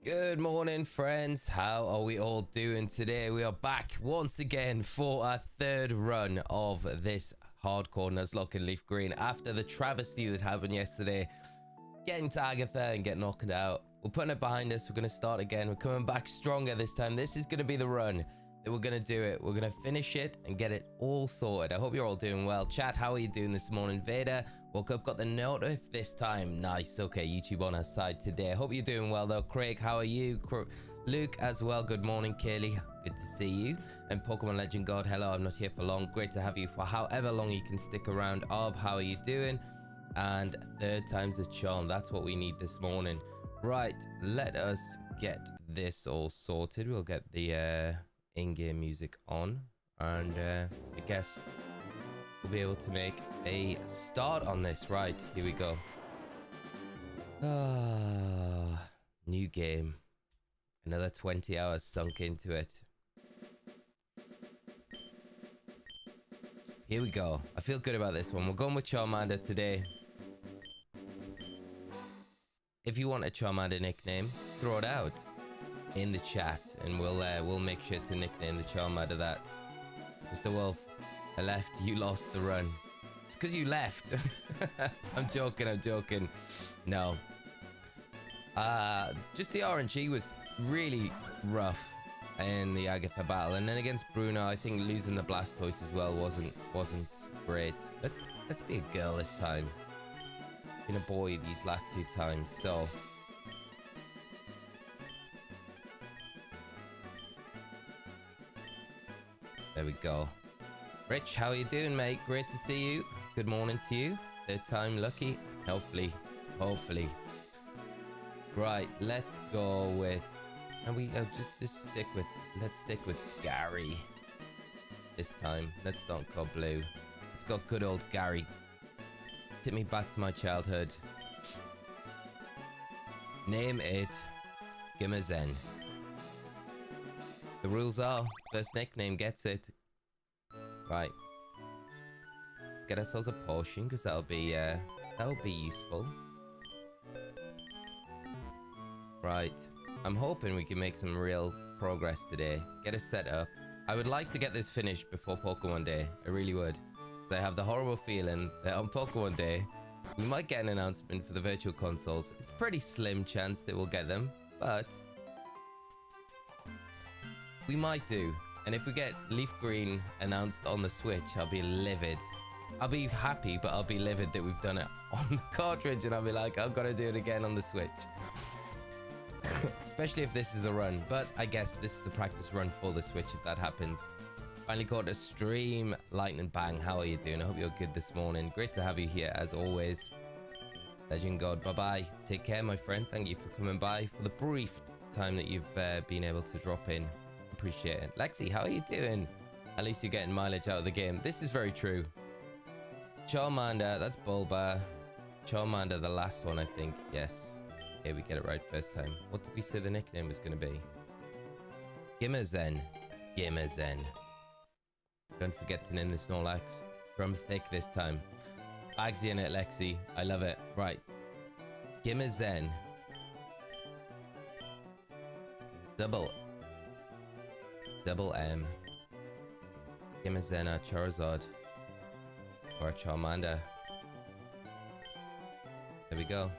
Good morning, friends. How are we all doing today? We are back once again for our third run of this hardcore Nuzlocke in Leaf Green after the travesty that happened yesterday. Getting to Agatha and getting knocked out. We're putting it behind us. We're going to start again. We're coming back stronger this time. This is going to be the run that we're going to do it. We're going to finish it and get it all sorted. I hope you're all doing well. Chat, how are you doing this morning? Vader, woke up, got the notif this time. Nice. Okay, YouTube on our side today. I hope you're doing well though. Craig, how are you? Luke as well. Good morning, Kaylee. Good to see you. And Pokemon Legend God, hello. I'm not here for long. Great to have you for however long you can stick around. Arb, how are you doing? And third time's a charm. That's what we need this morning. Right, let us get this all sorted. We'll get the in-game music on, and I guess we'll be able to make a start on this. Right, here we go. New game. Another 20 hours sunk into it. Here we go. I feel good about this one. We're going with Charmander today. If you want a Charmander nickname, throw it out in the chat, and we'll make sure to nickname the Charmander that. Mr. Wolf, I left, you lost the run. It's because you left. I'm joking. No. Just the RNG was really rough in the Agatha battle, and then against Bruno, I think losing the Blastoise as well wasn't great. Let's be a girl this time. Been a boy these last two times, so there we go. Rich, how are you doing, mate? Great to see you. Good morning to you. Third time lucky. Hopefully. Right, let's go with, and we just stick with, let's stick with Gary this time. Let's not go blue. Let's go good old Gary. Take me back to my childhood. Name it Gimmerzen. The rules are first nickname gets it. Right. Get ourselves a potion, because that'll be useful. Right. I'm hoping we can make some real progress today. Get us set up. I would like to get this finished before Pokemon Day. I really would. I have the horrible feeling that on Pokemon Day, we might get an announcement for the virtual consoles. It's a pretty slim chance that we'll get them, but we might do. And if we get Leaf Green announced on the Switch, I'll be livid. I'll be happy, but I'll be livid that we've done it on the cartridge, and I'll be like, I've got to do it again on the Switch. Especially if this is a run, but I guess this is the practice run for the Switch if that happens. Finally caught a stream. Lightning Bang, how are you doing? I hope you're good this morning. Great to have you here as always. Legend God, bye-bye. Take care, my friend. Thank you for coming by for the brief time that you've been able to drop in. Appreciate it. Lexi, how are you doing? At least you're getting mileage out of the game. This is very true. Charmander, that's Bulba. Charmander, the last one, I think. Yes. Okay, we get it right first time. What did we say the nickname was going to be? Gimmerzen. Don't forget to name the Snorlax. Drum thick this time. Bagsy in it, Lexi. I love it. Right. Gimmerzen. Double M. Gimmerzen, our Charizard. Or a Charmander. There we go.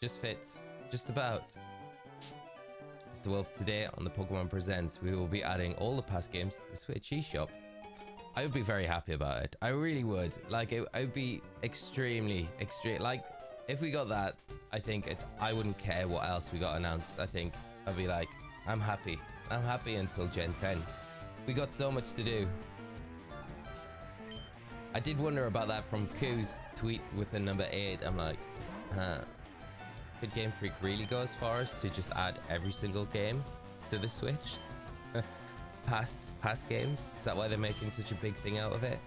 Just fits. Just about. Mr. Wolf, today on the Pokemon Presents, we will be adding all the past games to the Switch eShop. I would be very happy about it. I really would. Like, I would be extreme. Like, if we got that, I think I wouldn't care what else we got announced. I think I'd be like, I'm happy. I'm happy until Gen 10. We got so much to do. I did wonder about that from Koo's tweet with the number 8. I'm like, could Game Freak really go as far as to just add every single game to the Switch? Past games? Is that why they're making such a big thing out of it?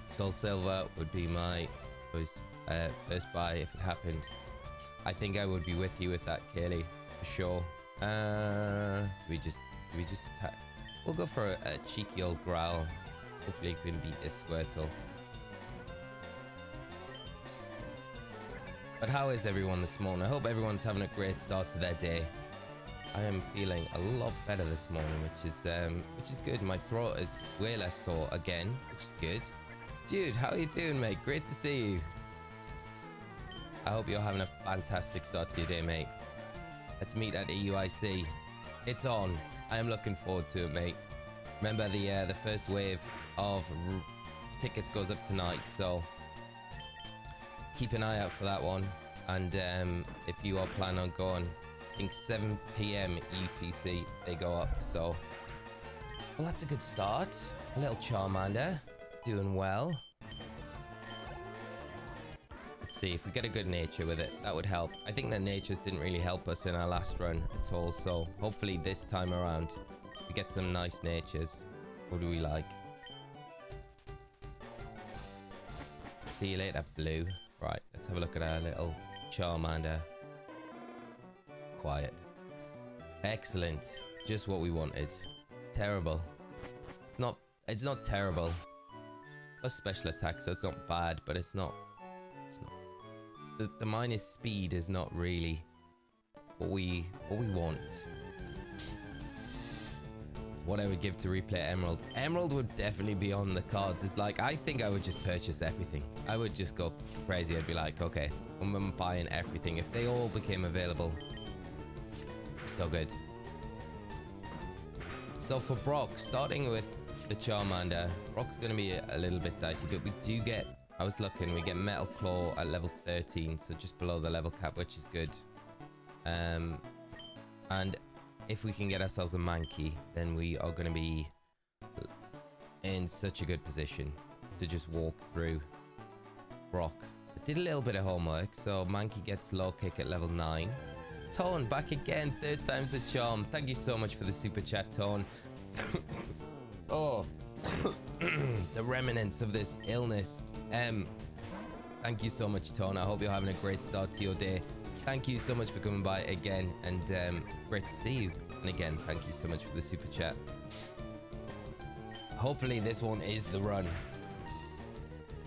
Soul Silver would be my first buy if it happened. I think I would be with you with that, Kaylee, for sure. Do we just attack? We'll go for a cheeky old growl. Hopefully we can beat this Squirtle. But how is everyone this morning? I hope everyone's having a great start to their day. I am feeling a lot better this morning, which is good. My throat is way less sore again, which is good. Dude, how are you doing, mate? Great to see you. I hope you're having a fantastic start to your day, mate. Let's meet at EUIC. It's on. I am looking forward to it, mate. Remember, the first wave of tickets goes up tonight, so keep an eye out for that one. And if you are planning on going, I think 7 p.m. UTC they go up. So, well, that's a good start. A little Charmander doing well. Let's see if we get a good nature with it. That would help. I think that natures didn't really help us in our last run at all. So hopefully this time around we get some nice natures. What do we like? See you later, Blue. Right, let's have a look at our little Charmander. Quiet. Excellent. Just what we wanted. Terrible. It's not terrible. Plus special attack, so it's not bad, but it's not. The minus speed is not really what we want. What I would give to replay Emerald. Emerald would definitely be on the cards. It's like, I think I would just purchase everything. I would just go crazy. I'd be like, okay, I'm buying everything. If they all became available. So good. So for Brock, starting with the Charmander, Brock's going to be a little bit dicey, but we do get, I was looking, we get Metal Claw at level 13, so just below the level cap, which is good. And if we can get ourselves a Mankey, then we are going to be in such a good position to just walk through Brock. I did a little bit of homework, so Mankey gets low kick at level 9. Tone, back again, 3rd time's the charm. Thank you so much for the super chat, Tone. Oh, the remnants of this illness. Thank you so much, Tone. I hope you're having a great start to your day. Thank you so much for coming by again, and great to see you. And again, thank you so much for the super chat. Hopefully this one is the run.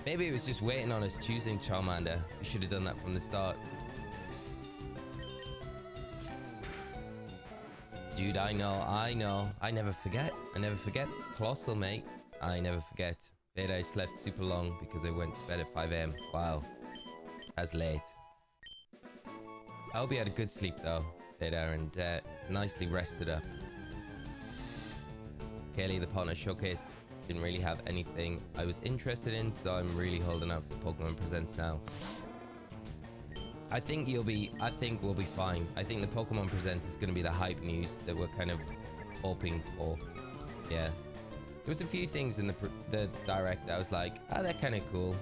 Maybe it was just waiting on us choosing Charmander. We should have done that from the start. Dude, I know. I never forget. Colossal, mate. I never forget. Today I slept super long because I went to bed at 5 a.m. Wow. That's late. I hope you had a good sleep though, Data, and nicely rested up. Kelly, the partner showcase, didn't really have anything I was interested in, so I'm really holding out for Pokemon Presents now. I think we'll be fine. I think the Pokemon Presents is going to be the hype news that we're kind of hoping for. Yeah. There was a few things in the direct that I was like, oh, they're kind of cool.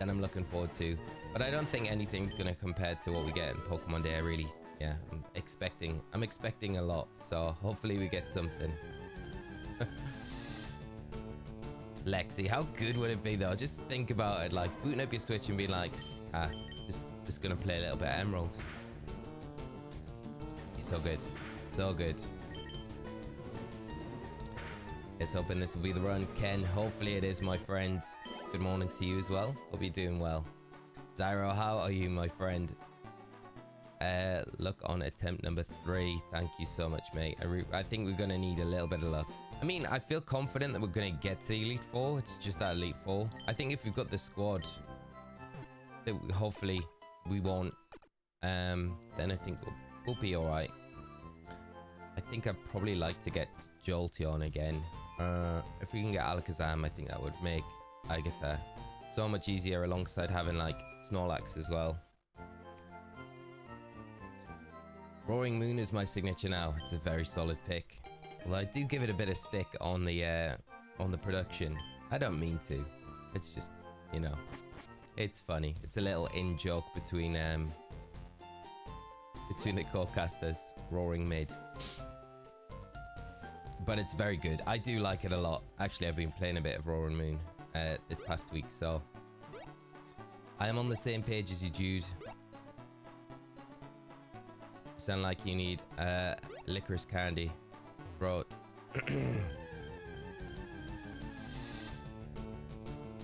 And I'm looking forward to. But I don't think anything's going to compare to what we get in Pokemon Day. I'm expecting a lot. So hopefully we get something. Lexi, how good would it be though? Just think about it, like booting up your Switch and being like, just gonna play a little bit of Emerald. So good. So good. Let's hoping this will be the run. Ken, hopefully it is, my friend. Good morning to you as well. Hope you're doing well. Zyro, how are you, my friend? Look on attempt number 3. Thank you so much, mate. I think we're gonna need a little bit of luck. I mean, I feel confident that we're gonna get to Elite 4. It's just that Elite 4. I think if we've got the squad, that hopefully we won't. Then I think we'll be all right. I think I'd probably like to get Jolteon again. If we can get Alakazam, I think that would make I get there so much easier alongside having like Snorlax as well. Roaring Moon is my signature now. It's a very solid pick. Although I do give it a bit of stick on the production. I don't mean to. It's just, you know, it's funny. It's a little in-joke between the co-casters. Roaring Mid. But it's very good. I do like it a lot. Actually, I've been playing a bit of Roaring Moon this past week, so I am on the same page as you, Jude. You sound like you need licorice candy. Throat.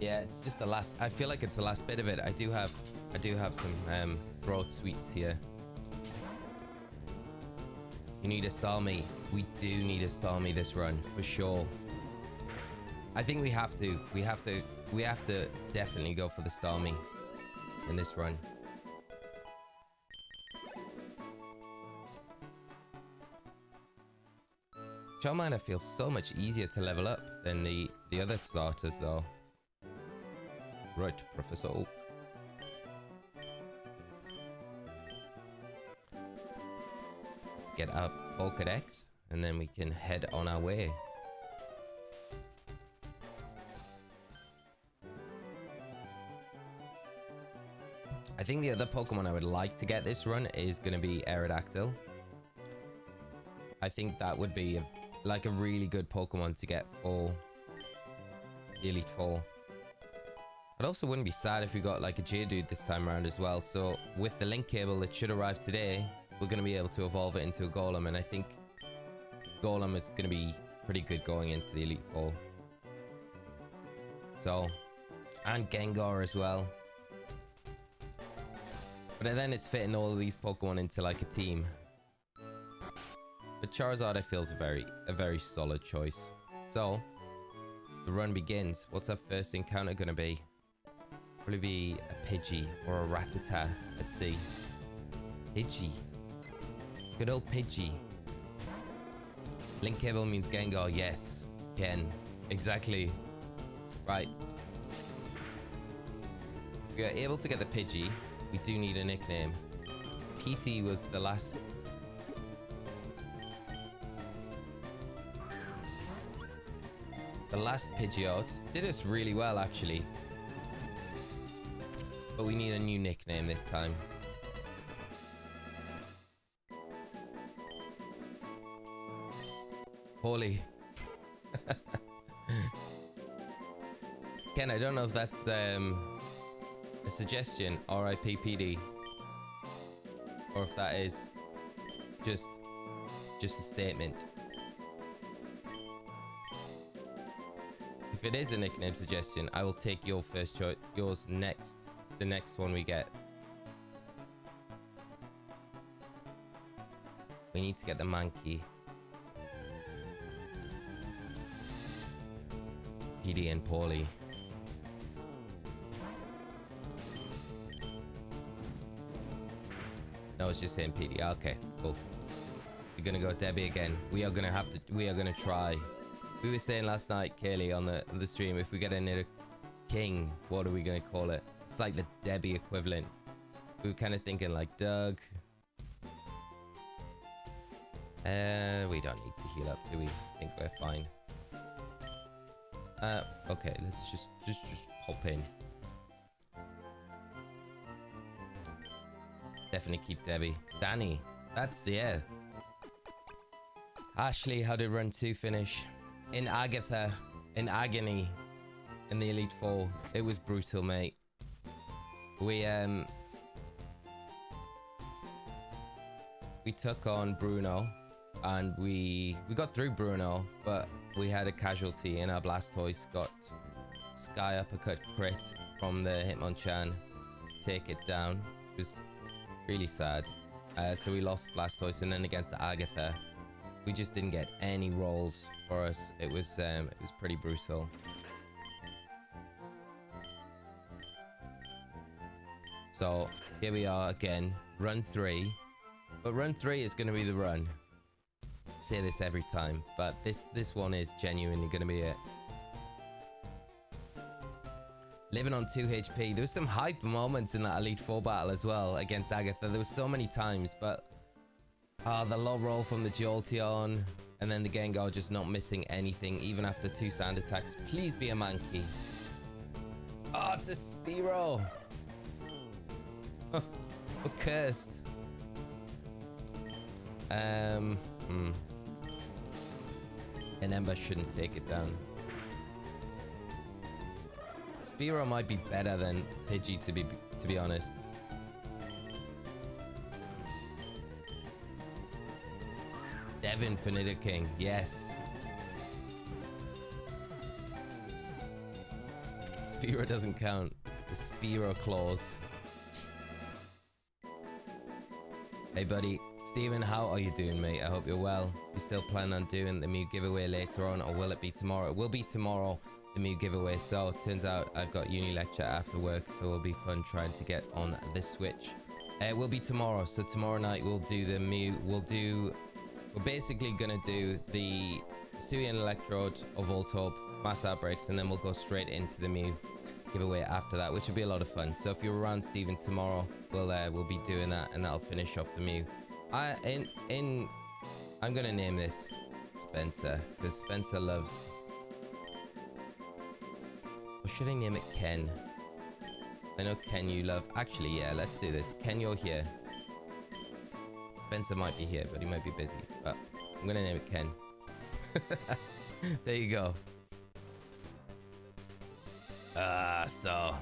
Yeah, it's just the last. I feel like it's the last bit of it. I do have I do have some throat sweets here. You need a Starmie. We do need a Starmie this run for sure. I think we have to. We have to definitely go for the Starmie in this run. Charmander feels so much easier to level up than the other starters though. Right, Professor Oak. Let's get our Pokédex and then we can head on our way. I think the other Pokemon I would like to get this run is going to be Aerodactyl. I think that would be like a really good Pokemon to get for the Elite Four. It also wouldn't be sad if we got like a Geodude this time around as well. So with the link cable that should arrive today, we're going to be able to evolve it into a Golem. And I think Golem is going to be pretty good going into the Elite Four. So, and Gengar as well. But then it's fitting all of these Pokemon into like a team. But Charizard I feel is a very solid choice. So, the run begins. What's our first encounter going to be? Probably be a Pidgey or a Rattata. Let's see. Pidgey. Good old Pidgey. Link cable means Gengar. Yes. Ken. Exactly. Right. If we are able to get the Pidgey, we do need a nickname. PT was the last... The last Pidgeot did us really well, actually. But we need a new nickname this time. Holy. Ken, I don't know if that's a suggestion, RIP PD, or if that is just a statement. If it is a nickname suggestion, I will take your first choice, yours next, the next one we get. We need to get the Mankey. PD and Paulie. No, it's just saying PD. Okay, cool. We're gonna go Debbie again. We are gonna try. We were saying last night, Kaylee, on the stream, if we get a king, what are we gonna call it? It's like the Debbie equivalent. We were kind of thinking like Doug. We don't need to heal up, do we? I think we're fine. Okay, let's just hop in. Definitely keep Debbie. Danny, that's yeah. Ashley, how did run 2 finish? In Agatha, in agony, in the Elite Four. It was brutal, mate. We took on Bruno, and we got through Bruno, but we had a casualty, and our Blastoise got Sky Uppercut crit from the Hitmonchan to take it down. It was really sad. So we lost Blastoise, and then against Agatha, we just didn't get any rolls for us. It was pretty brutal. So here we are again, run 3. But run 3 is going to be the run. I say this every time, but this one is genuinely going to be it. Living on 2 HP. There was some hype moments in that Elite Four battle as well against Agatha. There was so many times, but the low roll from the Jolteon, and then the Gengar just not missing anything, even after 2 sand attacks. Please be a Mankey. Oh, it's a Spearow. We're cursed. An Ember shouldn't take it down. Spearow might be better than Pidgey, to be honest. Devin for Nidoking, yes. Spearow doesn't count. The Spearow claws. Hey buddy, Steven, how are you doing, mate? I hope you're well. You still planning on doing the Mew giveaway later on, or will it be tomorrow? It will be tomorrow, the Mew giveaway. So it turns out I've got uni lecture after work, so it'll be fun trying to get on the Switch. It will be tomorrow, so tomorrow night we'll do the Mew. We're basically gonna do the Suian Electrode or Voltorb Mass Outbreaks, and then we'll go straight into the Mew giveaway after that, which will be a lot of fun. So if you're around, Steven, tomorrow we'll be doing that, and that'll finish off the Mew. I'm gonna name this Spencer, because Spencer loves, or should I name it Ken? I know Ken you love. Actually, yeah, let's do this. Ken, you're here. Spencer might be here, but he might be busy, but I'm gonna name it Ken. There you go. So I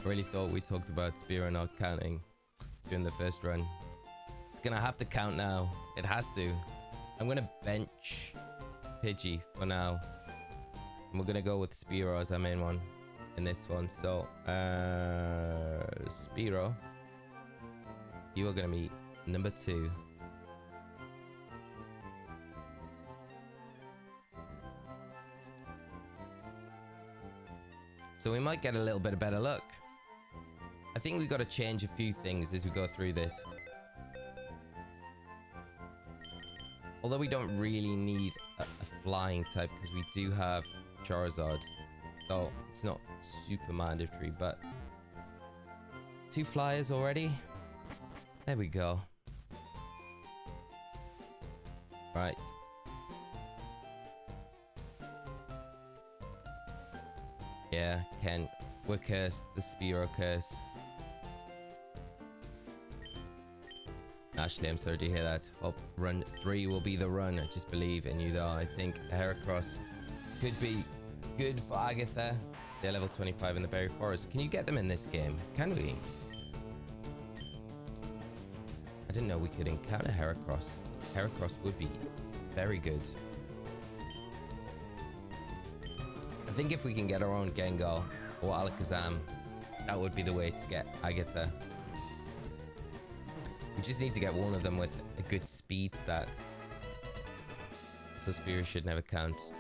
really thought we talked about Spearow not counting during the first run. It's gonna have to count now. It has to. I'm gonna bench Pidgey for now, and we're gonna go with Spearow as our main one in this one. So Spearow, you are gonna be number 2. So we might get a little bit of better luck. I think we've got to change a few things as we go through this. Although we don't really need a flying type, because we do have Charizard. So it's not super mandatory, but 2 flyers already. There we go. Right. Yeah, Ken, we're cursed. The Spearow curse. Ashley, I'm sorry to hear that. Hope run 3 will be the run. I just believe in you, though. I think Heracross could be good for Agatha. They're level 25 in the Berry Forest. Can you get them in this game? Can we? I didn't know we could encounter Heracross. Heracross would be very good. I think if we can get our own Gengar or Alakazam, that would be the way to get Agatha. We just need to get one of them with a good speed stat. So Spearow should never count.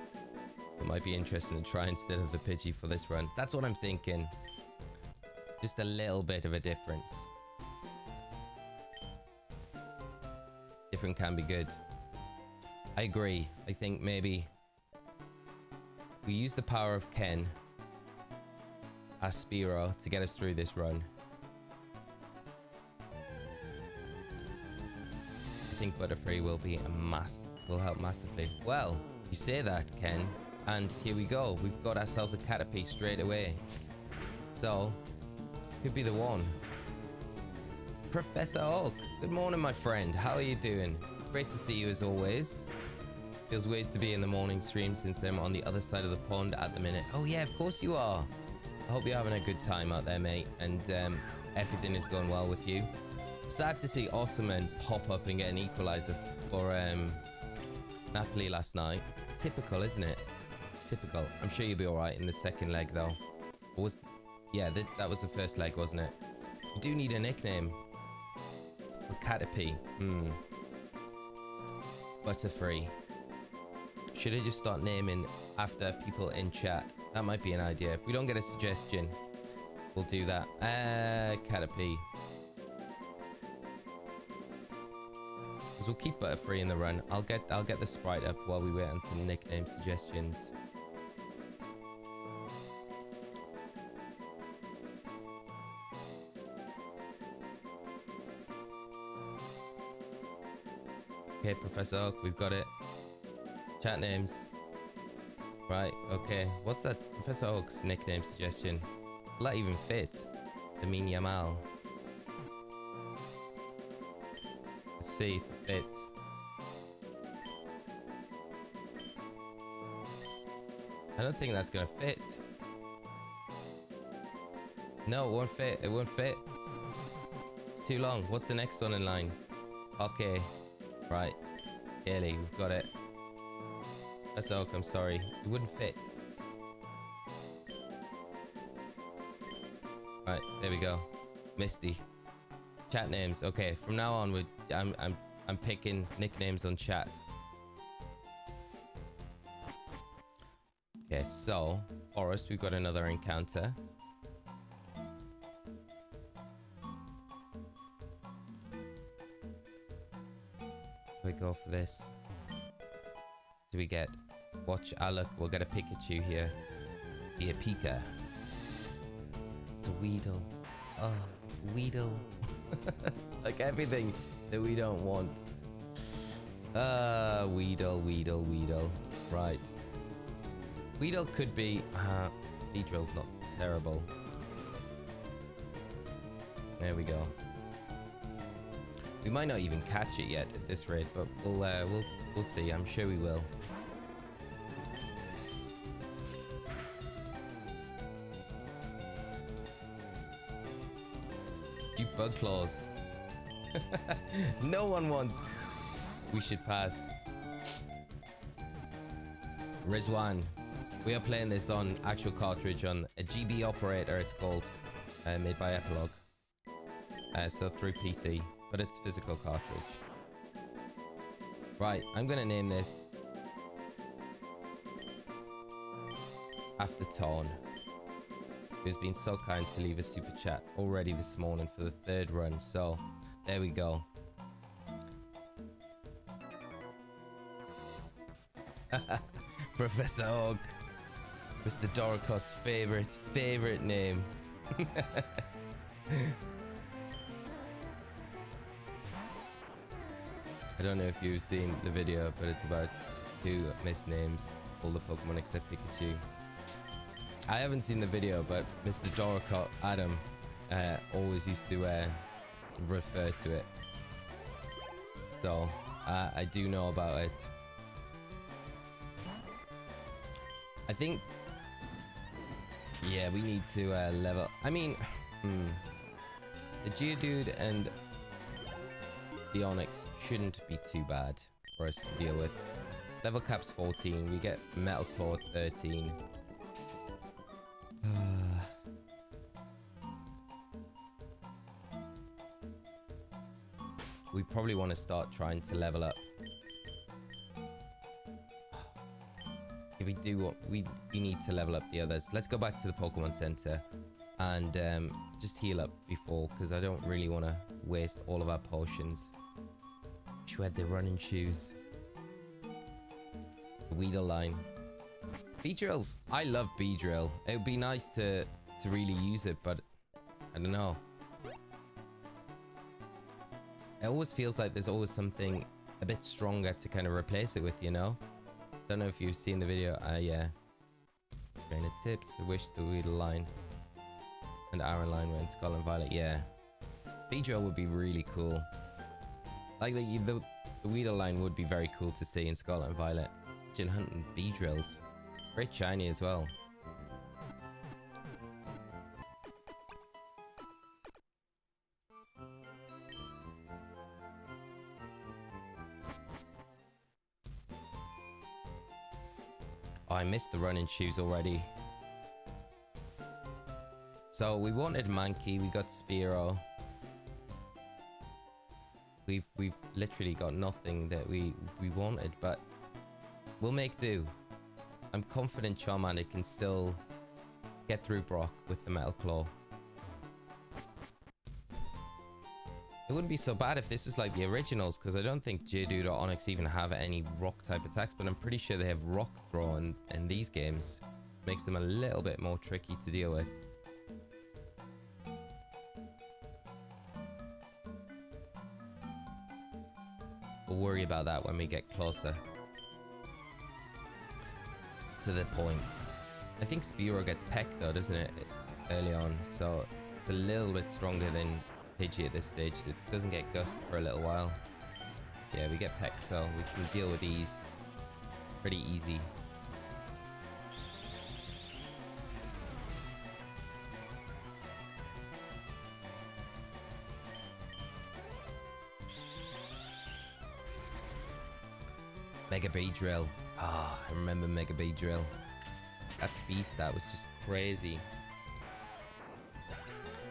It might be interesting to try instead of the Pidgey for this run. That's what I'm thinking. Just a little bit of a difference. Different can be good. I agree. I think maybe we use the power of Ken as Spearow to get us through this run. I think Butterfree will be will help massively. Well, you say that, Ken, and here we go. We've got ourselves a Caterpie straight away. So, could be the one. Professor Oak, good morning, my friend. How are you doing? Great to see you as always. Feels weird to be in the morning stream since I'm on the other side of the pond at the minute. Oh yeah, of course you are. I hope you're having a good time out there, mate, and everything is going well with you. Sad to see Osirus pop up and get an equalizer for Napoli last night. Typical, isn't it? Typical. I'm sure you'll be alright in the second leg, though. Yeah, that was the first leg, wasn't it? You do need a nickname for Caterpie. Butterfree. Should I just start naming after people in chat? That might be an idea. If we don't get a suggestion, we'll do that. Caterpie. Because we'll keep Butterfree in the run. I'll get the sprite up while we wait on some nickname suggestions. Okay, Professor Oak, we've got it. Chat names. Right, okay. What's that Professor Oak's nickname suggestion? Will that even fit? Amin Yamal. Let's see if it fits. I don't think that's gonna fit. No, it won't fit. It won't fit. It's too long. What's the next one in line? Okay. Right. Clearly, we've got it. That's Oak, I'm sorry. It wouldn't fit. Right, there we go. Misty. Chat names. Okay, from now on, I'm picking nicknames on chat. Okay, so Forest, we've got another encounter. We go for this. Do we get? Watch, look, we'll get a Pikachu here. Be a Pika. It's a Weedle. Oh, Weedle. Like everything that we don't want. Weedle, Weedle, Weedle. Right. Weedle could be... Beedrill's not terrible. There we go. We might not even catch it yet at this rate, but we'll see. I'm sure we will. You bug claws. No one wants. We should pass. Rizwan. We are playing this on actual cartridge on a GB operator, it's called. Made by Epilogue. So through PC. But it's physical cartridge. Right, I'm gonna name this after Torn, who's been so kind to leave a super chat already this morning for the 3rd run. So there we go. Professor Ogg, Mr. Doricot's favorite name. I don't know if you've seen the video, but it's about who misnames all the Pokemon except Pikachu. I haven't seen the video, but Mr. Doricott, Adam, always used to refer to it. So, I do know about it. I think... Yeah, we need to level... I mean... The Geodude and the Onix shouldn't be too bad for us to deal with. Level cap's 14. We get Metal Claw at 13. We probably want to start trying to level up. We do what we need to level up the others. Let's go back to the Pokemon Center and just heal up before, because I don't really want to waste all of our potions. Shred the running shoes. The Weedle line. Beedrills. I love Beedrill. It would be nice to really use it, but I don't know. It always feels like there's always something a bit stronger to kind of replace it with, you know? Don't know if you've seen the video. Yeah. Trainer tips. I wish the Weedle line and Iron line were in Scarlet and Violet. Yeah. Beedrill would be really cool. Like the Weedle line would be very cool to see in Scarlet and Violet. Imagine hunting Beedrills. Great shiny as well. Oh, I missed the running shoes already. So we wanted Mankey, we got Spearow. We've literally got nothing that we wanted, but we'll make do. I'm confident Charmander can still get through Brock with the Metal Claw. It wouldn't be so bad if this was like the originals, because I don't think Geodude or Onix even have any rock type attacks, but I'm pretty sure they have Rock Throw in these games. Makes them a little bit more tricky to deal with. We'll worry about that when we get closer to the point. I think Spearow gets Peck though, doesn't it? Early on, so it's a little bit stronger than Pidgey at this stage. So it doesn't get Gust for a little while. Yeah, we get Peck, so we can deal with these pretty easy. Mega Beedrill. Ah, I remember Mega Beedrill. That speed stat was just crazy.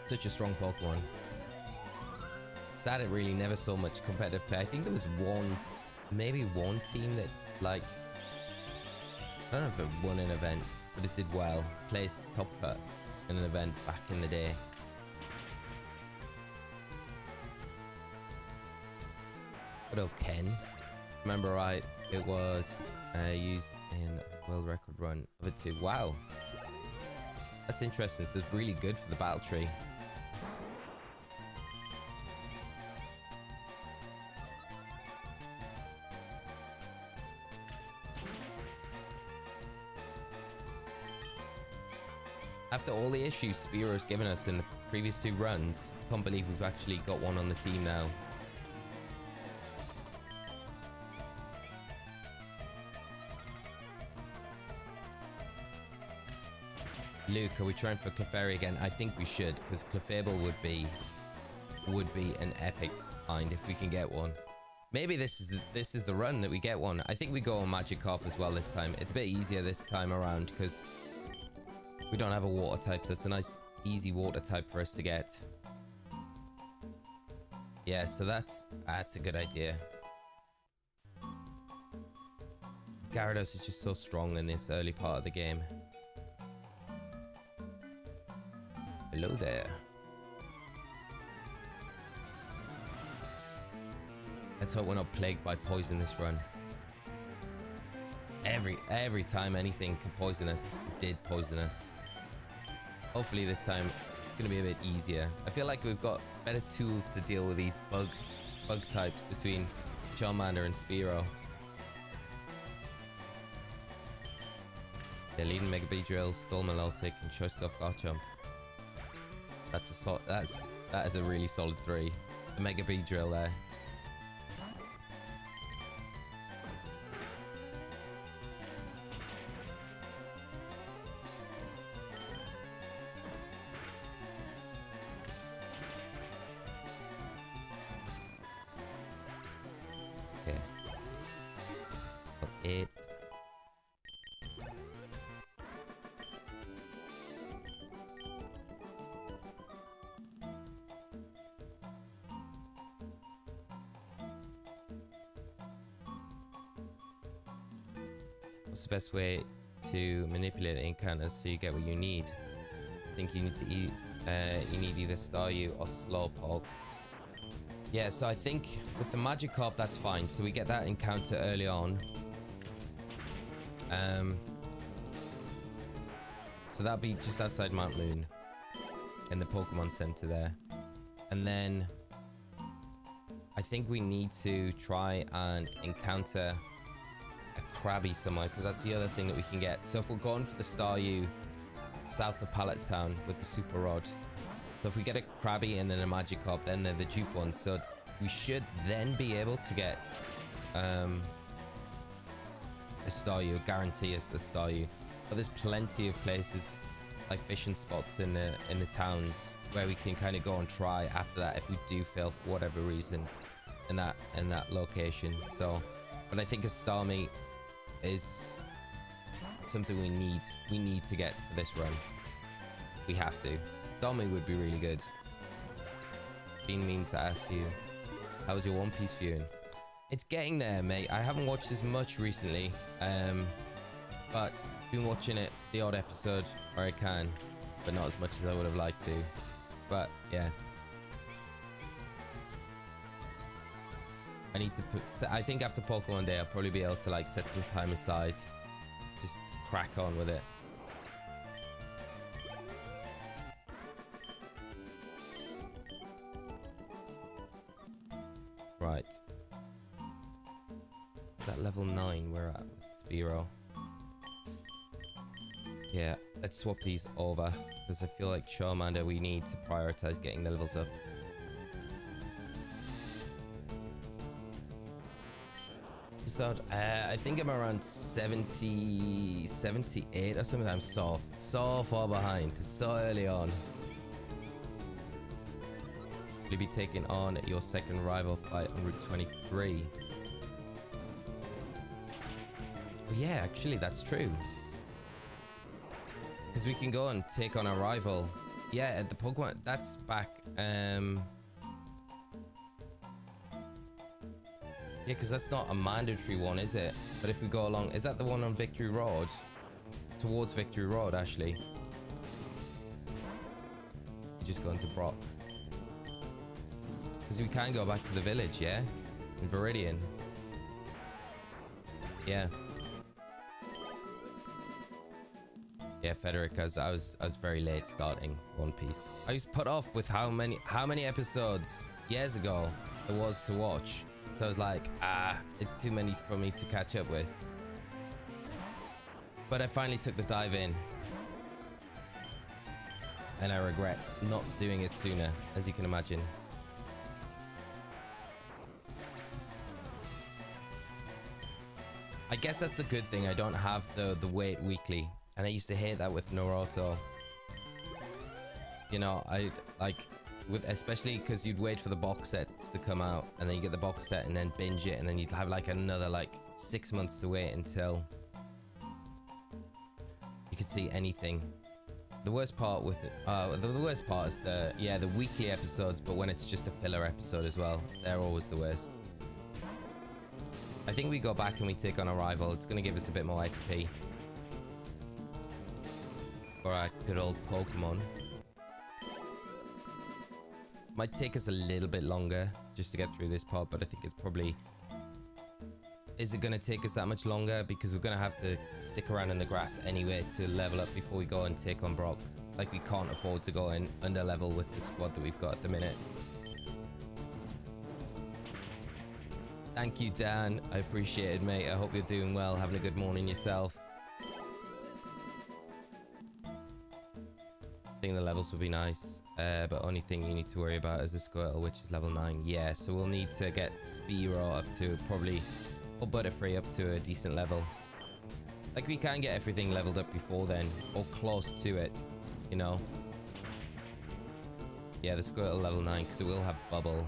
Such a strong Pokemon. Sad it really never saw much competitive play. I think there was maybe one team that, like, I don't know if it won an event, but it did well. Placed top cut in an event back in the day. Good old Ken. Remember right, it was used in the world record run of it too. Wow. That's interesting. So it's really good for the battle tree. After all the issues Spiro's given us in the previous 2 runs, I can't believe we've actually got one on the team now. Luke, are we trying for Clefairy again? I think we should, because Clefable would be an epic find if we can get one. Maybe this is the run that we get one. I think we go on Magikarp as well this time. It's a bit easier this time around because we don't have a water type, so it's a nice easy water type for us to get. Yeah, so that's a good idea. Gyarados is just so strong in this early part of the game. Hello there. Let's hope we're not plagued by poison this run. Every time anything could poison us, it did poison us. Hopefully this time it's going to be a bit easier. I feel like we've got better tools to deal with these bug types between Charmander and Spearow. They're leading Mega Beedrill, Storm Melodic, and Choice-Scarf Garchomp. That is a really solid 3. The Mega Beedrill there. Okay. Got it. What's the best way to manipulate the encounters so you get what you need? I think you need to you need either Staryu or Slowpoke. Yeah, so I think with the Magikarp that's fine. So we get that encounter early on. So that'll be just outside Mount Moon in the Pokemon Center there. And then I think we need to try and encounter a Krabby somewhere, because that's the other thing that we can get. So if we're going for the Staryu south of Pallet Town with the Super Rod, so if we get a Krabby and then a Magikarp, then they're the dupe ones. So we should then be able to get a Staryu, guarantee us a Staryu. But there's plenty of places like fishing spots in the towns where we can kind of go and try after that if we do fail for whatever reason in that location. So, but I think a Starmie is something we need to get for this run. We have to. Starmie would be really good. Been meaning to ask you, how was your One Piece viewing? It's getting there, mate. I haven't watched as much recently, but been watching it the odd episode where I can, but not as much as I would have liked to. But yeah, I need to I think after Pokemon Day I'll probably be able to like set some time aside, just crack on with it. Right, is that level 9 we're at with Spearow? Yeah, let's swap these over, because I feel like Charmander, we need to prioritize getting the levels up. So, I think I'm around 70, 78 or something. I'm so far behind, so early on. Will you be taking on your second rival fight on Route 23? Oh, yeah, actually, that's true. Because we can go and take on our rival. Yeah, the Pokemon, that's back. Yeah, because that's not a mandatory one, is it? But if we go along, is that the one on Victory Road? Towards Victory Road, actually. You just go into Brock. Because we can go back to the village, yeah? In Viridian. Yeah. Yeah, Frederick, I was very late starting One Piece. I was put off with how many episodes years ago there was to watch. So I was like, it's too many for me to catch up with. But I finally took the dive in. And I regret not doing it sooner, as you can imagine. I guess that's a good thing. I don't have the wait weekly. And I used to hate that with Naruto. You know, I'd like... especially because you'd wait for the box sets to come out, and then you get the box set and then binge it, and then you'd have like another like 6 months to wait until you could see anything. The worst part with it, the worst part is the weekly episodes, but when it's just a filler episode as well, they're always the worst. I think we go back and we take on a rival. It's going to give us a bit more XP for our good old Pokemon. Might take us a little bit longer just to get through this part, but I think it's probably... Is it going to take us that much longer? Because we're going to have to stick around in the grass anyway to level up before we go and take on Brock. Like, we can't afford to go in under level with the squad that we've got at the minute. Thank you, Dan. I appreciate it, mate. I hope you're doing well, having a good morning yourself. I think the levels will be nice, but only thing you need to worry about is the Squirtle, which is level 9. Yeah, so we'll need to get Spearow up to probably, or Butterfree up to a decent level. Like, we can get everything leveled up before then, or close to it, you know. Yeah, the Squirtle level 9, because it will have Bubble.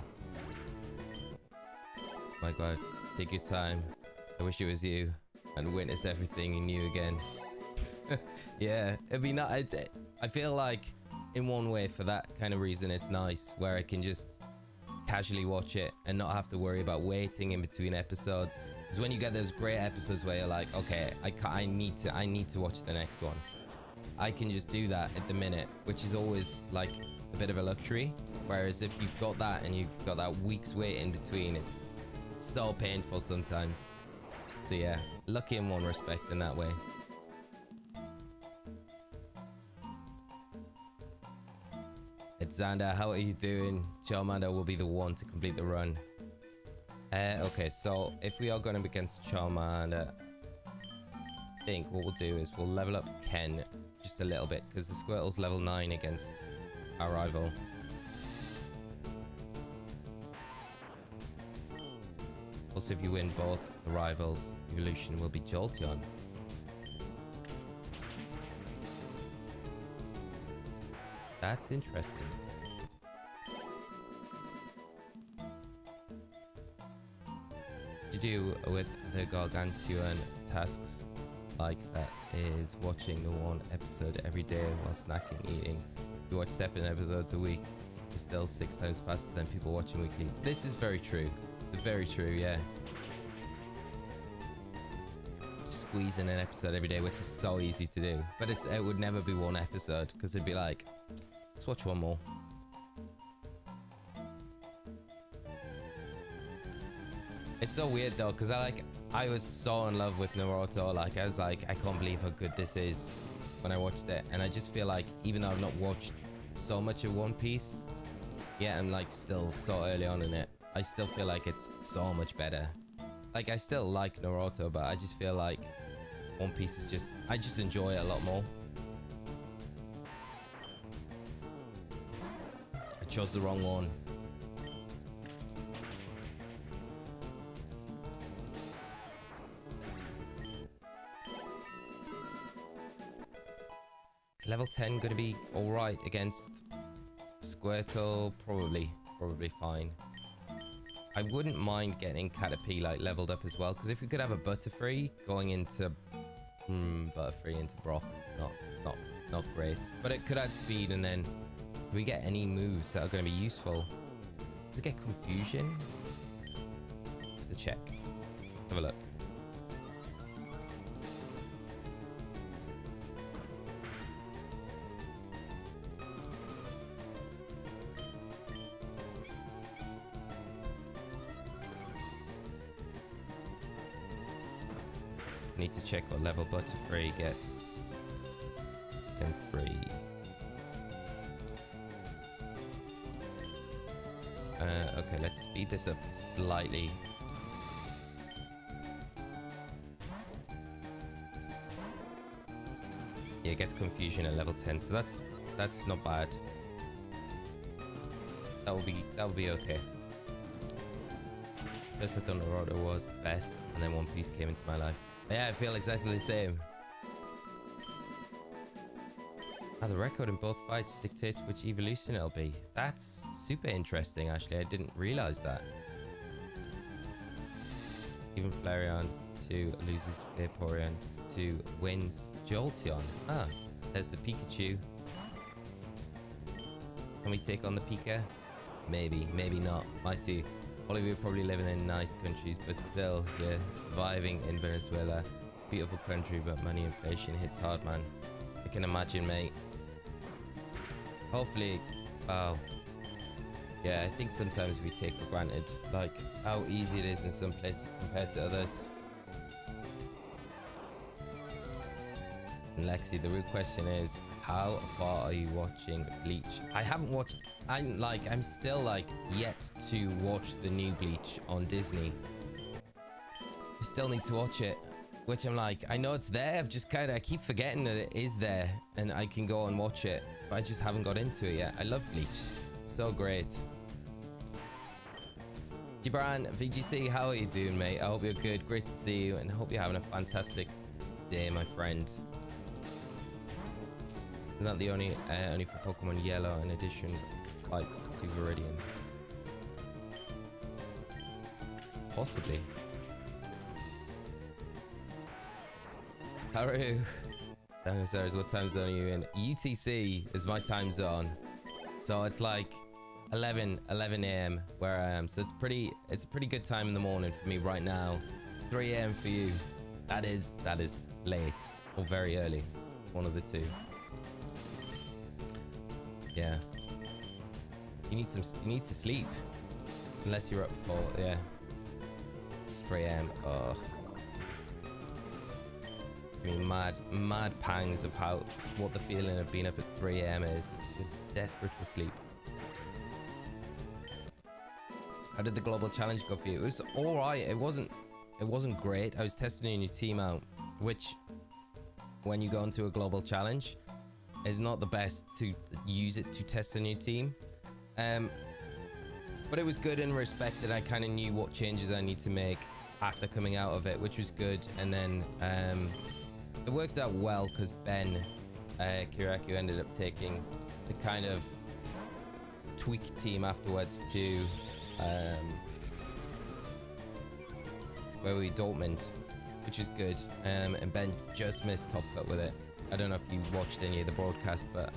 My god, take your time. I wish it was you, and witness everything you knew again. Yeah, it'd be nice. I feel like, in one way, for that kind of reason, it's nice, where I can just casually watch it and not have to worry about waiting in between episodes. Because when you get those great episodes where you're like, okay, I need to watch the next one, I can just do that at the minute, which is always like a bit of a luxury. Whereas if you've got that and you've got that week's wait in between, it's so painful sometimes. So yeah, lucky in one respect in that way. It's Xander, how are you doing? Charmander will be the one to complete the run. Okay, so if we are going up against Charmander, I think what we'll do is we'll level up Ken just a little bit, because the Squirtle's level 9 against our rival. Also, if you win both the rivals, evolution will be Jolteon. That's interesting. To do with the gargantuan tasks like that is watching the one episode every day while snacking, eating. You watch 7 episodes a week, you're still 6 times faster than people watching weekly. This is very true. Very true, yeah. Squeeze in an episode every day, which is so easy to do. But it would never be one episode, because it'd be like, let's watch one more. It's so weird though, because I was so in love with Naruto. Like, I was like, I can't believe how good this is when I watched it. And I just feel like, even though I've not watched so much of One Piece, yeah, I'm like still so early on in it, I still feel like it's so much better. Like, I still like Naruto, but I just feel like One Piece is just, I just enjoy it a lot more. I chose the wrong one. Is level 10 going to be alright against Squirtle? Probably fine. I wouldn't mind getting Caterpie like leveled up as well, because if we could have a Butterfree going into Butterfree into Brock, not great. But it could add speed, and then do we get any moves that are going to be useful? Does it get Confusion? to check. Have a look. Need to check what level Butterfree gets in 3. Okay, let's speed this up slightly. Yeah, it gets Confusion at level 10, so that's not bad. That will be okay. First I thought Naruto was the best, and then One Piece came into my life. Yeah, I feel exactly the same. The record in both fights dictates which evolution it'll be. That's super interesting, actually. I didn't realize that. Even Flareon 2 loses Vaporeon 2 wins Jolteon. Ah, there's the Pikachu. Can we take on the Pika? Maybe, maybe not. Might do. All of you are probably living in nice countries, but still, yeah, surviving in Venezuela. Beautiful country, but money inflation hits hard, man. I can imagine, mate. Hopefully, wow. Yeah, I think sometimes we take for granted, like, how easy it is in some places compared to others. And Lexi, the real question is, how far are you watching Bleach? I haven't watched, I'm still like yet to watch the new Bleach on Disney. I still need to watch it, which I'm like, I know it's there, I keep forgetting that it is there and I can go and watch it, but I just haven't got into it yet. I love Bleach, it's so great. Gibran, VGC, how are you doing, mate? I hope you're good, great to see you, and I hope you're having a fantastic day, my friend. Isn't that the only for Pokemon Yellow in addition fight to Viridian? Possibly. Haru. Dinosaurs, what time zone are you in? UTC is my time zone. So it's like 11 a.m. where I am. So it's a pretty good time in the morning for me right now. 3 a.m. for you. That is late or very early. One of the two. Yeah. You need to sleep. Unless you're up for, yeah. 3 a.m. Oh. I mean, mad pangs of what the feeling of being up at 3 a.m. is. You're desperate for sleep. How did the global challenge go for you? It was all right. It wasn't great. I was testing a new team out, which when you go into a global challenge is not the best to use it to test a new team. But it was good in respect that I kind of knew what changes I need to make after coming out of it, which was good. And then it worked out well because Ben Kiraku ended up taking the kind of tweak team afterwards to where we Dortmund, which is good. And Ben just missed top cut with it. I don't know if you watched any of the broadcast, but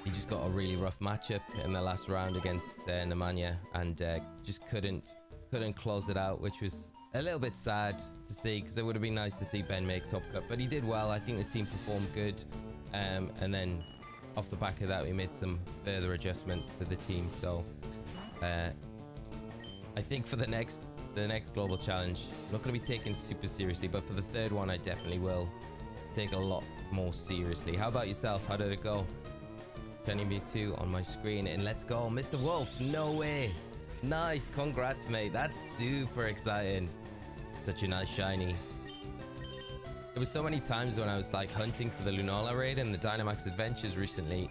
he just got a really rough matchup in the last round against Nemanja, and just couldn't close it out, which was a little bit sad to see because it would have been nice to see Ben make top cut, but he did well. I think the team performed good, and then off the back of that we made some further adjustments to the team. So I think for the next global challenge, I'm not going to be taken super seriously, but for the third one I definitely will take a lot more seriously. How about yourself? How did it go? Shiny Mewtwo on my screen, and let's go, Mr. Wolf. No way. Nice, congrats, mate. That's super exciting. Such a nice shiny. There was so many times when I was like hunting for the Lunala raid and the Dynamax Adventures recently,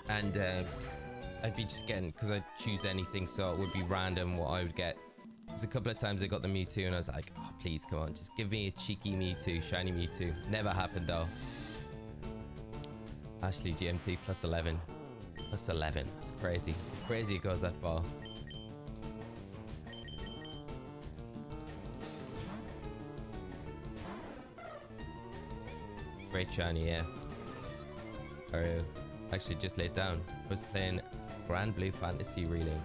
and I'd be just getting, because I'd choose anything, so it would be random what I would get. There's a couple of times I got the Mewtwo and I was like, oh please, come on, just give me a cheeky Mewtwo, shiny Mewtwo. Never happened though. Ashley GMT plus 11. Plus 11, that's crazy. Crazy it goes that far. Great shiny, yeah. Actually just laid down. I was playing Grand Blue Fantasy Relink.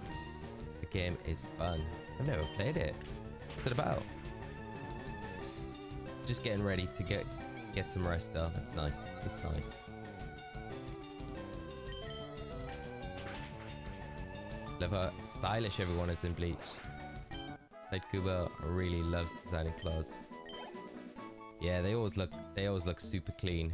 The The game is fun. I've never played it. What's it about? Just getting ready to get some rest though. That's nice. That's nice. Love how stylish everyone is in Bleach. Like Kuba really loves designing claws. Yeah, they always look super clean.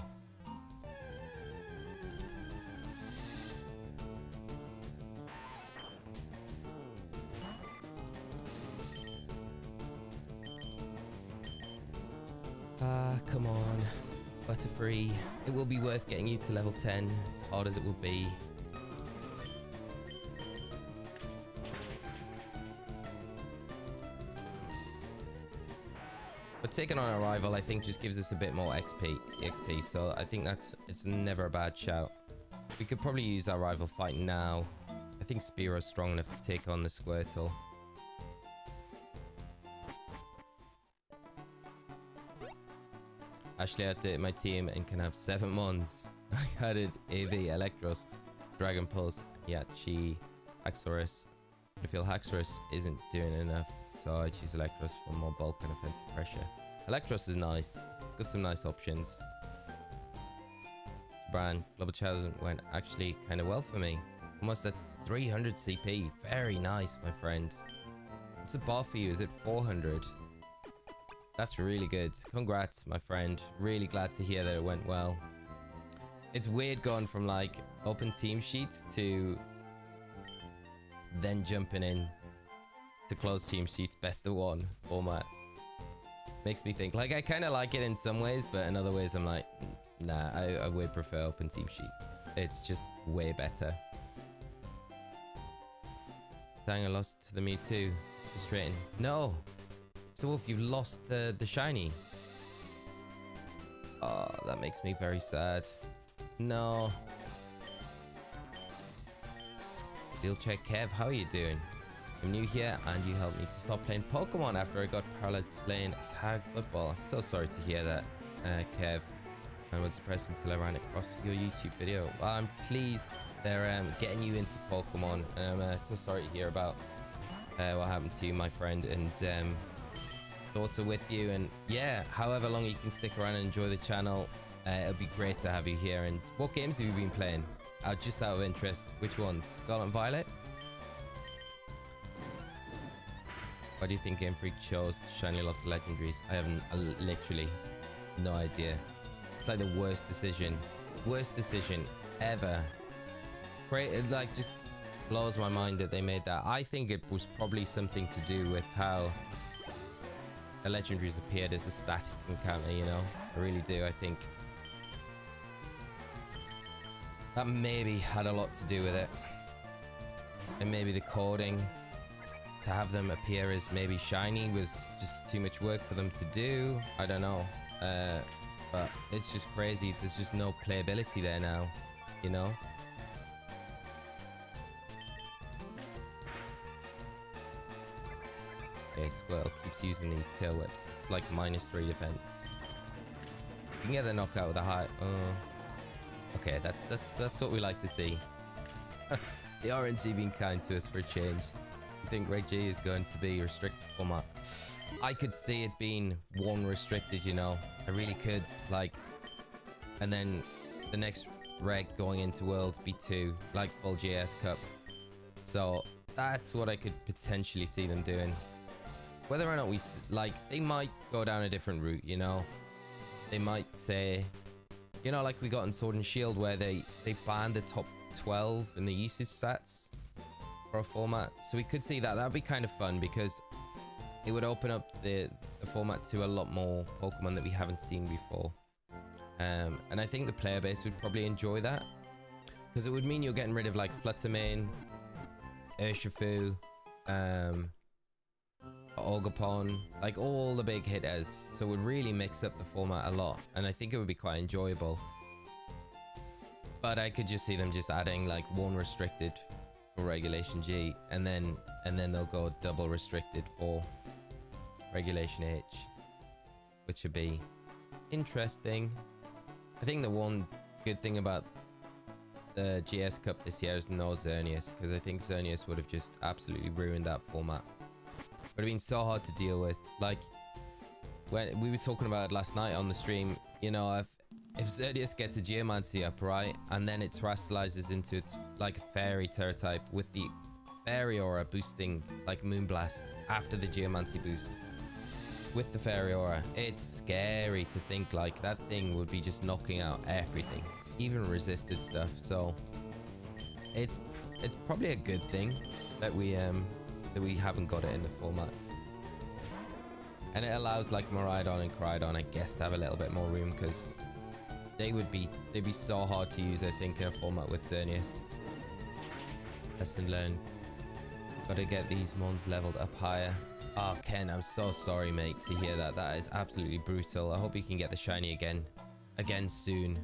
Come on. Butterfree. It will be worth getting you to level 10, as hard as it will be. But taking on a rival, I think, just gives us a bit more XP, so I think it's never a bad shout. We could probably use our rival fight now. I think Spearo's strong enough to take on the Squirtle. Actually, I updated my team and can have 7 Mons. I added AV, Electros, Dragon Pulse, Yachi, Haxorus. I feel Haxorus isn't doing enough, so I choose Electros for more bulk and offensive pressure. Electros is nice. It's got some nice options. Bran, Global Challenge went actually kind of well for me. Almost at 300 CP. Very nice, my friend. What's the bar for you? Is it 400? That's really good. Congrats, my friend. Really glad to hear that it went well. It's weird going from like open team sheets to then jumping in to closed team sheets best of 1 format. Makes me think. Like, I kind of like it in some ways, but in other ways I'm like, nah, I would prefer open team sheet. It's just way better. Dang, I lost to the Mewtwo. Frustrating. No! So Wolf, you've lost the shiny. Oh, that makes me very sad. No. Field check, Kev. How are you doing? I'm new here, and you helped me to stop playing Pokemon after I got paralyzed playing tag football. I'm so sorry to hear that, Kev. I was depressed until I ran across your YouTube video. Well, I'm pleased they're getting you into Pokemon, and I'm so sorry to hear about what happened to you, my friend. And thoughts are with you, and yeah, however long you can stick around and enjoy the channel, it'll be great to have you here. And what games have you been playing? Just out of interest, which ones? Scarlet and Violet? Why do you think Game Freak chose to shiny lock the legendaries? I have literally no idea. It's like the worst decision ever. It like just blows my mind that they made that. I think it was probably something to do with how the legendaries appeared as a static encounter, you know? I really do. I think that maybe had a lot to do with it. And maybe the coding to have them appear as maybe shiny was just too much work for them to do. I don't know. But it's just crazy. There's just no playability there now, you know? Okay, Squirtle keeps using these tail whips. It's like -3 defense. You can get the knockout with a high. Oh, okay, that's what we like to see. The RNG being kind to us for a change. You think Reg G is going to be restricted format? I could see it being 1 restricted, you know. I really could. Like, and then the next reg going into Worlds be 2, like full JS Cup. So that's what I could potentially see them doing. Whether or not we like, they might go down a different route, you know. They might say, you know, like we got in Sword and Shield, where they banned the top 12 in the usage stats for a format. So we could see that. That'd be kind of fun, because it would open up the format to a lot more Pokemon that we haven't seen before. And I think the player base would probably enjoy that, because it would mean you're getting rid of like Fluttermane, Urshifu, Ogerpon, like all the big hitters. So it would really mix up the format a lot, and I think it would be quite enjoyable. But I could just see them just adding like 1 restricted for Regulation G, and then they'll go double restricted for Regulation H, which would be interesting. I think the one good thing about the GS Cup this year is no Xerneas, because I think Xerneas would have just absolutely ruined that format. Would have been so hard to deal with. Like, when we were talking about it last night on the stream, you know, if Xerneas gets a Geomancy up, right, and then it terrestrializes into its, like, fairy terror type with the fairy aura boosting, like, Moonblast after the Geomancy boost. With the fairy aura, it's scary to think, like, that thing would be just knocking out everything, even resisted stuff. So it's probably a good thing that we haven't got it in the format, and it allows like Miraidon and Crydon, I guess, to have a little bit more room, because they'd be so hard to use, I think, in a format with Xerneas. Lesson learned. Gotta get these mons leveled up higher. Oh, Ken, I'm so sorry, mate, to hear that. That is absolutely brutal. I hope you can get the shiny again soon.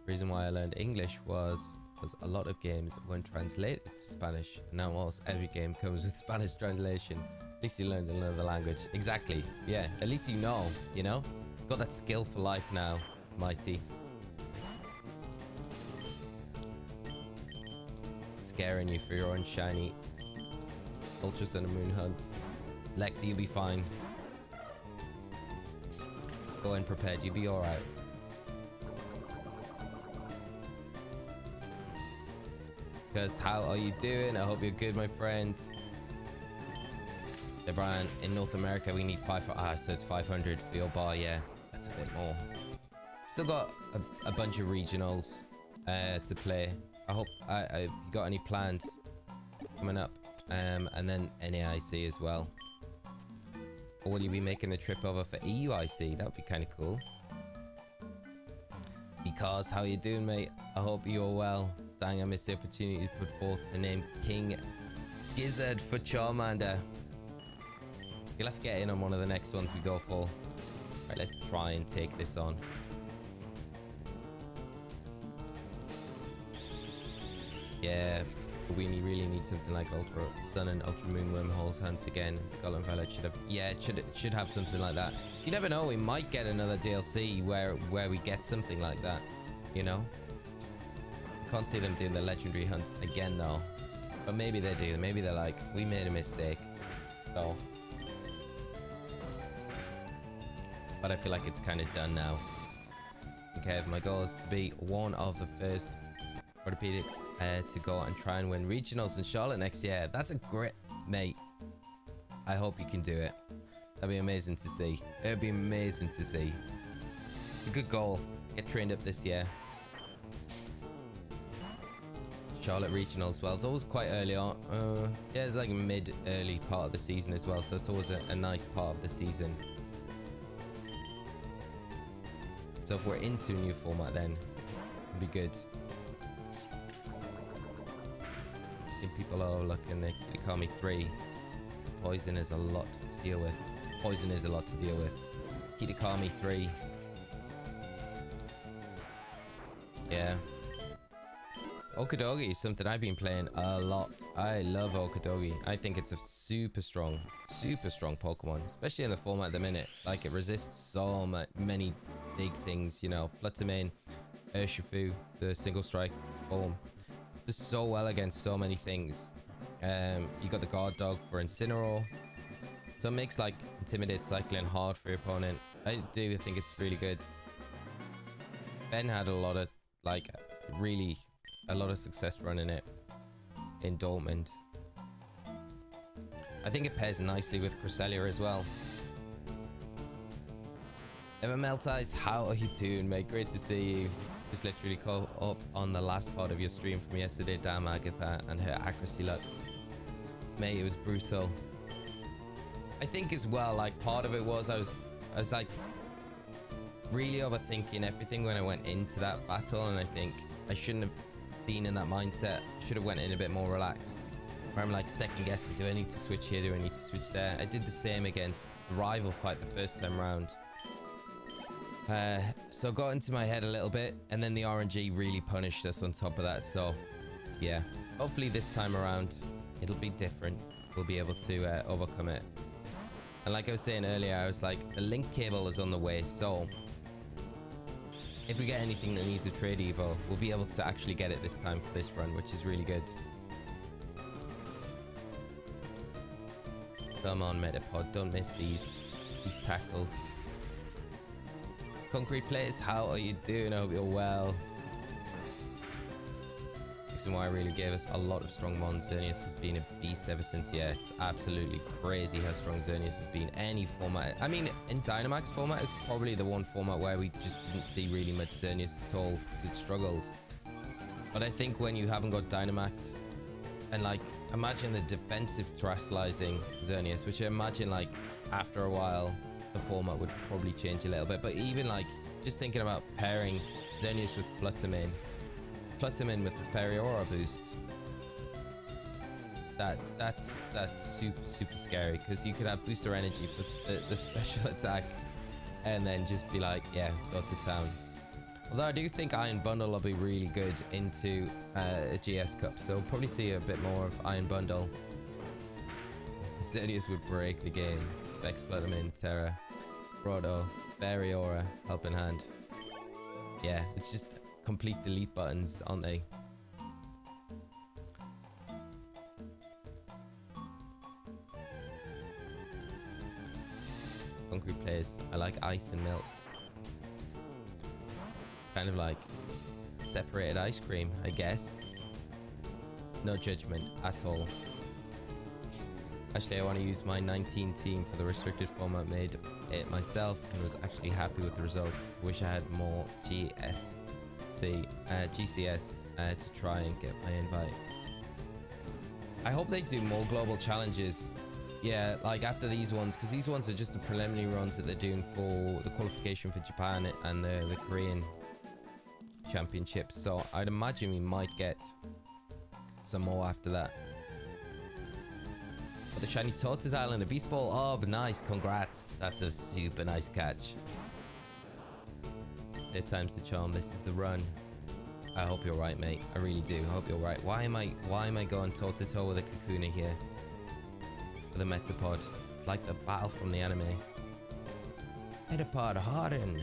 Reason why I learned English was because a lot of games weren't translated to Spanish. Now almost every game comes with Spanish translation. At least you learned another language. Exactly. Yeah, at least you know, you know? Got that skill for life now, Mighty. Scaring you for your own shiny Ultra Sun and Moon Hunt. Lexi, you'll be fine. Go in prepared, you'll be alright. Because how are you doing? I hope you're good, my friend. Hey, Brian, in North America, we need 500. So it's 500 for your bar. Yeah, that's a bit more. Still got a bunch of regionals to play. I hope you got any planned coming up, and then NAIC as well. Or will you be making the trip over for EUIC? That would be kind of cool. Because how you doing, mate? I hope you're well. Dang, I missed the opportunity to put forth the name King Gizzard for Charmander. You'll have to get in on one of the next ones we go for. Right, let's try and take this on. Yeah, but we really need something like Ultra Sun and Ultra Moon Wormholes Hunts again. Scotland Valley should have, yeah, it should have something like that. You never know, we might get another DLC where we get something like that, you know? Can't see them doing the legendary hunts again though, but maybe they do. Maybe they're like, we made a mistake. So, but I feel like it's kind of done now. Okay, my goal is to be one of the first orthopedics to go and try and win regionals in Charlotte next year. That's a great, mate. I hope you can do it. That'd be amazing to see. It'd be amazing to see. It's a good goal. Get trained up this year. Charlotte regionals, well, it's always quite early on. Yeah, it's like mid-early part of the season as well, so it's always a nice part of the season. So if we're into a new format, then it'd be good. I think people are looking, they call me 3. Poison is a lot to deal with. Poison is a lot to deal with. Kitakami 3. Yeah. Okadogi is something I've been playing a lot. I love Okadogi. I think it's a super strong Pokemon, especially in the format at the minute. Like, it resists so many big things, you know. Fluttermane, Urshifu, the single strike form, does so well against so many things. You got the Guard Dog for Incineroar, so it makes like Intimidate Cycling hard for your opponent. I do think it's really good. Ben had a lot of like really a lot of success running it in Dortmund. I think it pairs nicely with Cresselia as well. Ever Melt Ice, how are you doing, mate? Great to see you. Just literally caught up on the last part of your stream from yesterday. Damn Agatha and her accuracy luck. Mate, it was brutal. I think as well, like, part of it was I was like really overthinking everything when I went into that battle, and I think I shouldn't have been in that mindset. Should have went in a bit more relaxed, where I'm like second guessing, do I need to switch here, do I need to switch there? I did the same against the rival fight the first time round, so got into my head a little bit, and then the RNG really punished us on top of that. So yeah, hopefully this time around it'll be different. We'll be able to overcome it. And like I was saying earlier, I was like, the link cable is on the way, so if we get anything that needs a trade evo, we'll be able to actually get it this time for this run, which is really good. Come on, Metapod, don't miss these tackles. Concrete Players, how are you doing? I hope you're well. Reason why really gave us a lot of strong mons. Xerneas has been a beast ever since. Yeah, it's absolutely crazy how strong Xerneas has been. Any format. I mean, in Dynamax format, is probably the one format where we just didn't see really much Xerneas at all. It struggled. But I think when you haven't got Dynamax, and like, imagine the defensive terrestrializing Xerneas, which I imagine like after a while, the format would probably change a little bit. But even like, just thinking about pairing Xerneas with Fluttermane with the Fairy Aura boost, that's super scary, because you could have booster energy for the special attack and then just be like, yeah, go to town. Although I do think Iron Bundle will be really good into a GS Cup, so we'll probably see a bit more of Iron Bundle. Xerneas would break the game. Specs, Fluttermane, Terra, Roto, Fairy Aura, Helping Hand. Yeah, it's just complete delete buttons, aren't they? Concrete Players, I like ice and milk. Kind of like separated ice cream, I guess. No judgment at all. Actually, I want to use my 19 team for the restricted format, made it myself and was actually happy with the results. Wish I had more GCS to try and get my invite. I hope they do more global challenges. Yeah, like after these ones, because these ones are just the preliminary runs that they're doing for the qualification for Japan and the Korean championships. So I'd imagine we might get some more after that. But the shiny Totodile and a Beast Ball. Oh, but nice. Congrats. That's a super nice catch. Third time's the charm. This is the run. I hope you're right, mate. I really do. I hope you're right. Why am I going toe to toe with a Kakuna here? With a Metapod. It's like the battle from the anime. Metapod harden.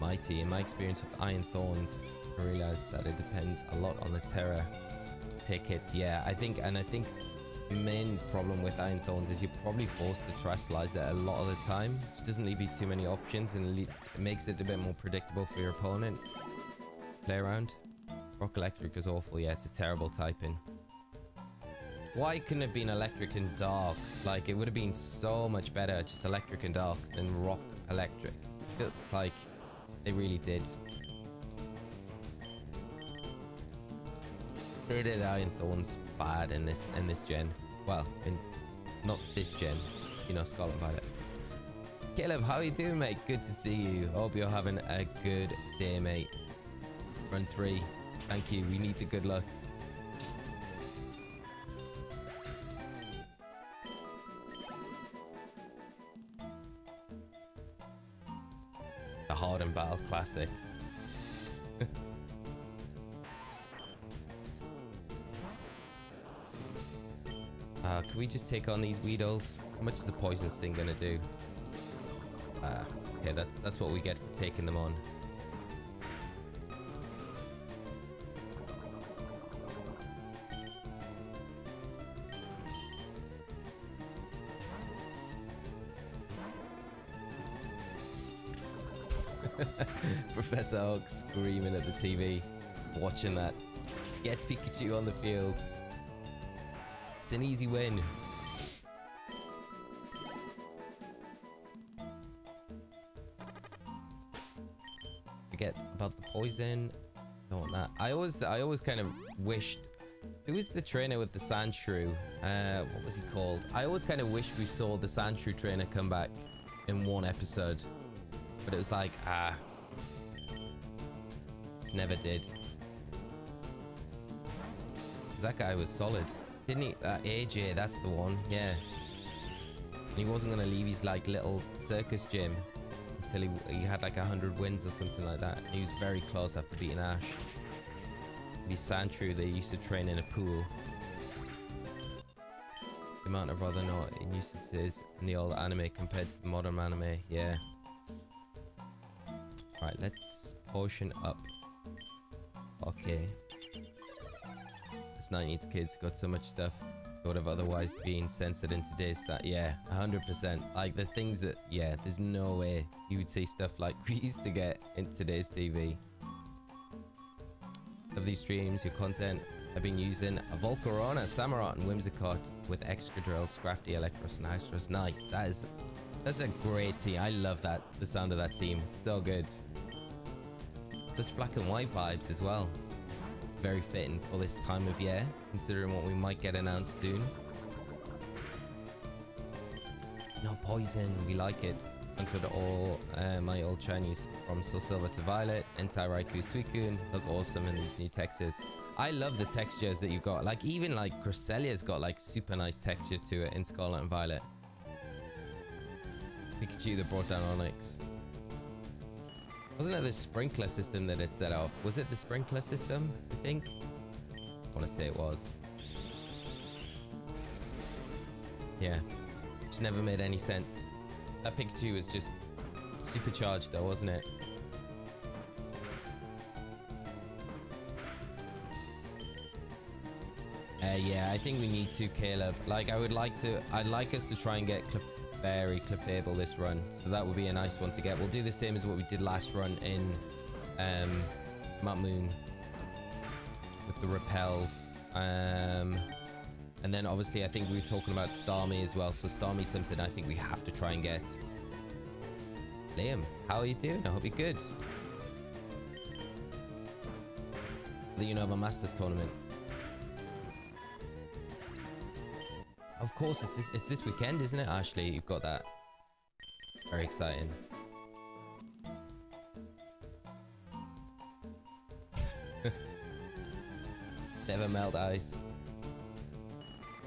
Mighty. In my experience with Iron Thorns, I realized that it depends a lot on the Terra tickets. Yeah, I think main problem with Iron Thorns is you're probably forced to terrestrialize it a lot of the time. It just doesn't leave you too many options, and it makes it a bit more predictable for your opponent. Play around. Rock Electric is awful. Yeah, it's a terrible typing. Why couldn't it have been Electric and Dark? Like, it would have been so much better just Electric and Dark than Rock Electric. It's like they really did. They did Iron Thorns bad in this gen. Well, not this gen, you know, Scarlet Violet. Caleb, how are you doing, mate? Good to see you. Hope you're having a good day, mate. Run 3. Thank you. We need the good luck. The Harden Battle Classic. Can we just take on these Weedles? How much is the Poison Sting gonna do? Okay, that's what we get for taking them on. Professor Oak screaming at the TV, watching that. Get Pikachu on the field. It's an easy win. Forget about the poison. Don't want that. I always kind of wished. Who was the trainer with the Sandshrew? What was he called? I always kind of wished we saw the Sandshrew trainer come back in one episode, but it was like, just never did. That guy was solid. Didn't he? AJ, that's the one. Yeah. And he wasn't going to leave his like little circus gym until he had like 100 wins or something like that. He was very close after beating Ash. These Sandshrew, they used to train in a pool. The amount of rather not nuisances in the old anime compared to the modern anime. Yeah. Right, let's potion up. Okay. This 90s kids got so much stuff that would have otherwise been censored in today's stat. Yeah, 100%. Like the things that, yeah, there's no way you would see stuff like we used to get in today's TV. Of these streams, your content, I've been using a Volcarona, Samurott, and Whimsicott with Excadrill, Scrafty, Electros, and Hextros. Nice. That's a great team. I love that. The sound of that team. So good. Such black and white vibes as well. Very fitting for this time of year, considering what we might get announced soon. No poison. We like it. And so all my old Chinese from Soul Silver to Violet, Entai Raikou Suicune look awesome in these new textures. I love the textures that you've got. Like even like Cresselia's got like super nice texture to it in Scarlet and Violet. Pikachu that brought down Onyx. Wasn't it the sprinkler system that it set off? Was it the sprinkler system? I think. I want to say it was. Yeah. Just never made any sense. That Pikachu was just supercharged though, wasn't it? Yeah, I think we need to, Caleb. Like, I'd like us to try and get Clefairy this run. So that would be a nice one to get. We'll do the same as what we did last run in Mount Moon with the repels. And then obviously I think we were talking about Starmie as well. So Starmie's something I think we have to try and get. Liam, how are you doing? I hope you're good. You know, of a Masters tournament. Of course, it's this weekend, isn't it, Ashley? You've got that. Very exciting. Never melt ice.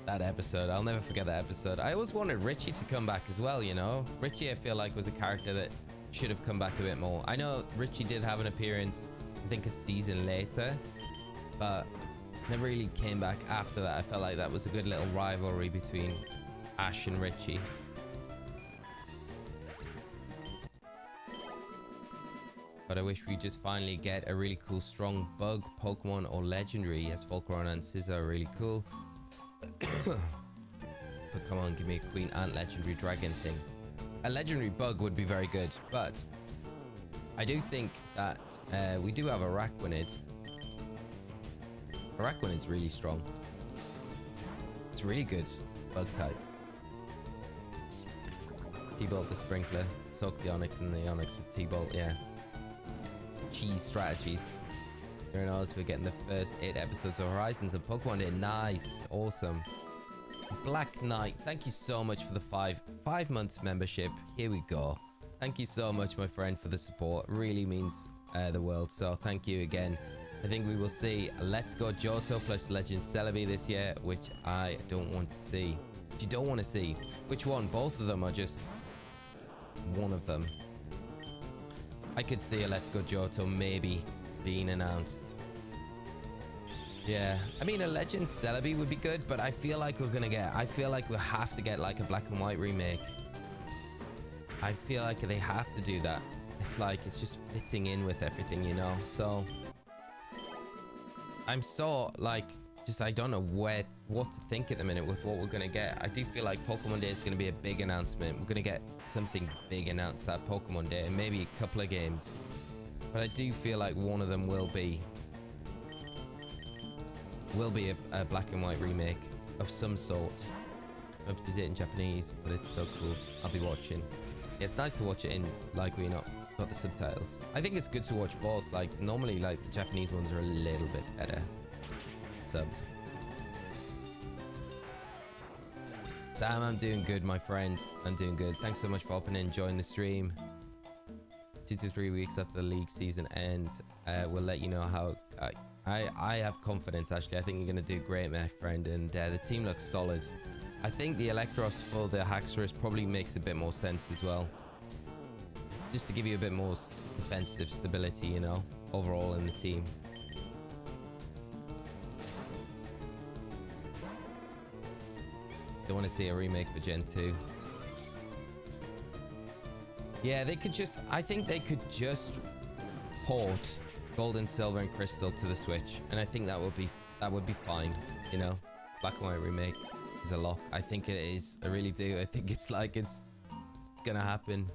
That episode, I'll never forget that episode. I always wanted Richie to come back as well, you know? Richie, I feel like, was a character that should have come back a bit more. I know Richie did have an appearance, I think a season later, but never really came back after that. I felt like that was a good little rivalry between Ash and Richie. But I wish we just finally get a really cool strong bug Pokemon or legendary. Yes, Volcarona and Scizor are really cool. But come on, give me a Queen Ant legendary dragon thing. A legendary bug would be very good, but I do think that we do have a Araquanid. Araquanid is really strong. It's really good bug type. T-Bolt the Sprinkler, soak the Onyx and the Onyx with T-Bolt, yeah. Cheese strategies. Here in Oz, we're getting the first 8 episodes of Horizons of Pokemon Day. Nice, awesome. Black Knight, thank you so much for the 5 months membership. Here we go. Thank you so much, my friend, for the support. Really means the world. So thank you again. I think we will see Let's Go Johto plus Legend Celebi this year, which I don't want to see. You don't want to see. Which one? Both of them are just one of them. I could see a Let's Go Johto maybe being announced. Yeah, I mean a Legend Celebi would be good, but I feel like I feel like we'll have to get like a black and white remake. I feel like they have to do that. It's like it's just fitting in with everything, you know. So I'm so like I don't know what to think at the minute with what we're gonna get. I do feel like Pokemon Day is gonna be a big announcement. We're gonna get something big announced at Pokemon Day, and maybe a couple of games. But I do feel like one of them will be a black and white remake of some sort. I hope to see it in Japanese, but it's still cool. I'll be watching. Yeah, it's nice to watch it in like we're not got the subtitles. I think it's good to watch both. Like normally, like the Japanese ones are a little bit better subbed. Sam, I'm doing good, my friend. I'm doing good. Thanks so much for hopping in, joining the stream. 2 to 3 weeks after the league season ends, we'll let you know how. I have confidence, Ashley. I think you're going to do great, my friend, and the team looks solid. I think the Electros for the Haxorus probably makes a bit more sense as well. Just to give you a bit more defensive stability, you know, overall in the team. Don't want to see a remake for Gen 2. Yeah, they could just... I think they could just port Gold and Silver and Crystal to the Switch, and I think that would be fine. You know, Black and White remake is a lock. I think it is. I really do. I think it's gonna happen.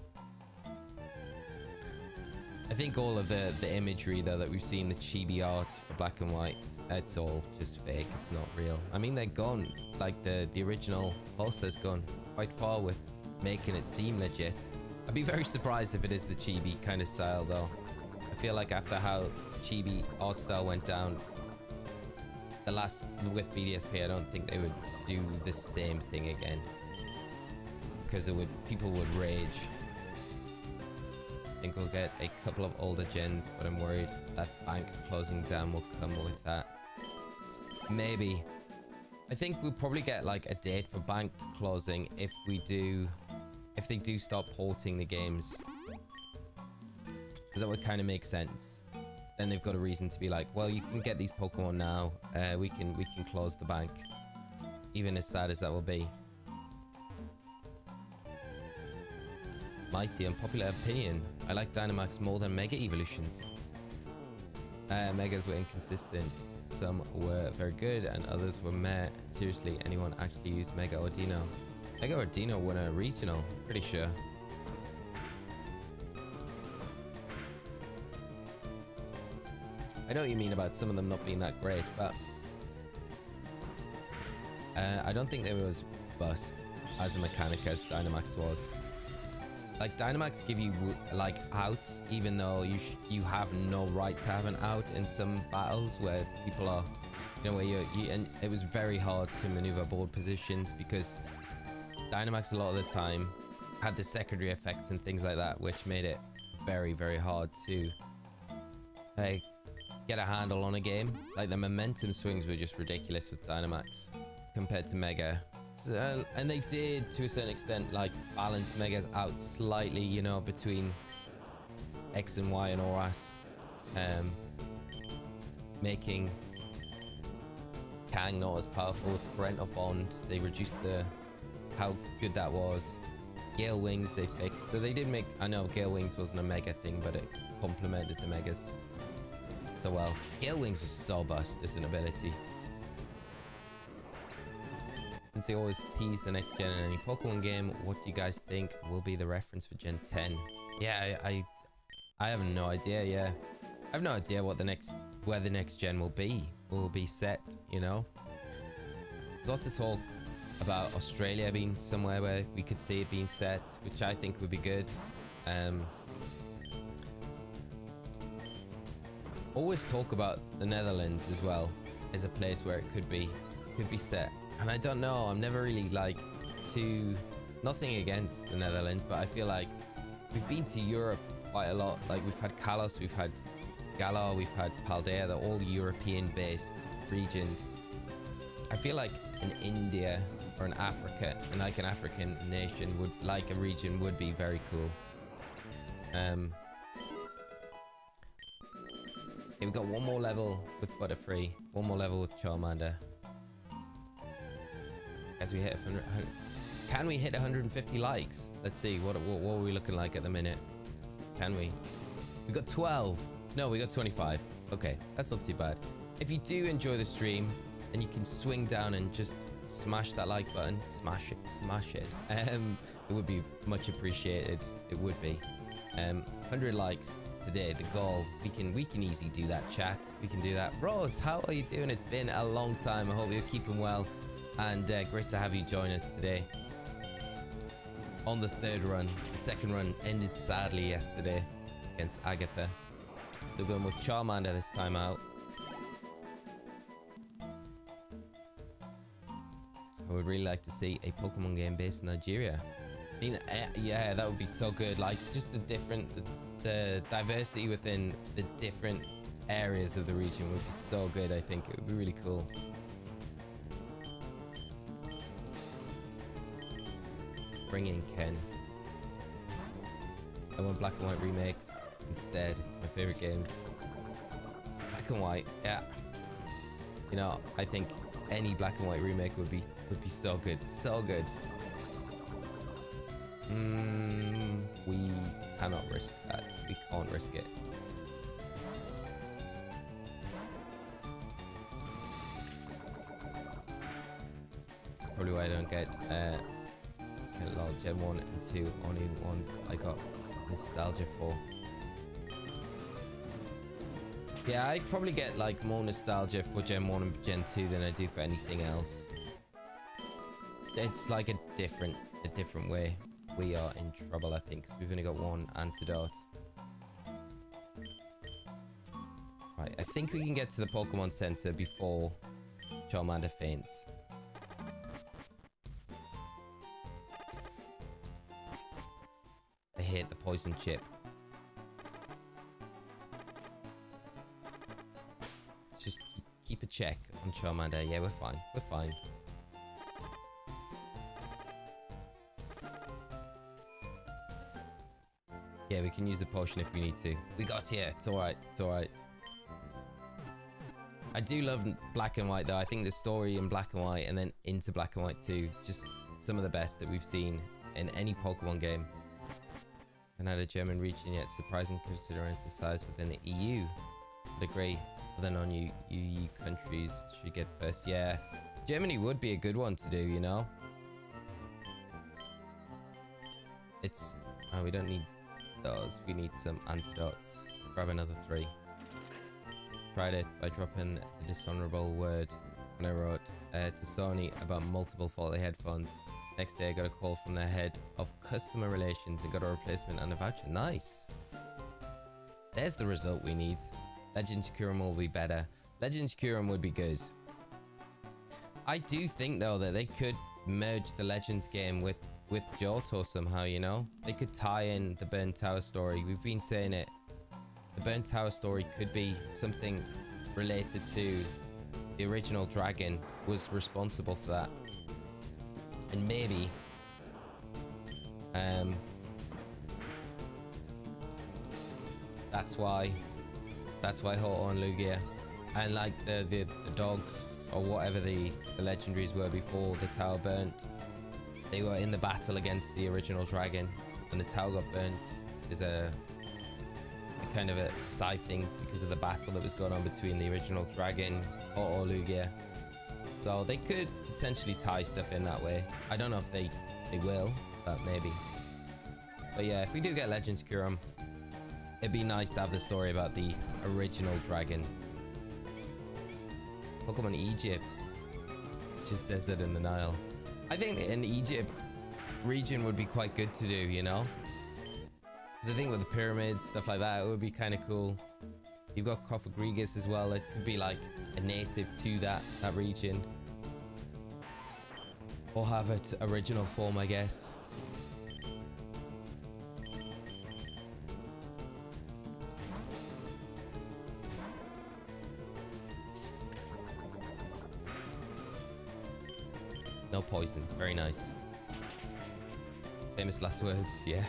I think all of the imagery though that we've seen, the chibi art for Black and White, it's all just fake. It's not real. I mean, they're gone. Like the original poster's gone quite far with making it seem legit. I'd be very surprised if it is the chibi kind of style though. I feel like after how chibi art style went down the last with BDSP, I don't think they would do the same thing again, because people would rage. I think we'll get a couple of older gens, but I'm worried that bank closing down will come with that. Maybe. I think we'll probably get like a date for bank closing if they do start porting the games, because that would kind of make sense. Then they've got a reason to be like, well, you can get these Pokemon now. We can close the bank, even as sad as that will be. Mighty unpopular opinion. I like Dynamax more than Mega Evolutions. Megas were inconsistent. Some were very good and others were meh. Seriously, anyone actually used Mega or Dino? Mega or Dino won a regional, pretty sure. I know what you mean about some of them not being that great, but I don't think they were as bust as a mechanic as Dynamax was. Like, Dynamax give you like outs, even though you have no right to have an out in some battles where people are, you know, where and it was very hard to maneuver board positions because Dynamax a lot of the time had the secondary effects and things like that, which made it very, very hard to get a handle on a game. Like, the momentum swings were just ridiculous with Dynamax compared to Mega. So, and they did, to a certain extent, like, balance Megas out slightly, you know, between X and Y and ORAS. Making Kang not as powerful with Parental Bond. They reduced how good that was. Gale Wings they fixed. So they did make... I know Gale Wings wasn't a Mega thing, but it complemented the Megas so well. Gale Wings was so bust as an ability. Since they always tease the next gen in any Pokemon game, what do you guys think will be the reference for Gen 10? Yeah, I have no idea. Yeah, I have no idea what where the next gen will be set, you know. There's also talk about Australia being somewhere where we could see it being set, which I think would be good. Always talk about the Netherlands as well as a place where it could be set. And I don't know, I'm never really like nothing against the Netherlands, but I feel like we've been to Europe quite a lot. Like, we've had Kalos, we've had Galar, we've had Paldea. They're all European based regions. I feel like an India or an Africa, and like an African nation would, like a region, would be very cool. Okay, we've got one more level with Butterfree, one more level with Charmander. As we hit 100, can we hit 150 likes? Let's see, what are we looking like at the minute? Can we? We got 12. No, we got 25. Okay, that's not too bad. If you do enjoy the stream, and you can swing down and just smash that like button, smash it. It would be much appreciated. It would be. 100 likes today, the goal. We can easily do that, chat. We can do that. Rose, how are you doing? It's been a long time. I hope you're keeping well. And great to have you join us today on the third run. The second run ended sadly yesterday against Agatha. So going with Charmander this time out. I would really like to see a Pokemon game based in Nigeria. I mean, yeah, that would be so good. Like, just the diversity within the different areas of the region would be so good. I think it would be really cool. Bring in Ken. I want Black and White remakes instead. It's my favorite games. Black and White, yeah. You know, I think any black and white remake would be so good. So good. We cannot risk that. We can't risk it. That's probably why I don't get a lot of Gen 1 and 2 only ones I got nostalgia for. Yeah, I probably get like more nostalgia for Gen 1 and Gen 2 than I do for anything else. It's like a different way. We are in trouble, I think, because we've only got one antidote. Right, I think we can get to the Pokemon Center before Charmander faints. I hate the poison chip. Just keep a check on Charmander. Yeah, we're fine. We're fine. Yeah, we can use the potion if we need to. We got here. It's alright. It's alright. I do love black and white though. I think the story in black and white and then into black and white too. Just some of the best that we've seen in any Pokemon game. And had a German region yet surprising considering its size within the EU. I'd agree. Other non-EU countries should get first. Yeah, Germany would be a good one to do, you know? It's... Oh, we don't need those. We need some antidotes. Grab another 3. Tried it by dropping the dishonorable word when I wrote to Sony about multiple faulty headphones. Next day I got a call from the head of customer relations and got a replacement and a voucher. Nice! There's the result we need. Legends Kyurem will be better. Legends Kyurem would be good. I do think though that they could merge the Legends game with Johto somehow, you know? They could tie in the Burnt Tower story. We've been saying it. The Burnt Tower story could be something related to the original dragon was responsible for that. And maybe that's why Ho-Oh and Lugia and like the dogs or whatever the legendaries were before the tower burnt, they were in the battle against the original dragon and the tower got burnt is a kind of a side thing because of the battle that was going on between the original dragon, Ho-Oh, Lugia. So they could potentially tie stuff in that way. I don't know if they will, but maybe. But yeah, if we do get Legends Kyurem, it'd be nice to have the story about the original dragon. Pokemon Egypt. It's just desert in the Nile. I think an Egypt region would be quite good to do, you know? Because I think with the pyramids, stuff like that, it would be kind of cool. You've got Cofagrigus as well. It could be like a native to that region. Or have its original form, I guess. No poison. Very nice. Famous last words, yeah.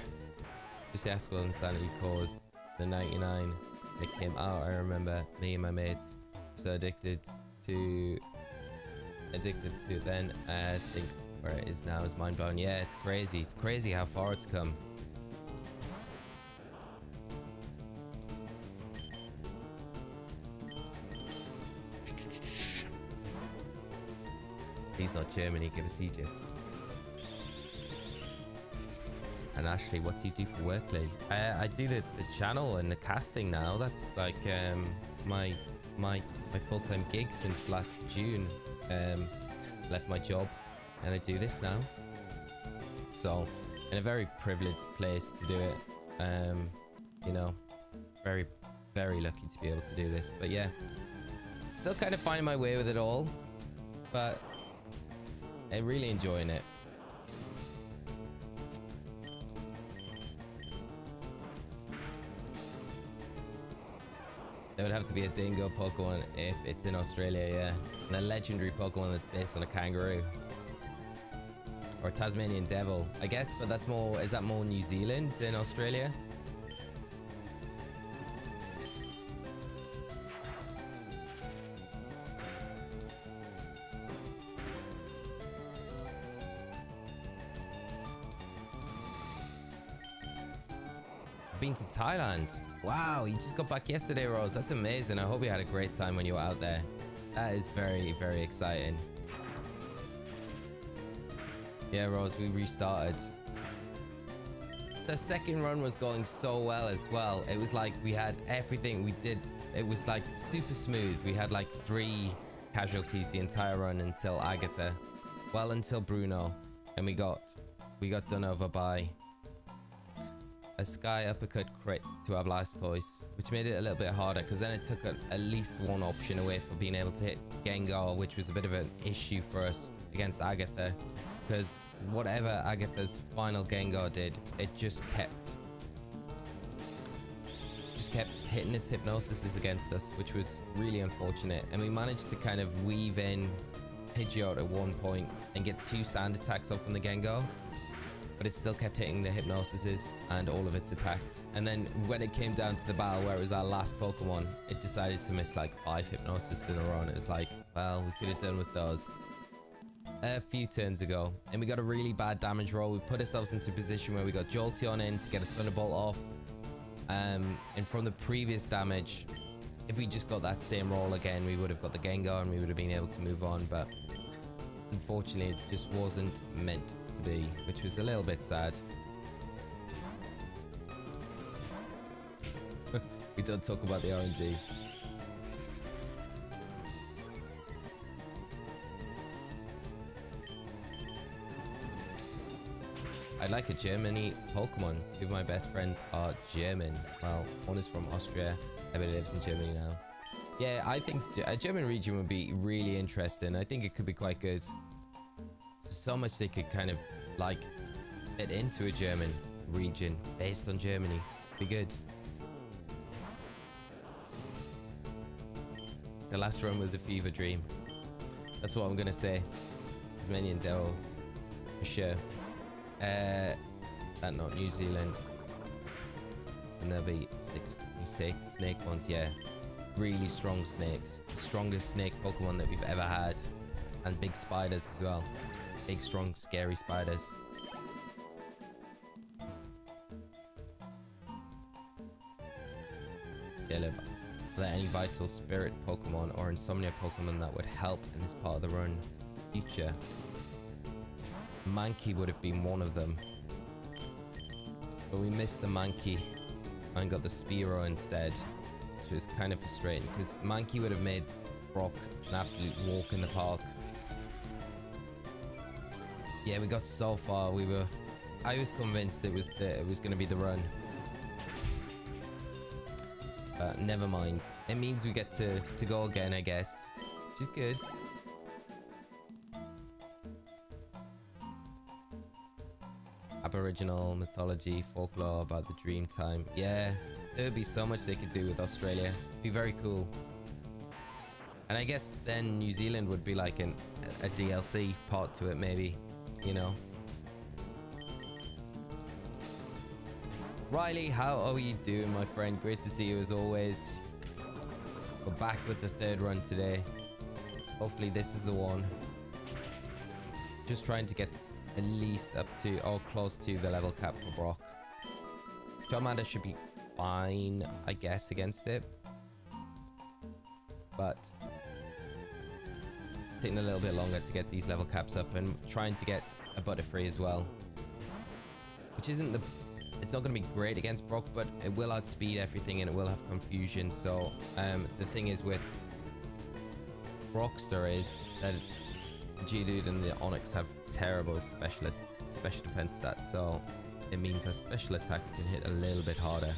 Just ask what insanity caused. The 99 that came out, I remember me and my mates so addicted to it then. I think where it is now is mind blowing. Yeah, it's crazy. It's crazy how far it's come. He's not Germany, give us Egypt. And Ashley, what do you do for work, Lee? I do the channel and the casting now. That's like my full-time gig since last June. Left my job and I do this now. So in a very privileged place to do it. You know, very, very lucky to be able to do this. But yeah, still kind of finding my way with it all. But I'm really enjoying it. There would have to be a dingo Pokemon if it's in Australia, yeah. And a legendary Pokemon that's based on a kangaroo. Or Tasmanian Devil, I guess, but that's more, is that more New Zealand than Australia? Been to Thailand. Wow, you just got back yesterday, Rose. That's amazing. I hope you had a great time when you were out there. That is very, very exciting. Yeah, Rose, we restarted. The second run was going so well as well. It was like we had everything we did. It was like super smooth. We had like 3 casualties the entire run until Agatha. Well, until Bruno. And we got done over by a Sky Uppercut crit to our Blastoise, which made it a little bit harder because then it took at least one option away from being able to hit Gengar, which was a bit of an issue for us against Agatha, because whatever Agatha's final Gengar did, it just kept hitting its hypnosis against us, which was really unfortunate. And we managed to kind of weave in Pidgeot at one point and get 2 sand attacks off from the Gengar, but it still kept hitting the hypnosises and all of its attacks. And then when it came down to the battle where it was our last Pokemon, it decided to miss like 5 hypnosis in a row, and it was like, well, we could have done with those a few turns ago. And we got a really bad damage roll. We put ourselves into a position where we got Jolteon in to get a Thunderbolt off, and from the previous damage, if we just got that same roll again, we would have got the Gengar and we would have been able to move on. But unfortunately, it just wasn't meant to be, which was a little bit sad. We don't talk about the RNG. I'd like a Germany Pokemon. 2 of my best friends are German. Well, one is from Austria, but lives in Germany now. Yeah, I think a German region would be really interesting. I think it could be quite good. So much they could kind of like fit into a German region based on Germany. Be good. The last run was a fever dream. That's what I'm gonna say. Tasmanian Devil, for sure. Not New Zealand. And there'll be 6 new snake ones, yeah. Really strong snakes. The strongest snake Pokemon that we've ever had. And big spiders as well. Big, strong, scary spiders. Yeah, look. Are there any Vital Spirit Pokemon or Insomnia Pokemon that would help in this part of the run? Future. Mankey would have been one of them. But we missed the Mankey and got the Spearow instead, which was kind of frustrating because Mankey would have made Brock an absolute walk in the park. Yeah, we got so far. I was convinced it was going to be the run. But never mind. It means we get to go again, I guess, which is good. Aboriginal mythology, folklore about the dream time. Yeah, there would be so much they could do with Australia. It'd be very cool. And I guess then New Zealand would be like a DLC part to it, maybe, you know. Riley, how are you doing, my friend? Great to see you as always. We're back with the 3rd run today. Hopefully this is the one. Just trying to get at least up to or close to the level cap for Brock. Charmander should be fine, I guess, against it. But taking a little bit longer to get these level caps up, and trying to get a Butterfree as well. Which isn't it's not going to be great against Brock, but it will outspeed everything and it will have confusion. So the thing is with Brockster is that the Geodude and the Onyx have terrible special defense stats, so it means our special attacks can hit a little bit harder.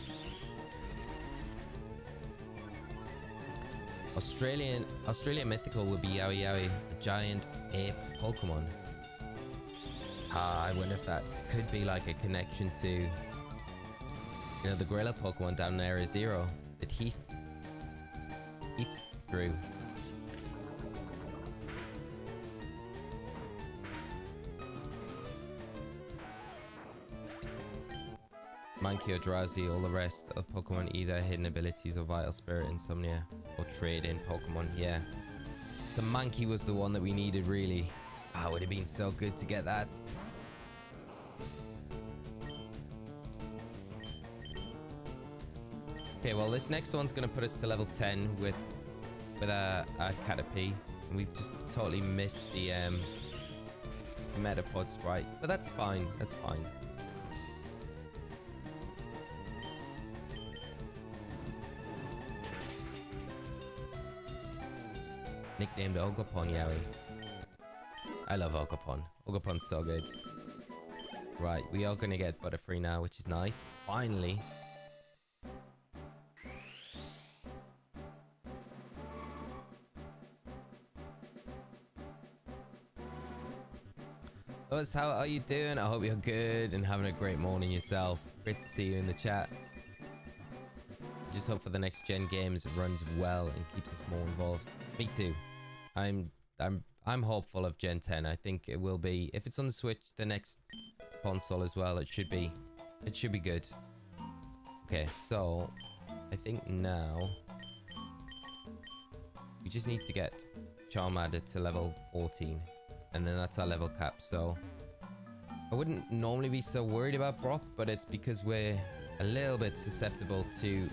Australian mythical would be Yowie Yowie, a giant ape Pokemon. I wonder if that could be like a connection to, you know, the gorilla Pokemon down in Area Zero that Heath drew. Mankey or Drowsy, all the rest of Pokemon either hidden abilities or Vital Spirit, Insomnia, or trade in Pokemon. Yeah. So Mankey was the one that we needed, really. It would have been so good to get that. Okay, well, this next one's going to put us to level 10 with a Caterpie. And we've just totally missed the Metapod sprite. But that's fine. That's fine. Nicknamed Ogopon Yowie. I love Ogopon. Ogopon's so good. Right, we are going to get Butterfree now, which is nice. Finally. Us, how are you doing? I hope you're good and having a great morning yourself. Great to see you in the chat. Just hope for the next gen games it runs well and keeps us more involved. Me too. I'm hopeful of Gen 10. I think it will be, if it's on the Switch, the next console as well. It should be good. Okay, so I think now we just need to get Charmander to level 14, and then that's our level cap. So I wouldn't normally be so worried about Brock, but it's because we're a little bit susceptible to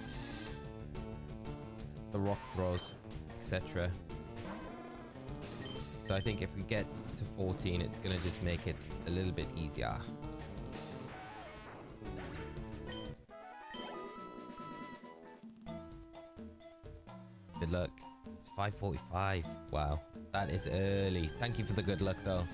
the rock throws, etc. So I think if we get to 14, it's going to just make it a little bit easier. Good luck. It's 5:45. Wow, that is early. Thank you for the good luck, though.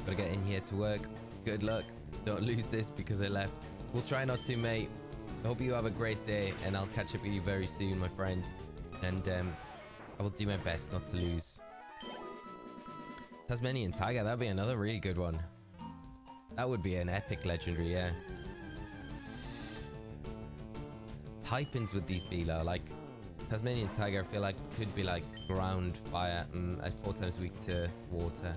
Gotta get in here to work. Good luck. Don't lose this because I left. We'll try not to, mate. I hope you have a great day, and I'll catch up with you very soon, my friend. And I will do my best not to lose. Tasmanian Tiger, that'd be another really good one. That would be an epic legendary, yeah. Type-ins with these be low, like Tasmanian Tiger, I feel like could be like ground, fire, at 4 times weak to water.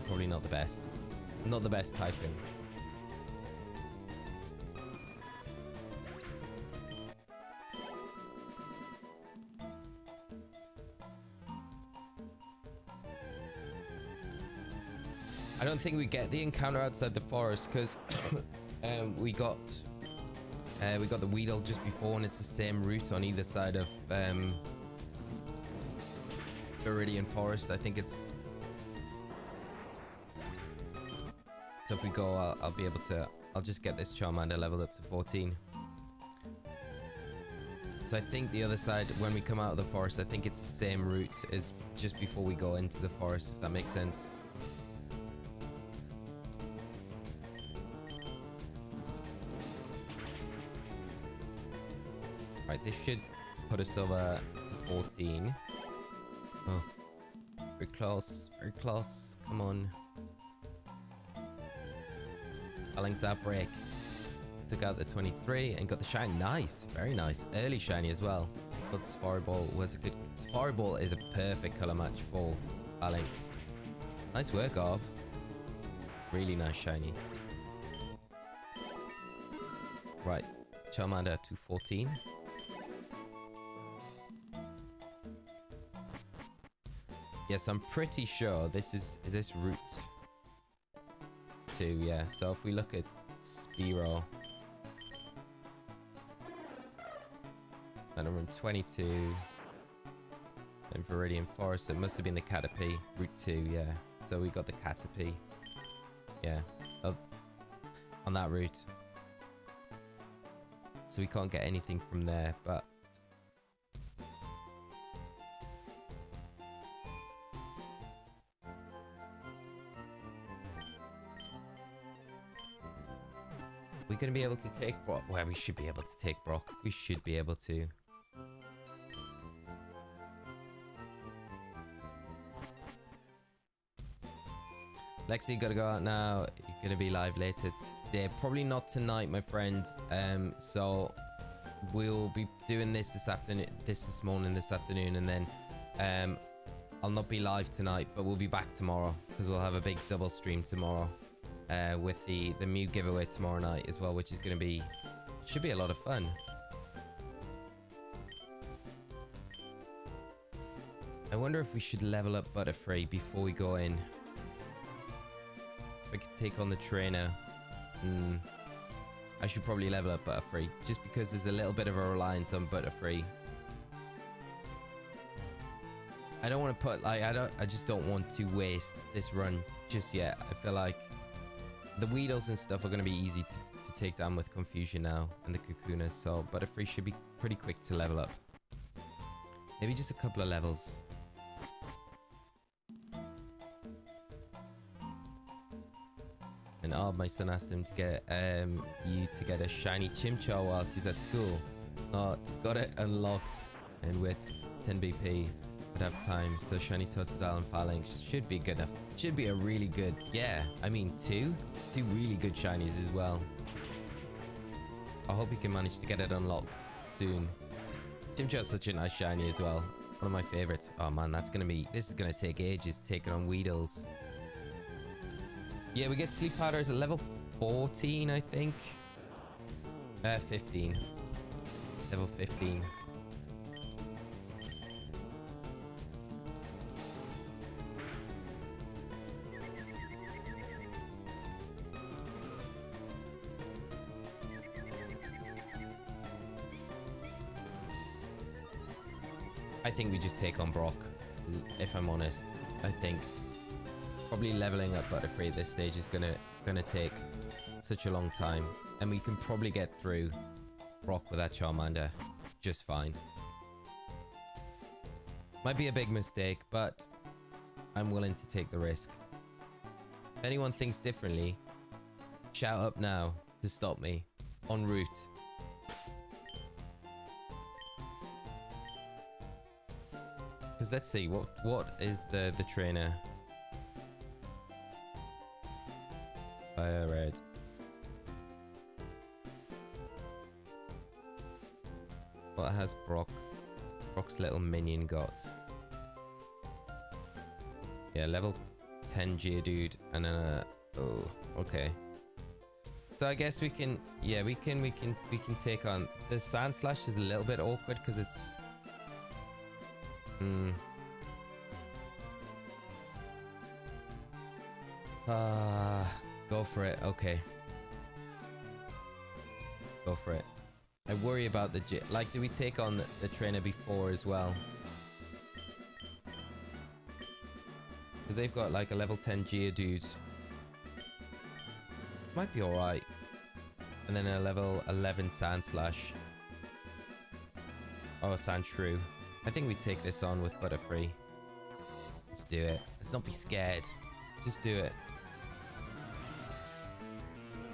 Probably not the best. Not the best typing. I don't think we get the encounter outside the forest because we got the Weedle just before, and it's the same route on either side of Viridian Forest. I think it's. So if we go, I'll be able to. I'll just get this Charmander leveled up to 14. So I think the other side, when we come out of the forest, I think it's the same route as just before we go into the forest, if that makes sense. Right, this should put us over to 14. Oh, very close, very close. Come on. Balanced Outbreak. Took out the 23 and got the shine. Nice, very nice. Early shiny as well. But Safari Ball was a good. Safari Ball is a perfect color match for Phalanx. Nice work, Orb. Really nice shiny. Right, Charmander to 14. Yes, I'm pretty sure this is this route 2, yeah. So if we look at Spearow, and room 22, and Viridian Forest, it must have been the Caterpie, route 2, yeah. So we got the Caterpie, yeah, on that route. So we can't get anything from there, but we're going to be able to take Brock. Well, we should be able to take Brock. We should be able to. Lexi, gotta go out now. You're going to be live later today. Probably not tonight, my friend. So we'll be doing this afternoon, this morning, this afternoon, and then I'll not be live tonight, but we'll be back tomorrow because we'll have a big double stream tomorrow. With the Mew giveaway tomorrow night as well, which is going to be, should be a lot of fun. I wonder if we should level up Butterfree before we go in. If I could take on the trainer. I should probably level up Butterfree, just because there's a little bit of a reliance on Butterfree. I don't want to put, like, I just don't want to waste this run just yet. I feel like the Weedles and stuff are going to be easy to take down with Confusion now, and the Kakuna, so Butterfree should be pretty quick to level up. Maybe just a couple of levels. And my son asked him to get you to get a shiny Chimchar whilst he's at school. Got it unlocked, and with 10 BP would have time, so shiny Totodile and Phalanx should be good enough. Should be a really good, yeah, I mean two really good shinies as well. I hope you can manage to get it unlocked soon. Chimchar's such a nice shiny as well, one of my favorites. Oh man, this is gonna take ages taking on Weedles. Yeah, we get Sleep Powders at level 14, I think. 15. Level 15. I think we just take on Brock, if I'm honest. I think probably leveling up Butterfree at this stage is gonna take such a long time, and we can probably get through Brock with that Charmander just fine. Might be a big mistake, but I'm willing to take the risk. If anyone thinks differently, shout up now to stop me en route. Because let's see, what is the trainer? Fire Red. What has Brock's little minion got? Yeah, level 10 Geodude, and then oh, okay. So I guess we can, yeah, we can take on the Sand Slash. Is a little bit awkward because it's go for it. Okay, go for it. I worry about the like, do we take on the trainer before as well? Because they've got like a level 10 Geodude. Might be alright. And then a level 11 Sand Slash. Oh, Sandshrew. I think we take this on with Butterfree. Let's do it. Let's not be scared. Just do it.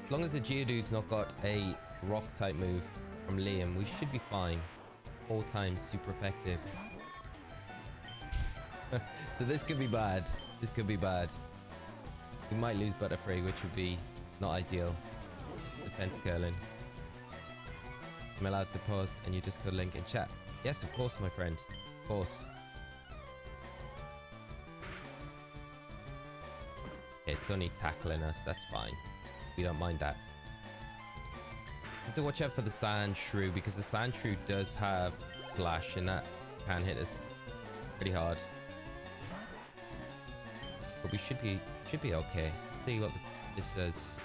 As long as the Geodude's not got a rock type move from Liam, we should be fine. 4 times super effective. So this could be bad. This could be bad. We might lose Butterfree, which would be not ideal. Defense curling. I'm allowed to post, and you just got a link in chat. Yes, of course, my friend. Of course. It's only tackling us. That's fine. We don't mind that. Have to watch out for the Sandshrew, because the Sandshrew does have Slash, and that can hit us pretty hard. But we should be okay. Let's see what this does.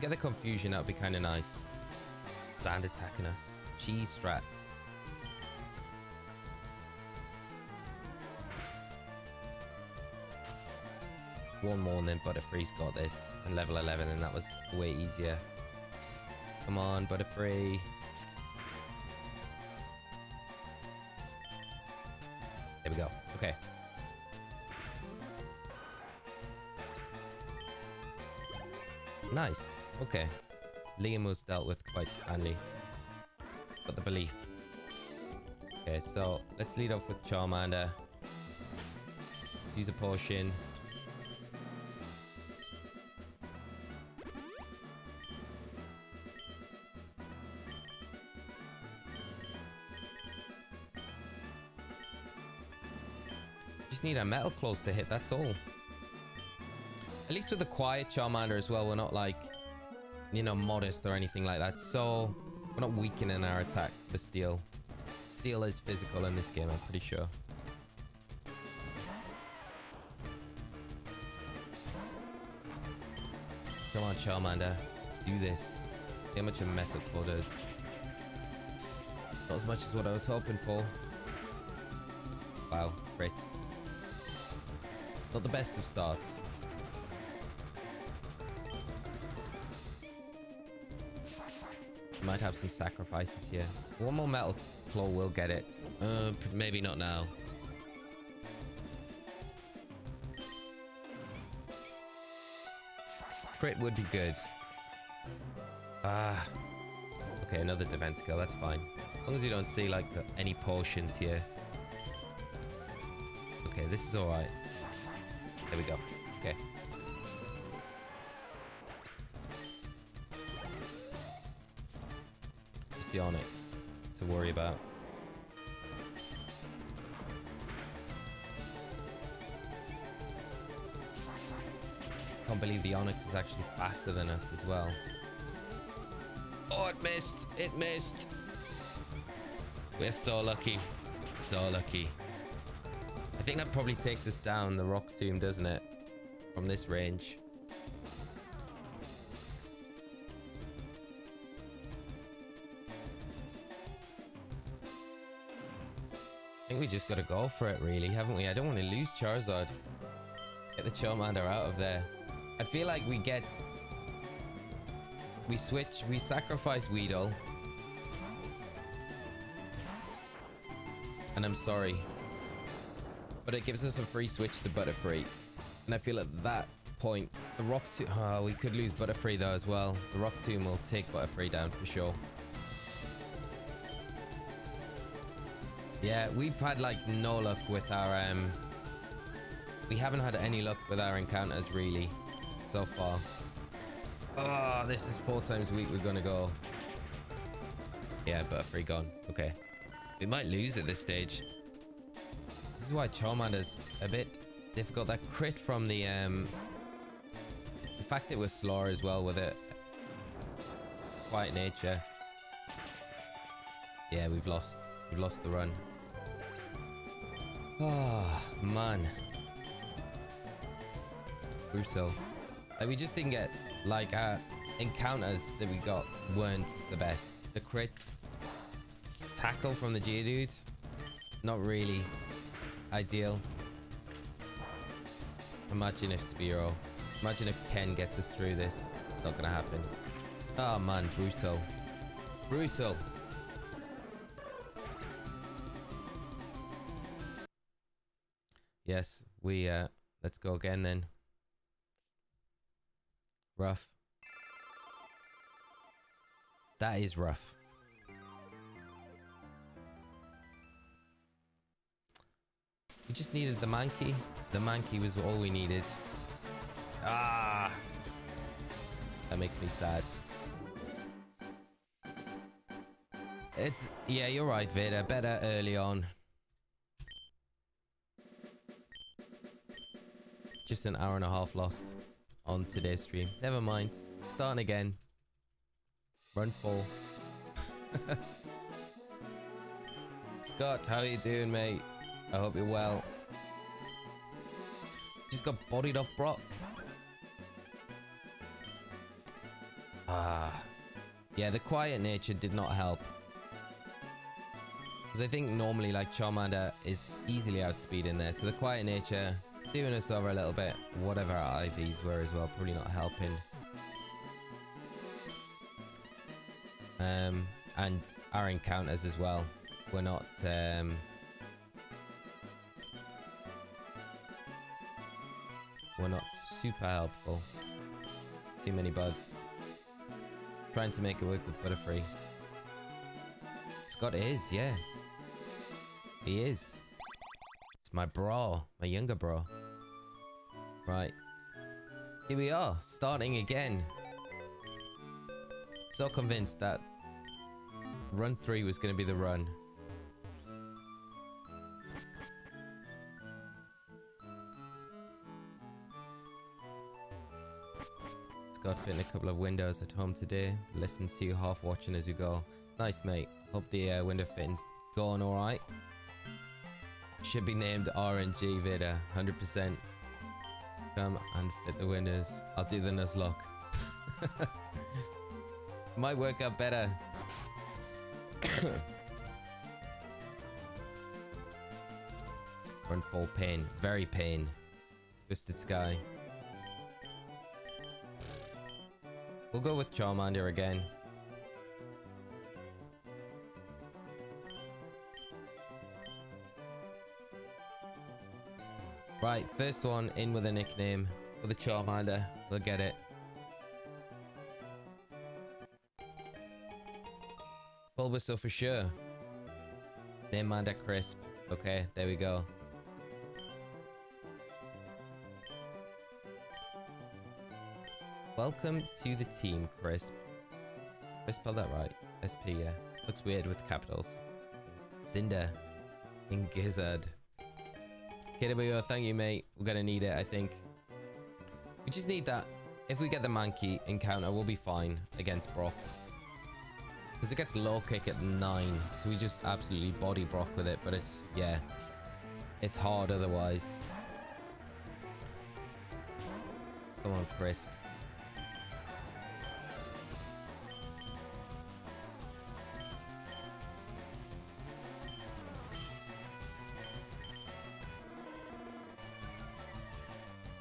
Get the Confusion, that would be kind of nice. Sand attacking us. Cheese strats. One more and then Butterfree's got this. And level 11, and that was way easier. Come on, Butterfree. There we go. Okay. Nice. Okay. Liam was dealt with quite handily. Got the belief. Okay, so let's lead off with Charmander. Let's use a potion. Just need a Metal Claws to hit, that's all. At least with the quiet Charmander as well, we're not like, you know, modest or anything like that. So we're not weakening our attack for Steel. Steel is physical in this game, I'm pretty sure. Come on, Charmander. Let's do this. See how much a Metal Claw does. Not as much as what I was hoping for. Wow, crit. Not the best of starts. Might have some sacrifices here. One more Metal Claw will get it. Maybe not now. Crit would be good. Ah. Okay, another defense skill. That's fine. As long as you don't see, like, any potions here. Okay, this is alright. There we go. Okay. Just the Onyx to worry about. Can't believe the Onyx is actually faster than us as well. Oh, it missed. It missed. We're so lucky. So lucky. I think that probably takes us down the Rock Tomb, doesn't it? From this range. I think we just got to go for it, really, haven't we? I don't want to lose Charizard. Get the Charmander out of there. I feel like we sacrifice Weedle. And I'm sorry. But it gives us a free switch to Butterfree. And I feel at that point, the Rock Tomb... Oh, we could lose Butterfree though as well. The Rock Tomb will take Butterfree down for sure. Yeah, we've had like no luck with our... We haven't had any luck with our encounters really. So far. Oh, this is 4 times a week we're gonna go. Yeah, Butterfree gone. Okay. We might lose at this stage. This is why Charmander's a bit difficult. That crit from the fact that we're slower as well with it. Quiet nature. Yeah, we've lost. We've lost the run. Oh, man. Brutal. Like, we just didn't get, like, our encounters that we got weren't the best. The crit tackle from the Geodude, not really ideal. Imagine if imagine if Ken gets us through this. It's not gonna happen. Oh man, brutal. Brutal. Yes, let's go again then. Rough. That is rough. We just needed the Mankey. The Mankey was all we needed. Ah! That makes me sad. Yeah, you're right, Vader. Better early on. Just an hour and a half lost on today's stream. Never mind. Starting again. Run 4. Scott, how are you doing, mate? I hope you're well. Just got bodied off Brock. Ah. Yeah, the quiet nature did not help. Because I think normally, like, Charmander is easily outspeeding there. So the quiet nature doing us over a little bit. Whatever our IVs were as well, probably not helping. And our encounters as well were not super helpful. Too many bugs. Trying to make it work with Butterfree. Scott is, yeah. He is. It's my bro, my younger bro. Right. Here we are, starting again. So convinced that run 3 was going to be the run. Scott fitting a couple of windows at home today. Listen to you half watching as you go. Nice, mate. Hope the window fitting's going alright. Should be named RNG Vida. 100%. Come and fit the windows. I'll do the Nuzlocke. Might work out better. Run full pain. Very pain. Twisted Sky. We'll go with Charmander again. Right, first one in with a nickname for the Charmander. We'll get it. Bulbasaur for sure. Name Manda Crisp. Okay, there we go. Welcome to the team, Crisp. Did I spell that right? SP, yeah. Looks weird with capitals. Cinder. In Gizzard. KWO, thank you, mate. We're gonna need it, I think. We just need that. If we get the Mankey encounter, we'll be fine against Brock. Because it gets low kick at 9. So we just absolutely body Brock with it. But it's, yeah. It's hard otherwise. Come on, Crisp.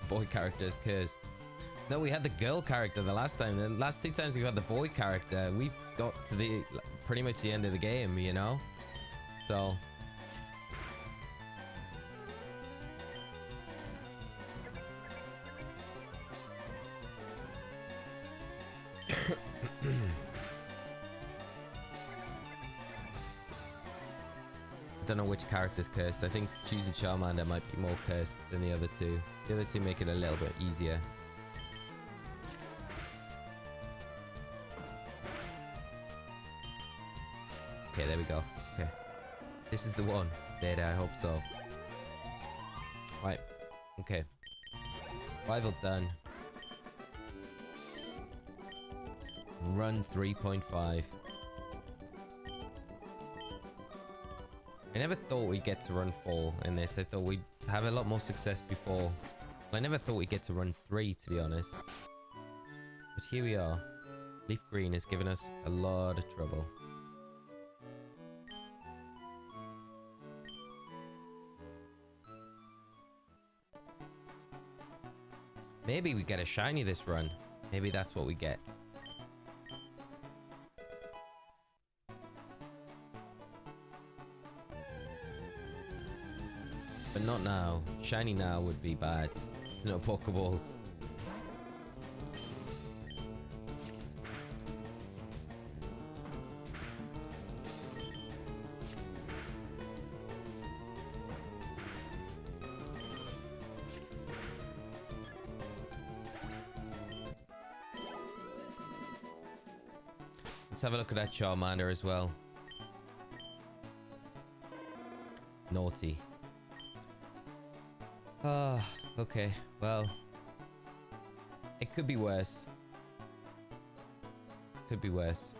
Boy character is cursed. No, we had the girl character the last time. The last 2 times we've had the boy character. We've got to the pretty much the end of the game, you know? So I don't know which character's cursed. I think choosing Charmander might be more cursed than the other 2. The other 2 make it a little bit easier. Okay, there we go. Okay. This is the one. Later, I hope so. Right. Okay. Rival done. Run 3.5. I never thought we'd get to run 4 in this. I thought we'd have a lot more success before. I never thought we'd get to run 3, to be honest. But here we are. Leaf Green has given us a lot of trouble. Maybe we get a shiny this run. Maybe that's what we get. But not now. Shiny now would be bad. No Pokeballs. Let's have a look at that Charmander as well. Naughty. Ah, okay. Well, it could be worse. Could be worse.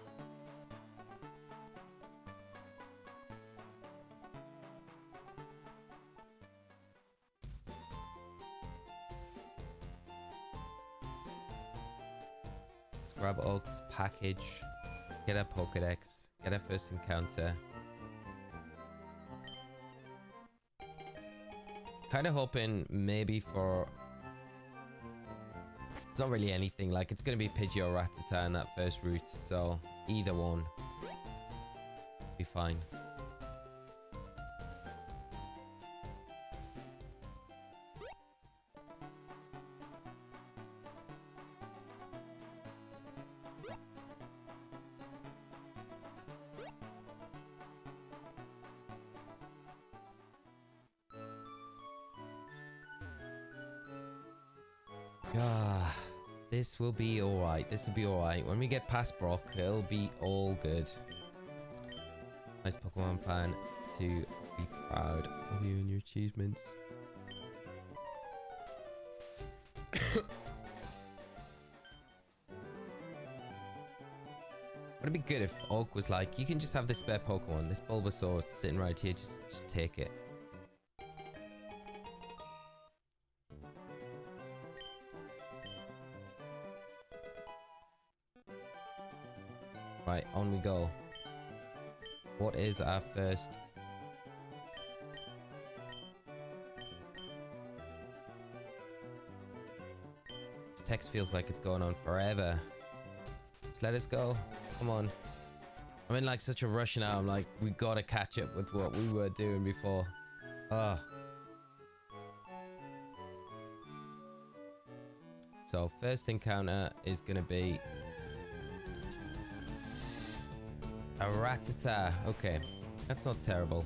Let's grab Oak's package. Get a Pokedex. Get a first encounter. Kind of hoping maybe for... It's not really anything. Like, it's going to be Pidgey or Rattata in that first route. So, either one. Be fine. Ah, this will be alright. This will be alright. When we get past Brock, it'll be all good. Nice Pokemon fan to be proud of you and your achievements. Would it be good if Oak was like, you can just have this spare Pokemon, this Bulbasaur sitting right here, just take it. Right, on we go. What is our first? This text feels like it's going on forever. Just let us go. Come on. I'm in like such a rush now. I'm like, we gotta catch up with what we were doing before. Oh. So first encounter is gonna be a Rattata. Okay, that's not terrible.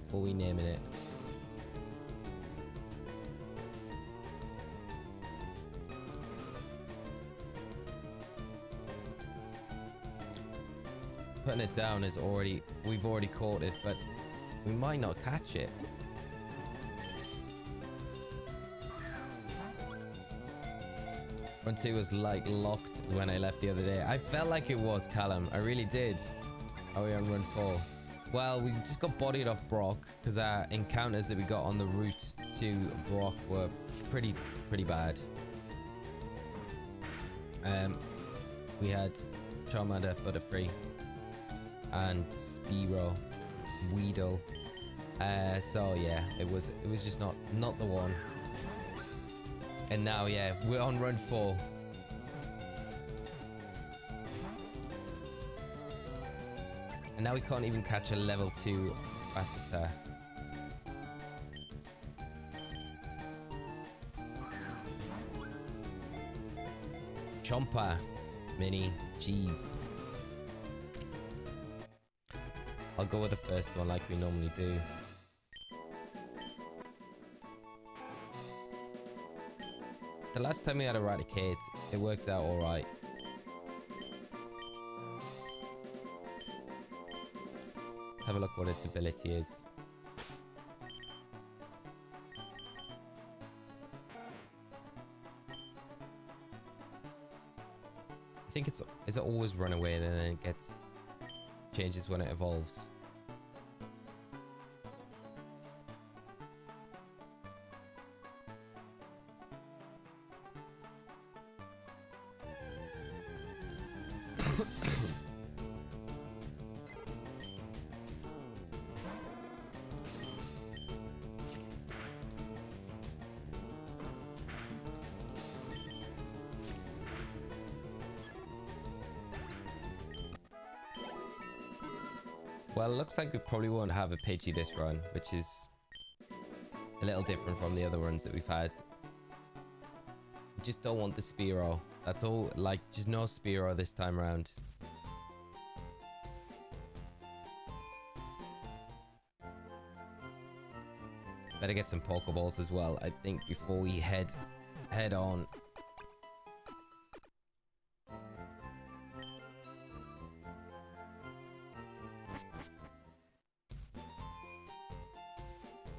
What are we naming it? Putting it down is already, we've already caught it, but we might not catch it. Run 2 was like locked when I left the other day. I felt like it was, Callum. I really did. Are we on run 4? Well, we just got bodied off Brock because our encounters that we got on the route to Brock were pretty bad. We had Charmander, Butterfree, and Spearow, Weedle. So yeah, it was just not the one. And now, yeah, we're on run 4. And now we can't even catch a level 2 Rattata. Chomper, Mini, jeez. I'll go with the first one like we normally do. The last time we had Eradicate, it worked out alright. Let's have a look what its ability is. I think is it always run away and then it gets changes when it evolves. Well, it looks like we probably won't have a Pidgey this run, which is a little different from the other runs that we've had. We just don't want the Spearow. That's all, like, just no Spearow this time around. Better get some Pokeballs as well, I think, before we head on.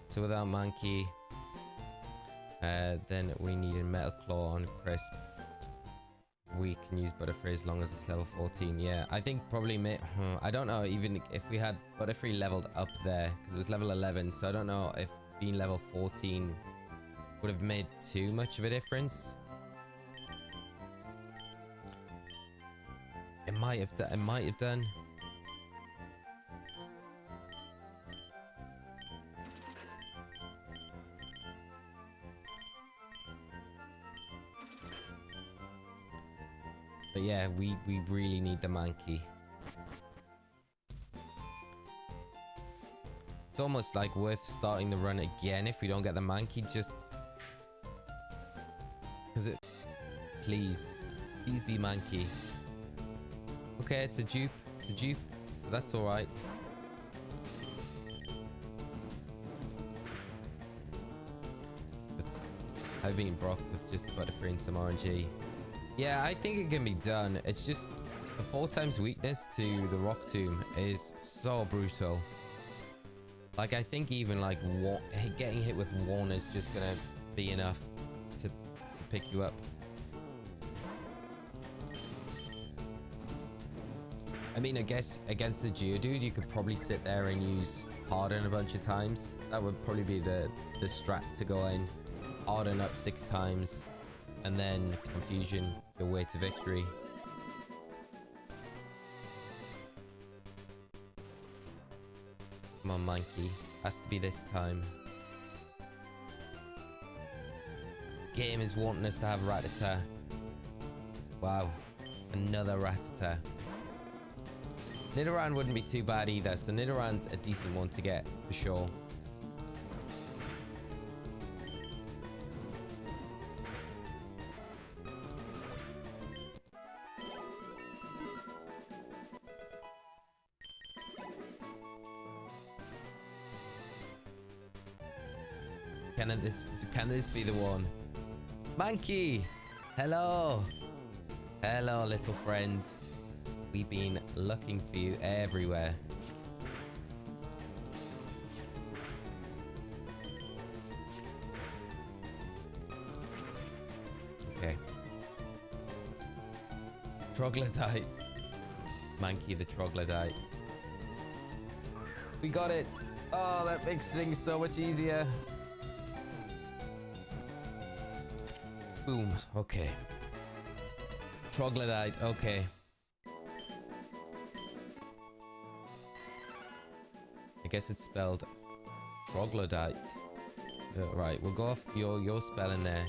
So without Mankey, then we need a Metal Claw on Crisp. We can use Butterfree as long as it's level 14. Yeah, I think probably I don't know even if we had Butterfree leveled up there because it was level 11. So I don't know if being level 14 would have made too much of a difference. It might have done. It might have done. But yeah, we really need the Mankey. It's almost like worth starting the run again if we don't get the Mankey, just because it. Please be Mankey. Okay, it's a dupe. It's a dupe, so that's all right. But I've been Brock with just the Butterfree and some RNG. Yeah, I think it can be done. It's just the 4 times weakness to the Rock Tomb is so brutal. Like, I think even like getting hit with 1 is just gonna be enough to pick you up. I mean, I guess against the Geodude, you could probably sit there and use Harden a bunch of times. That would probably be the strat to go in. Harden up 6 times. And then confusion, your way to victory. Come on, Monkey. Has to be this time. Game is wanting us to have Rattata. Wow. Another Rattata. Nidoran wouldn't be too bad either, so Nidoran's a decent one to get, for sure. Can this be the one? Monkey! Hello! Hello, little friends. We've been looking for you everywhere. Okay. Troglodyte. Monkey the Troglodyte. We got it! Oh, that makes things so much easier. Boom. Okay. Troglodyte. Okay. I guess it's spelled Troglodyte. Right, we'll go off your spelling there.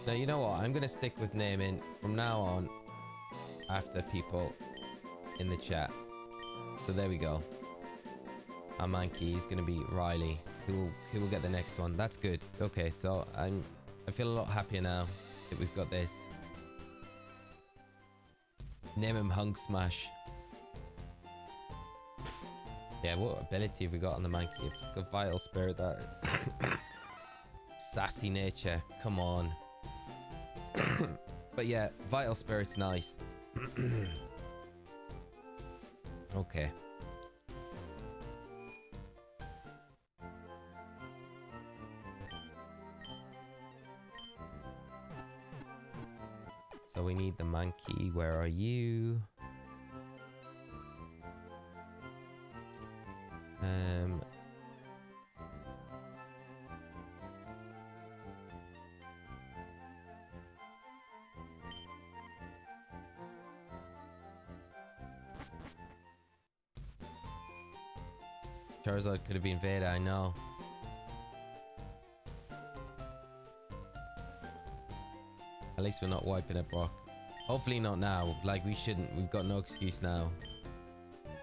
Now, you know what? I'm going to stick with naming from now on after people in the chat. So there we go. Our Monkey is going to be Riley, who will get the next one. That's good. Okay, so I feel a lot happier now that we've got this. Name him Hunk Smash. Yeah, what ability have we got on the Monkey? It's got Vital Spirit, that sassy nature. Come on. But yeah, Vital Spirit's nice. Okay. So we need the Monkey. Where are you? Charizard could have been Veda, I know. At least we're not wiping it, Brock. Hopefully not now. Like, we shouldn't. We've got no excuse now. Yeah,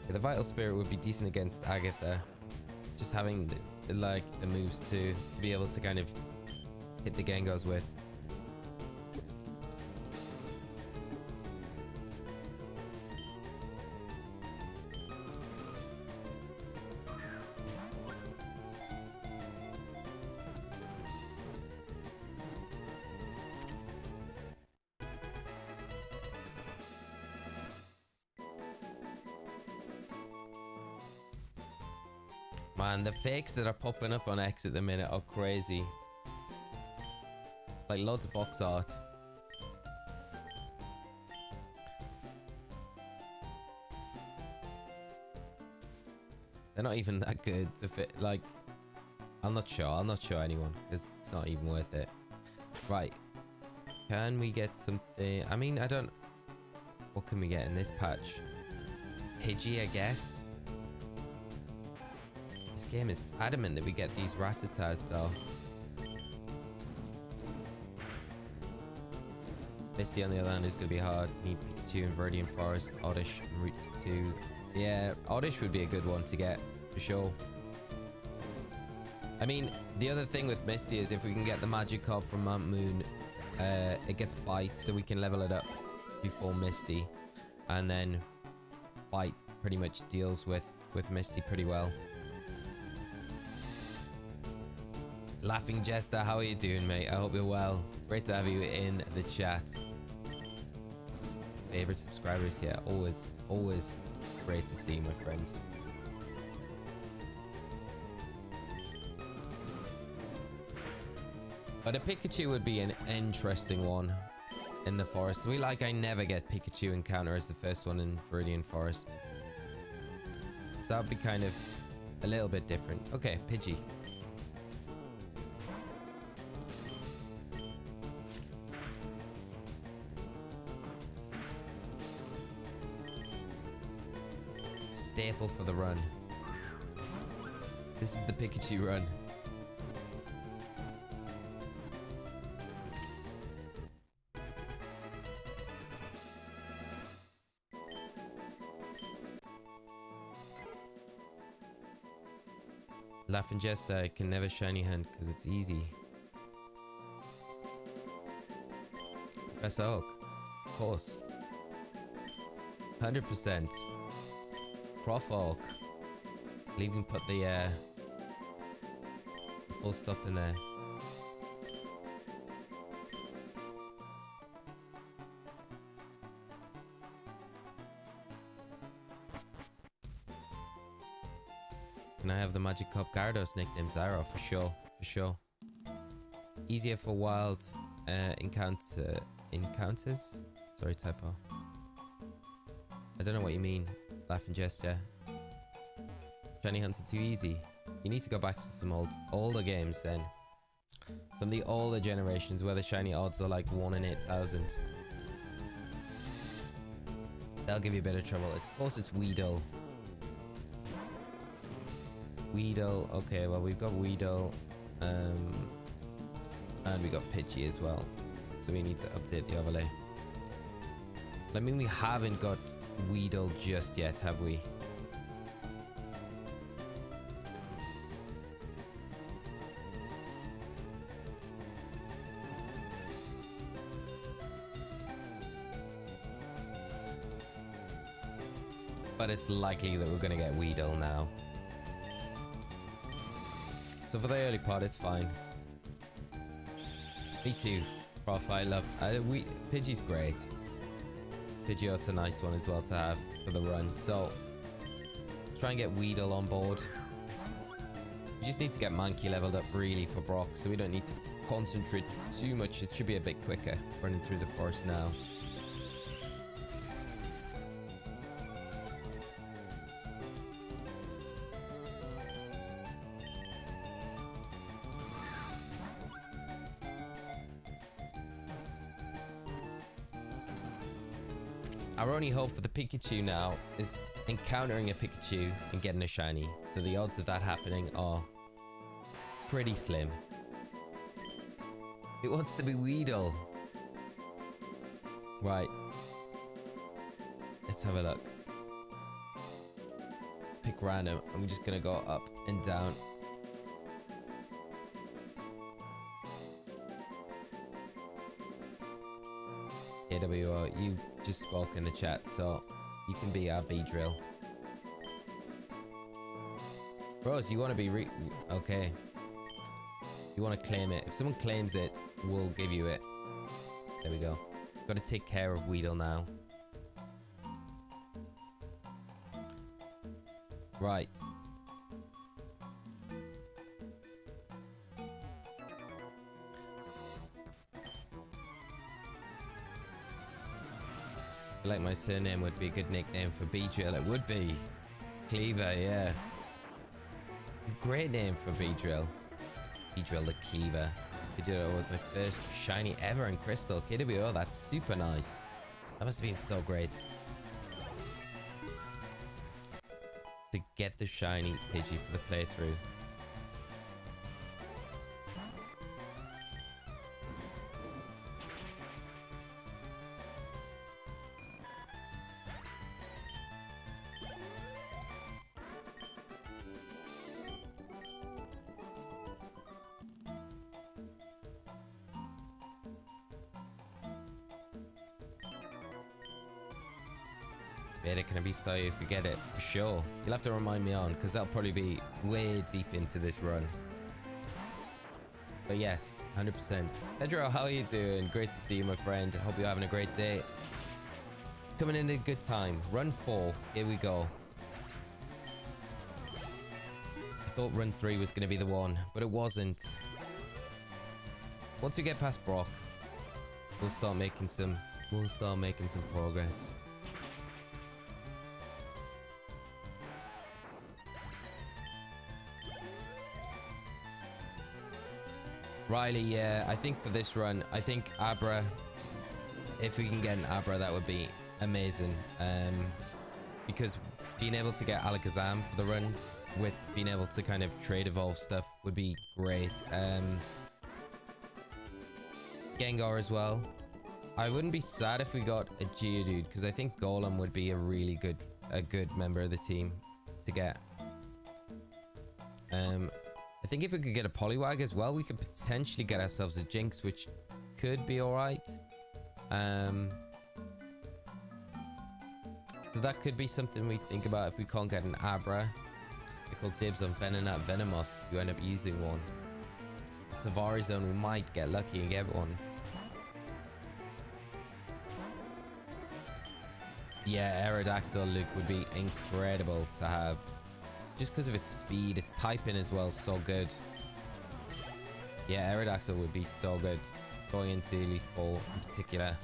the Vital Spirit would be decent against Agatha. Just having the moves to be able to kind of hit the Gengars with. Man, the fakes that are popping up on X at the minute are crazy. Like loads of box art. They're not even that good. Like, I'm not sure. I'll not show anyone because it's not even worth it. Right. Can we get something? I mean, I don't... What can we get in this patch? Pidgey, I guess. This game is adamant that we get these Rattatas though. Misty on the other hand is going to be hard. Need Pikachu in Viridian Forest, Oddish and Route 2. Yeah, Oddish would be a good one to get for sure. I mean, the other thing with Misty is if we can get the Magikarp from Mount Moon, it gets Bite, so we can level it up before Misty. And then Bite pretty much deals with Misty pretty well. Laughing Jester, how are you doing, mate? I hope you're well. Great to have you in the chat. Favorite subscribers here. Always great to see, my friend. But a Pikachu would be an interesting one in the forest. I never get Pikachu encounter as the first one in Viridian Forest. So that would be kind of a little bit different. Okay, Pidgey. Staple for the run. This is the Pikachu run. Laugh and Jester, I can never shiny hunt because it's easy. Professor Oak, of course. 100%. Prof Oak. I'll even put the full stop in there. Can I have the Magikarp Gyarados nickname Zyro? For sure, for sure. Easier for wild encounters? Sorry, typo. I don't know what you mean. Laugh and gesture. Shiny hunts are too easy. You need to go back to some older games then. Some of the older generations where the shiny odds are like 1 in 8,000. They'll give you a bit of trouble. Of course it's Weedle. Weedle, okay, well we've got Weedle, and we got Pidgey as well, so we need to update the overlay. I mean, we haven't got Weedle just yet, have we? But it's likely that we're gonna get Weedle now. So for the early part, it's fine. Me too. Prof, I love... Pidgey's great. Pidgeot's a nice one as well to have for the run. So, try and get Weedle on board. We just need to get Mankey leveled up really for Brock, so we don't need to concentrate too much. It should be a bit quicker running through the forest now. Our only hope for the Pikachu now is encountering a Pikachu and getting a shiny. So the odds of that happening are pretty slim. It wants to be Weedle. Right. Let's have a look. Pick random. I'm just gonna go up and down. AWO, you just spoke in the chat, so you can be our B-drill. Rose, you want to be okay. You want to claim it. If someone claims it, we'll give you it. There we go. Got to take care of Weedle now. Right. I feel like my surname would be a good nickname for B-drill. It would be. Cleaver, yeah. Great name for B-drill. B-drill the Cleaver. B-drill was my first shiny ever in Crystal. KWO, that's super nice. That must have been so great. To get the shiny Pidgey for the playthrough. Beta, can I be style if you get it? For sure. You'll have to remind me on, because that'll probably be way deep into this run. But yes, 100%. Pedro, how are you doing? Great to see you, my friend. Hope you're having a great day. Coming in at a good time. Run 4. Here we go. I thought run 3 was going to be the one, but it wasn't. Once we get past Brock, we'll start making some progress. Riley, yeah, I think for this run, I think Abra, if we can get an Abra, that would be amazing. Because being able to get Alakazam for the run with being able to kind of trade evolve stuff would be great. Gengar as well. I wouldn't be sad if we got a Geodude, because I think Golem would be a really good member of the team to get. I think if we could get a Poliwag as well, we could potentially get ourselves a Jinx, which could be alright. So that could be something we think about if we can't get an Abra. I call dibs on Venonat Venomoth if you end up using one. Savari Zone, we might get lucky and get one. Yeah, Aerodactyl, Luke, would be incredible to have. Just because of its speed, its typing as well, so good. Yeah, Aerodactyl would be so good going into Elite Four in particular.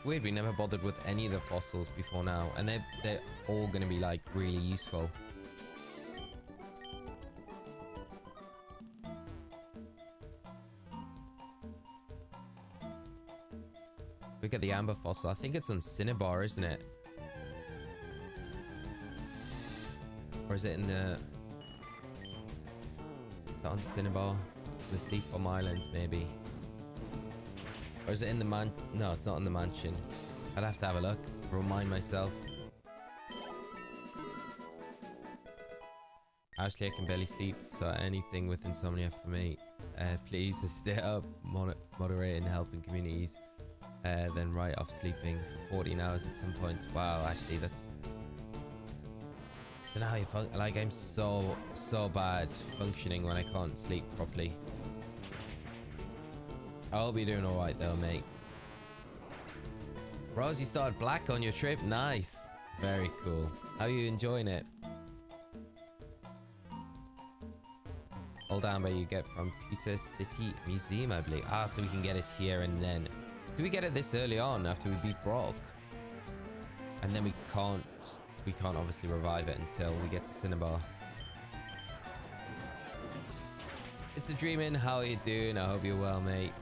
Weird, we never bothered with any of the fossils before now, and they're all going to be like really useful. Look at the amber fossil. I think it's on Cinnabar, isn't it? Or is it in the... Not on Cinnabar? The Seafoam Islands, maybe. Or is it in the man... No, it's not in the mansion. I'd have to have a look. Remind myself. Actually, I can barely sleep, so anything with insomnia for me. Please stay up, moderating, helping communities. Then right off sleeping for 14 hours at some points. Wow, actually, that's... I don't know how you function. Like, I'm so bad functioning when I can't sleep properly. I hope you're doing alright though, mate. Rose, you started black on your trip. Nice. Very cool. How are you enjoying it? Old Amber you get from Pewter City Museum, I believe. Ah, so we can get it here and then... Do we get it this early on after we beat Brock? And then we can't obviously revive it until we get to Cinnabar. It's a dreamin'. How are you doing? I hope you're well, mate.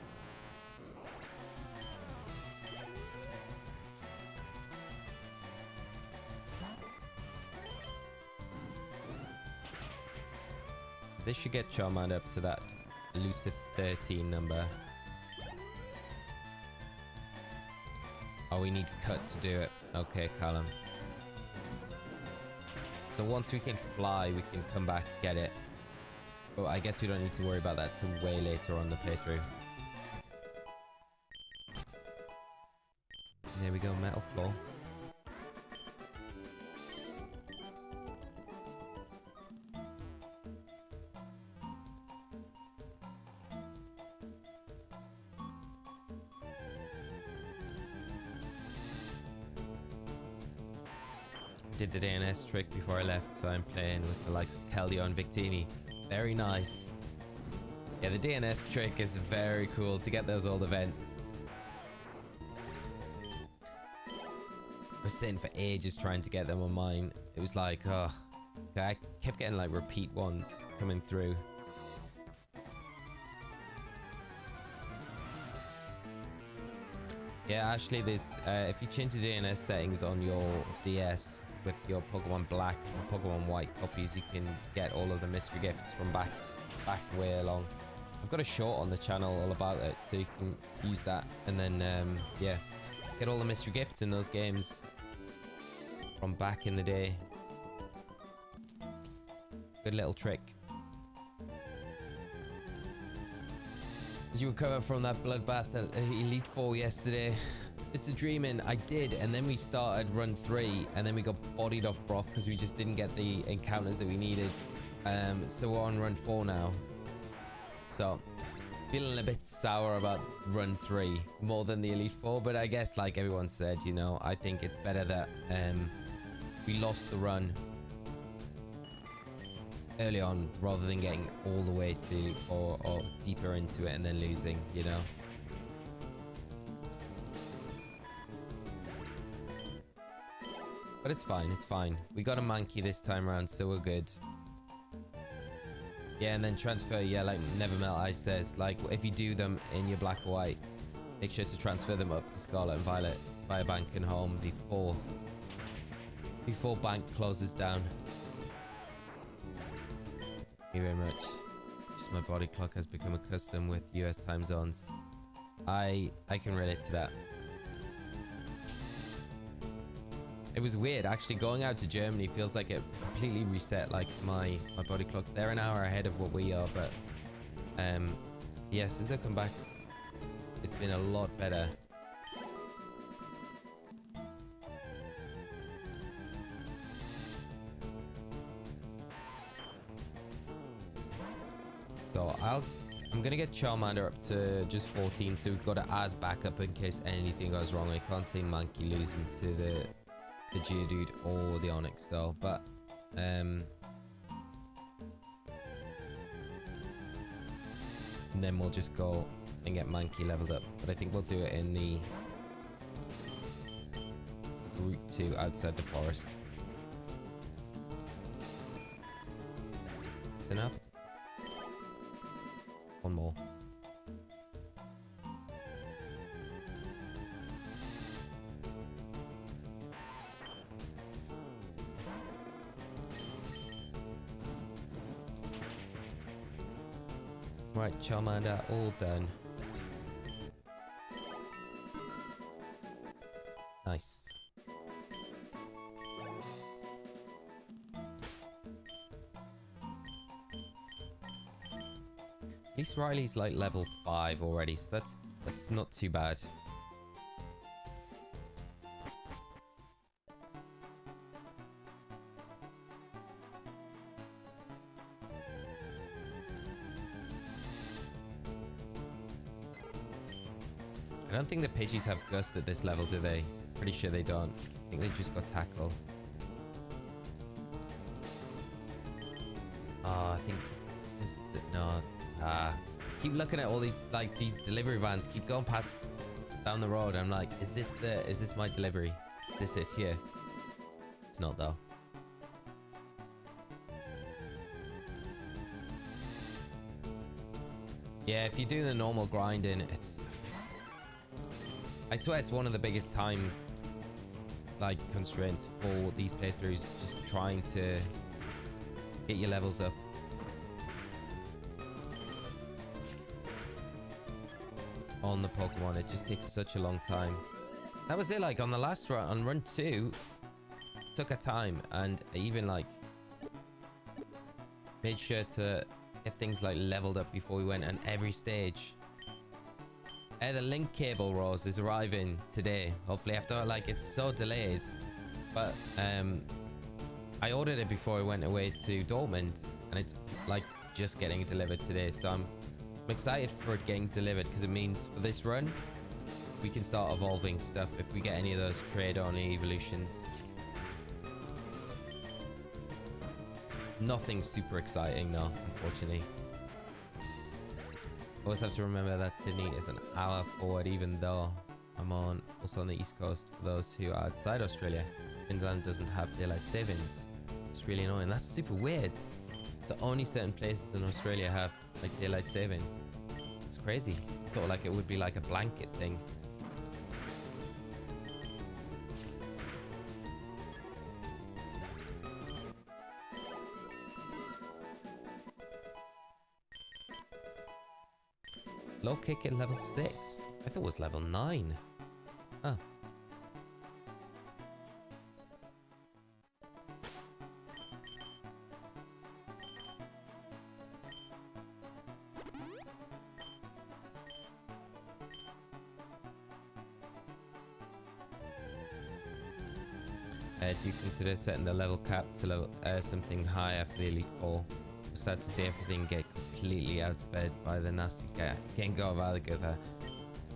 This should get Charmander up to that elusive 13 number. Oh, we need cut to do it. Okay, Callum. So once we can fly, we can come back and get it. But I guess we don't need to worry about that till way later on the playthrough. There we go, Metal Claw. Did the DNS trick before I left, so I'm playing with the likes of Keldeo and Victini. Very nice. Yeah, the DNS trick is very cool to get those old events. I was sitting for ages trying to get them on mine. It was like, oh, I kept getting like repeat ones coming through. Yeah, actually, there's if you change the DNS settings on your DS with your Pokemon Black and Pokemon White copies, you can get all of the mystery gifts from back way along. I've got a short on the channel all about it, so you can use that and then yeah, get all the mystery gifts in those games from back in the day. Good little trick. Did you recover from that bloodbath at Elite Four yesterday? It's a dreaming. I did, and then we started run 3, and then we got bodied off Brock because we just didn't get the encounters that we needed. So we're on run 4 now. So feeling a bit sour about run 3 more than the Elite Four, but I guess like everyone said, you know, I think it's better that we lost the run early on rather than getting all the way to or deeper into it and then losing, you know. But it's fine, it's fine. We got a monkey this time around, so we're good. Yeah, and then transfer, yeah, like Never Melt Ice says, like if you do them in your black or white, make sure to transfer them up to Scarlet and Violet via Bank and Home before Bank closes down. Thank you very much. Just my body clock has become accustomed with US time zones. I can relate to that. It was weird actually going out to Germany. Feels like it completely reset like my body clock. They're an hour ahead of what we are, but yeah, since I've come back it's been a lot better. So I'm gonna get Charmander up to just 14, so we've got an Az backup in case anything goes wrong. I can't see Mankey losing to the Geodude or the Onyx though, but and then we'll just go and get Mankey leveled up. But I think we'll do it in the route to outside the forest. That's enough. One more. Right, Charmander, all done. Nice. At least Riley's like level 5 already, so that's not too bad. I don't think the Pidgeys have Gust at this level, do they? Pretty sure they don't. I think they just got Tackle. Oh, I think just no. Keep looking at all these like these delivery vans. Keep going past down the road. I'm like, is this my delivery? Is this it here? It's not though. Yeah, if you do the normal grinding, it's. I swear it's one of the biggest time like constraints for these playthroughs, just trying to get your levels up. On the Pokemon, it just takes such a long time. That was it, like on the last run, on run 2, took a time, and I even like made sure to get things like leveled up before we went on every stage. The link cable, Rose, is arriving today. Hopefully after, like, it's so delayed. But I ordered it before I went away to Dortmund, and it's like just getting delivered today. So I'm excited for it getting delivered, because it means for this run we can start evolving stuff if we get any of those trade only evolutions. Nothing super exciting though, unfortunately. Always have to remember that Sydney is an hour forward, even though I'm also on the East Coast for those who are outside Australia. Queensland doesn't have daylight savings. It's really annoying. That's super weird. So only certain places in Australia have like daylight saving. It's crazy. I thought like it would be like a blanket thing. Low kick at level 6. I thought it was level 9. Huh. Do you consider setting the level cap to level, something higher for the Elite Four? We're sad to see everything get completely outsped by the nasty Gengar Valagutha.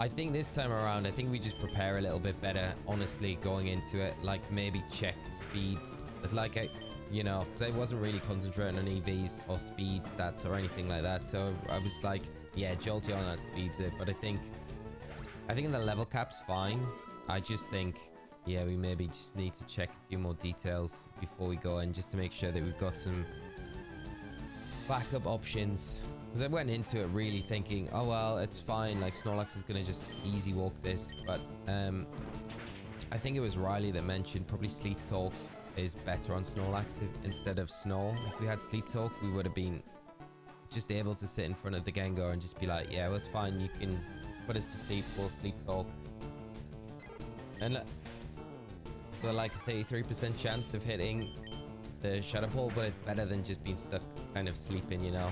I think this time around, I think we just prepare a little bit better, honestly, going into it. Like, maybe check speed. Like, you know, because I wasn't really concentrating on EVs or speed stats or anything like that. So I was like, yeah, Jolteon that speeds it. But I think the level cap's fine. I just think, yeah, we maybe just need to check a few more details before we go in, just to make sure that we've got some backup options. Because I went into it really thinking, oh well, it's fine, like Snorlax is gonna just easy walk this, but I think it was Riley that mentioned probably Sleep Talk is better on Snorlax instead of Snow. If we had Sleep Talk, we would have been just able to sit in front of the Gengar and just be like, yeah, well, it's fine, you can put us to sleep, we'll Sleep Talk. And we're like a 33% chance of hitting the Shadow Ball, but it's better than just being stuck kind of sleeping, you know,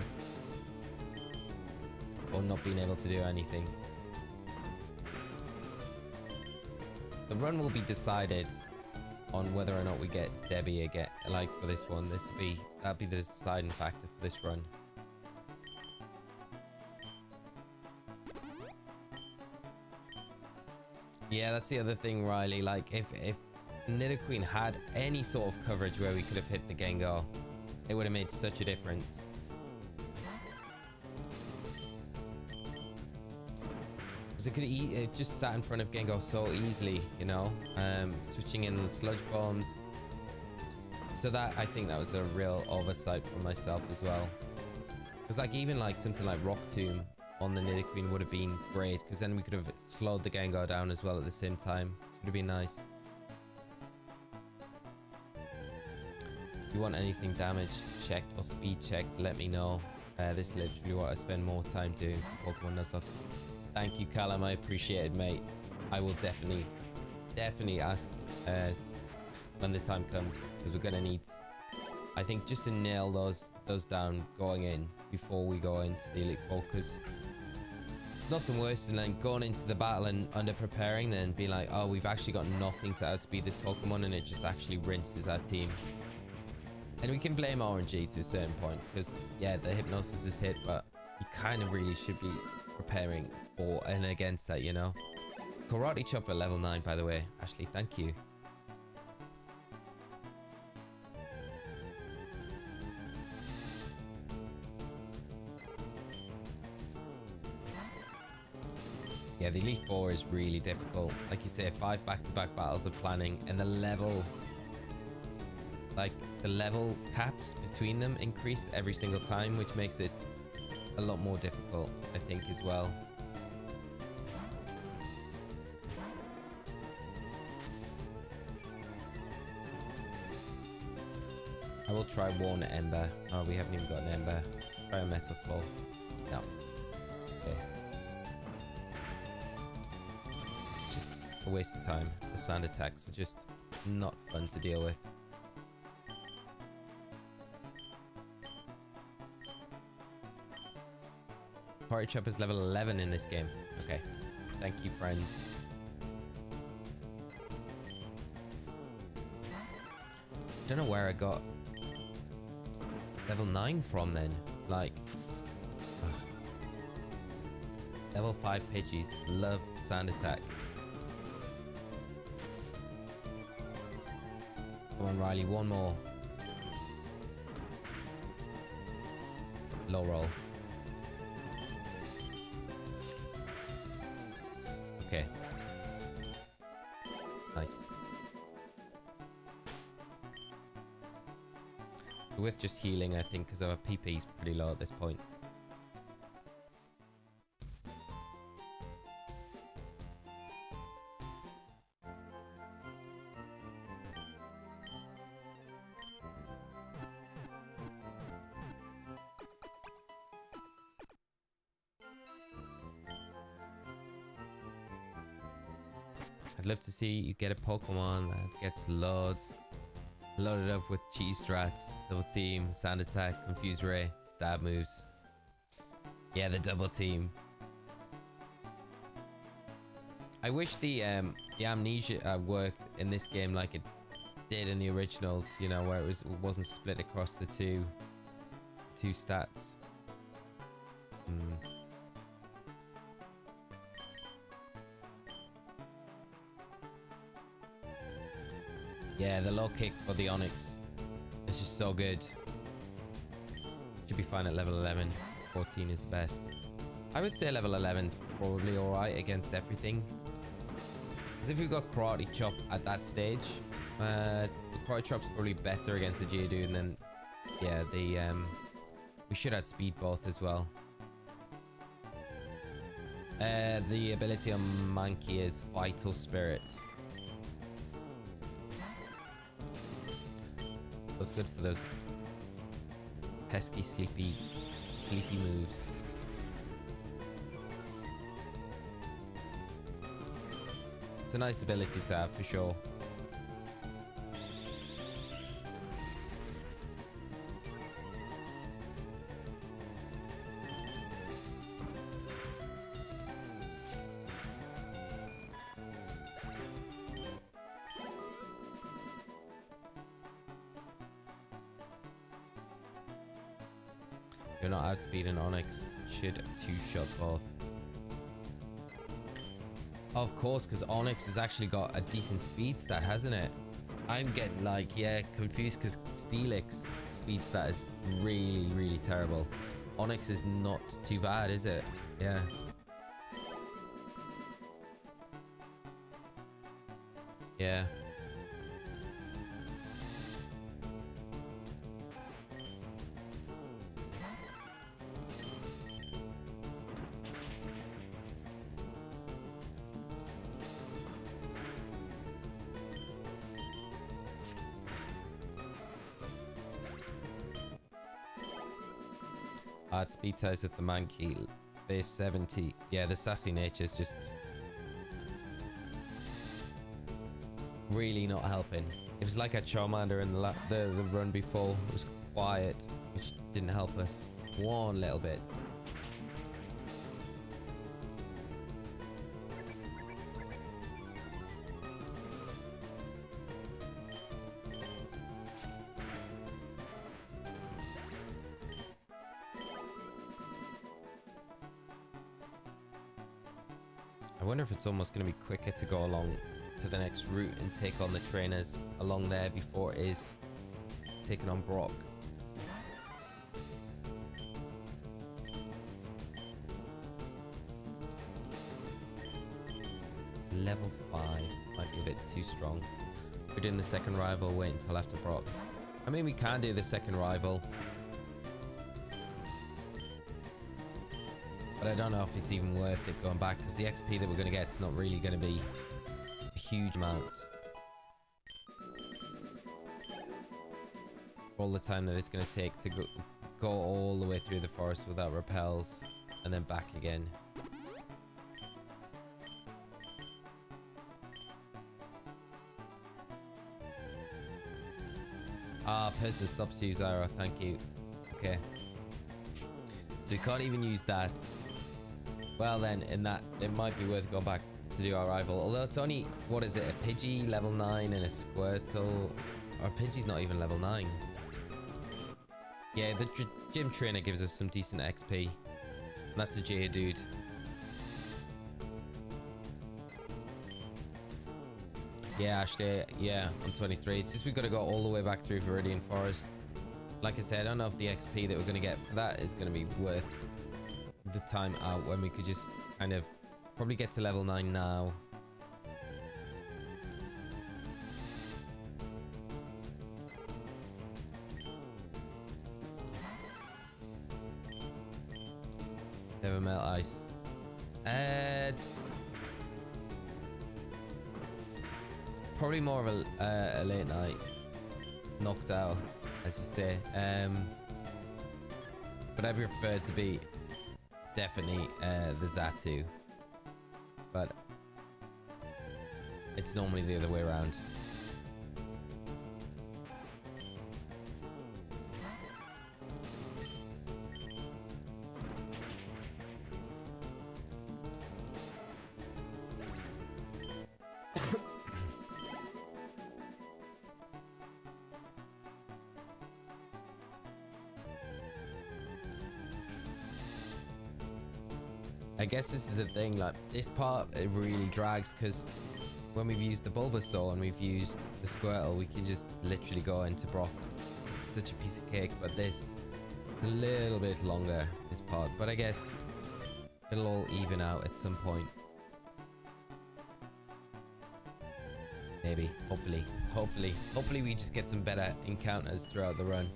or not being able to do anything. The run will be decided on whether or not we get Debbie again. Like for this one, that'll be the deciding factor for this run. Yeah, that's the other thing, Riley. Like if Nidoqueen had any sort of coverage where we could have hit the Gengar, it would have made such a difference. It just sat in front of Gengar so easily, you know, switching in the Sludge Bombs. So that, I think that was a real oversight for myself as well. Because like even like something like Rock Tomb on the Nidoqueen would have been great, because then we could have slowed the Gengar down as well at the same time. Would have been nice. If you want anything damage checked or speed checked, let me know. This is literally what I spend more time doing for Pokemon Nuzlocke. Thank you, Callum. I appreciate it, mate. I will definitely ask when the time comes, because we're gonna need, I think, just to nail those down going in before we go into the Elite Four, because there's nothing worse than then going into the battle and under preparing, then being like, oh, we've actually got nothing to outspeed this Pokemon, and it just actually rinses our team. And we can blame RNG to a certain point, because yeah, the Hypnosis is hit, but you kind of really should be preparing for and against that, you know. Karate Chop at level 9, by the way. Ashley, thank you. Yeah, the Elite Four is really difficult. Like you say, 5 back-to-back battles of planning, and the level caps between them increase every single time, which makes it a lot more difficult, I think, as well. I will try one Ember. Oh, we haven't even got an Ember. Try a Metal Claw. No. Okay. It's just a waste of time. The sand attacks are just not fun to deal with. Party Chop is level 11 in this game. Okay. Thank you, friends. I don't know where I got level 9 from then. Like, level 5 Pidgeys. Loved Sand Attack. Come on, Riley. One more. Low roll. Okay. Nice. With just healing, I think, because our PP is pretty low at this point. I'd love to see you get a Pokemon that gets loaded up with cheese strats, double team, sand attack, confuse ray, stab moves. Yeah, the double team. I wish the amnesia worked in this game like it did in the originals, you know, where it wasn't split across the two stats. Yeah, the low kick for the Onyx is just so good. Should be fine at level 11. 14 is the best. I would say level 11 is probably alright against everything. Because if you've got Karate Chop at that stage, the Karate Chop's probably better against the Geodude, and then, yeah, the We should outspeed both as well. The ability on Mankey is Vital Spirit. That's good for those pesky, sleepy moves. It's a nice ability to have for sure. You're not outspeeding Onyx. Should two-shot both. Of course, because Onyx has actually got a decent speed stat, hasn't it? I'm getting like, yeah, confused because Steelix speed stat is really, really terrible. Onyx is not too bad, is it? Yeah. Yeah. Speed ties with the Mankey. Base 70. Yeah, the sassy nature is just really not helping. It was like a Charmander in the run before. It was quiet, which didn't help us one little bit. I wonder if it's almost going to be quicker to go along to the next route and take on the trainers along there before it is taking on Brock. Level 5 might be a bit too strong. We're doing the second rival, wait until after Brock. I mean, we can do the second rival, but I don't know if it's even worth it going back, because the XP that we're going to get is not really going to be a huge amount. All the time that it's going to take to go all the way through the forest without repels and then back again. Ah, person stops to use arrow, thank you. Okay. So we can't even use that. Well then, in that, it might be worth going back to do our rival. Although it's only, what is it, a Pidgey level 9 and a Squirtle. Our Pidgey's not even level 9. Yeah, the gym trainer gives us some decent XP. And that's a Geodude. Yeah, actually, yeah, I'm 23. It's just we've got to go all the way back through Viridian Forest. Like I said, I don't know if the XP that we're going to get for that is going to be worth the time out, when we could just kind of probably get to level 9 now. Never melt ice. Probably more of a late night knocked out, as you say. But I prefer to be definitely the Xatu, but it's normally the other way around. I guess this is the thing, like, this part, it really drags, because when we've used the Bulbasaur and we've used the Squirtle, we can just literally go into Brock. It's such a piece of cake, but this is a little bit longer, this part. But I guess it'll all even out at some point. Maybe, hopefully we just get some better encounters throughout the run.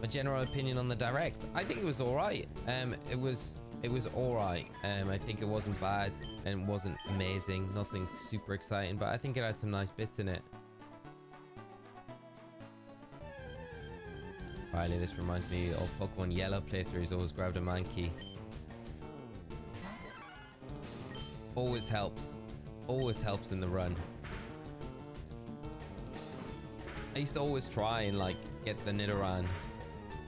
My general opinion on the direct, I think it was all right. It was all right. I think it wasn't bad and wasn't amazing, nothing super exciting, but I think it had some nice bits in it. Riley, this reminds me of Pokemon Yellow playthroughs. Always grabbed a Mankey. Always helps. Always helps in the run. I used to always try and like get the Nidoran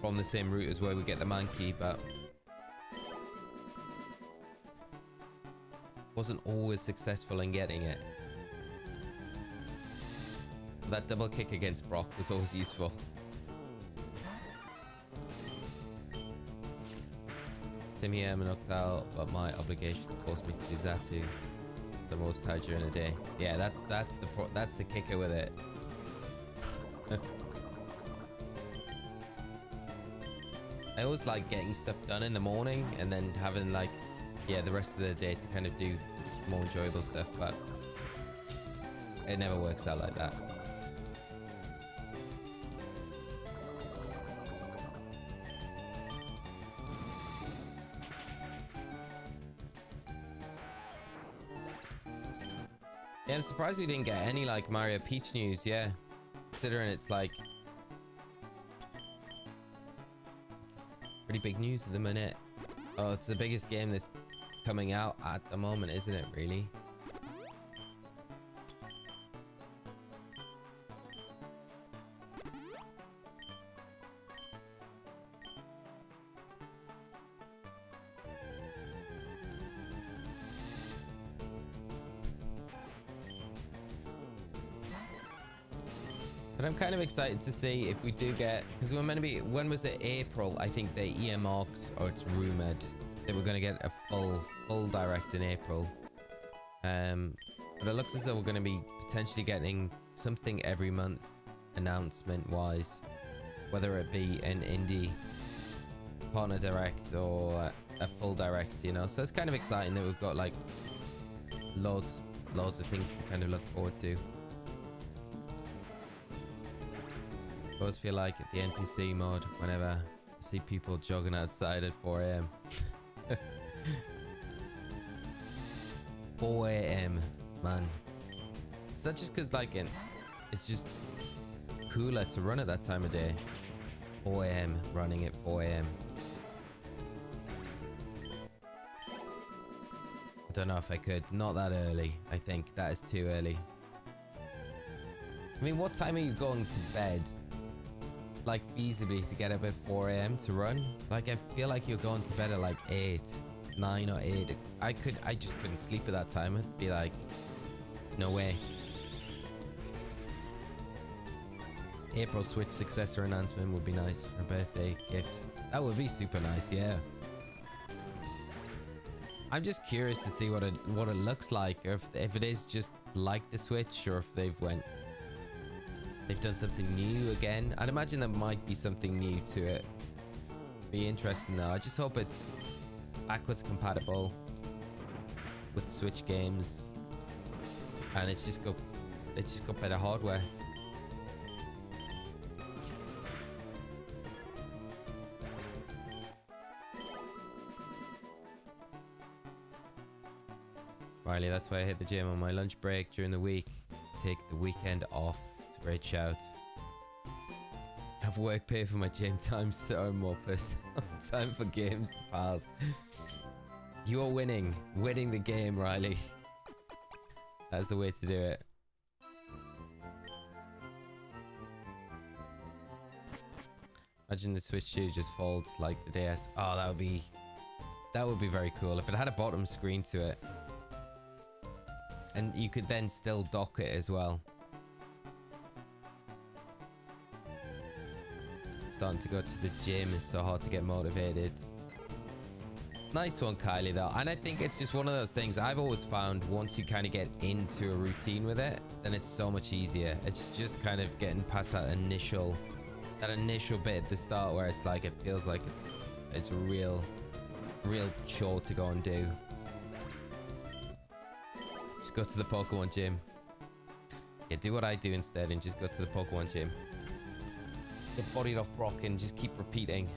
from the same route as where we get the Mankey, but wasn't always successful in getting it. That double kick against Brock was always useful. Same here, I'm an Octal, but my obligation forced me to do Zatu. So I'm always tired during the day. Yeah, that's the kicker with it. I always like getting stuff done in the morning and then having like, yeah, the rest of the day to kind of do more enjoyable stuff, but it never works out like that. Yeah, I'm surprised we didn't get any like Mario Peach news, yeah. Considering it's like pretty big news at the minute. Oh, it's the biggest game that's coming out at the moment, isn't it, really? But I'm kind of excited to see if we do get, because we're meant to be, when was it? April, I think they earmarked, or it's rumored that we're going to get a full direct in April. But it looks as though we're going to be potentially getting something every month announcement wise, whether it be an indie partner direct or a full direct, you know. So it's kind of exciting that we've got like loads of things to kind of look forward to. I always feel like at the NPC mode, whenever I see people jogging outside at 4 AM. 4 AM, man. Is that just because like it's just cooler to run at that time of day? 4 AM, running at 4 AM. I don't know if I could. Not that early. I think that is too early. I mean, what time are you going to bed? Like feasibly to get up at 4 AM to run? Like I feel like you're going to bed at like 9 or 8. I just couldn't sleep at that time. I'd be like, no way. April Switch successor announcement would be nice for birthday gifts. That would be super nice, yeah. I'm just curious to see what it looks like, or if it is just like the Switch, or if they've done something new again. I'd imagine there might be something new to it. Be interesting though. I just hope it's backwards compatible with Switch games, and it's just got better hardware. Riley, that's why I hit the gym on my lunch break during the week. Take the weekend off. It's a great shout. Have work pay for my gym time, so I'm more personal time for games, pals. You are winning the game, Riley. That's the way to do it. Imagine the Switch 2 just folds like the DS. Oh, that would be very cool if it had a bottom screen to it. And you could then still dock it as well. Starting to go to the gym. It's so hard to get motivated. Nice one, Kylie, though. And I think it's just one of those things I've always found, once you kind of get into a routine with it, then it's so much easier. It's just kind of getting past that initial bit at the start where it's like, it feels like it's a real chore to go and do. Just go to the Pokemon gym. Yeah, do what I do instead and just go to the Pokemon gym. get bodied off Brock and just keep repeating.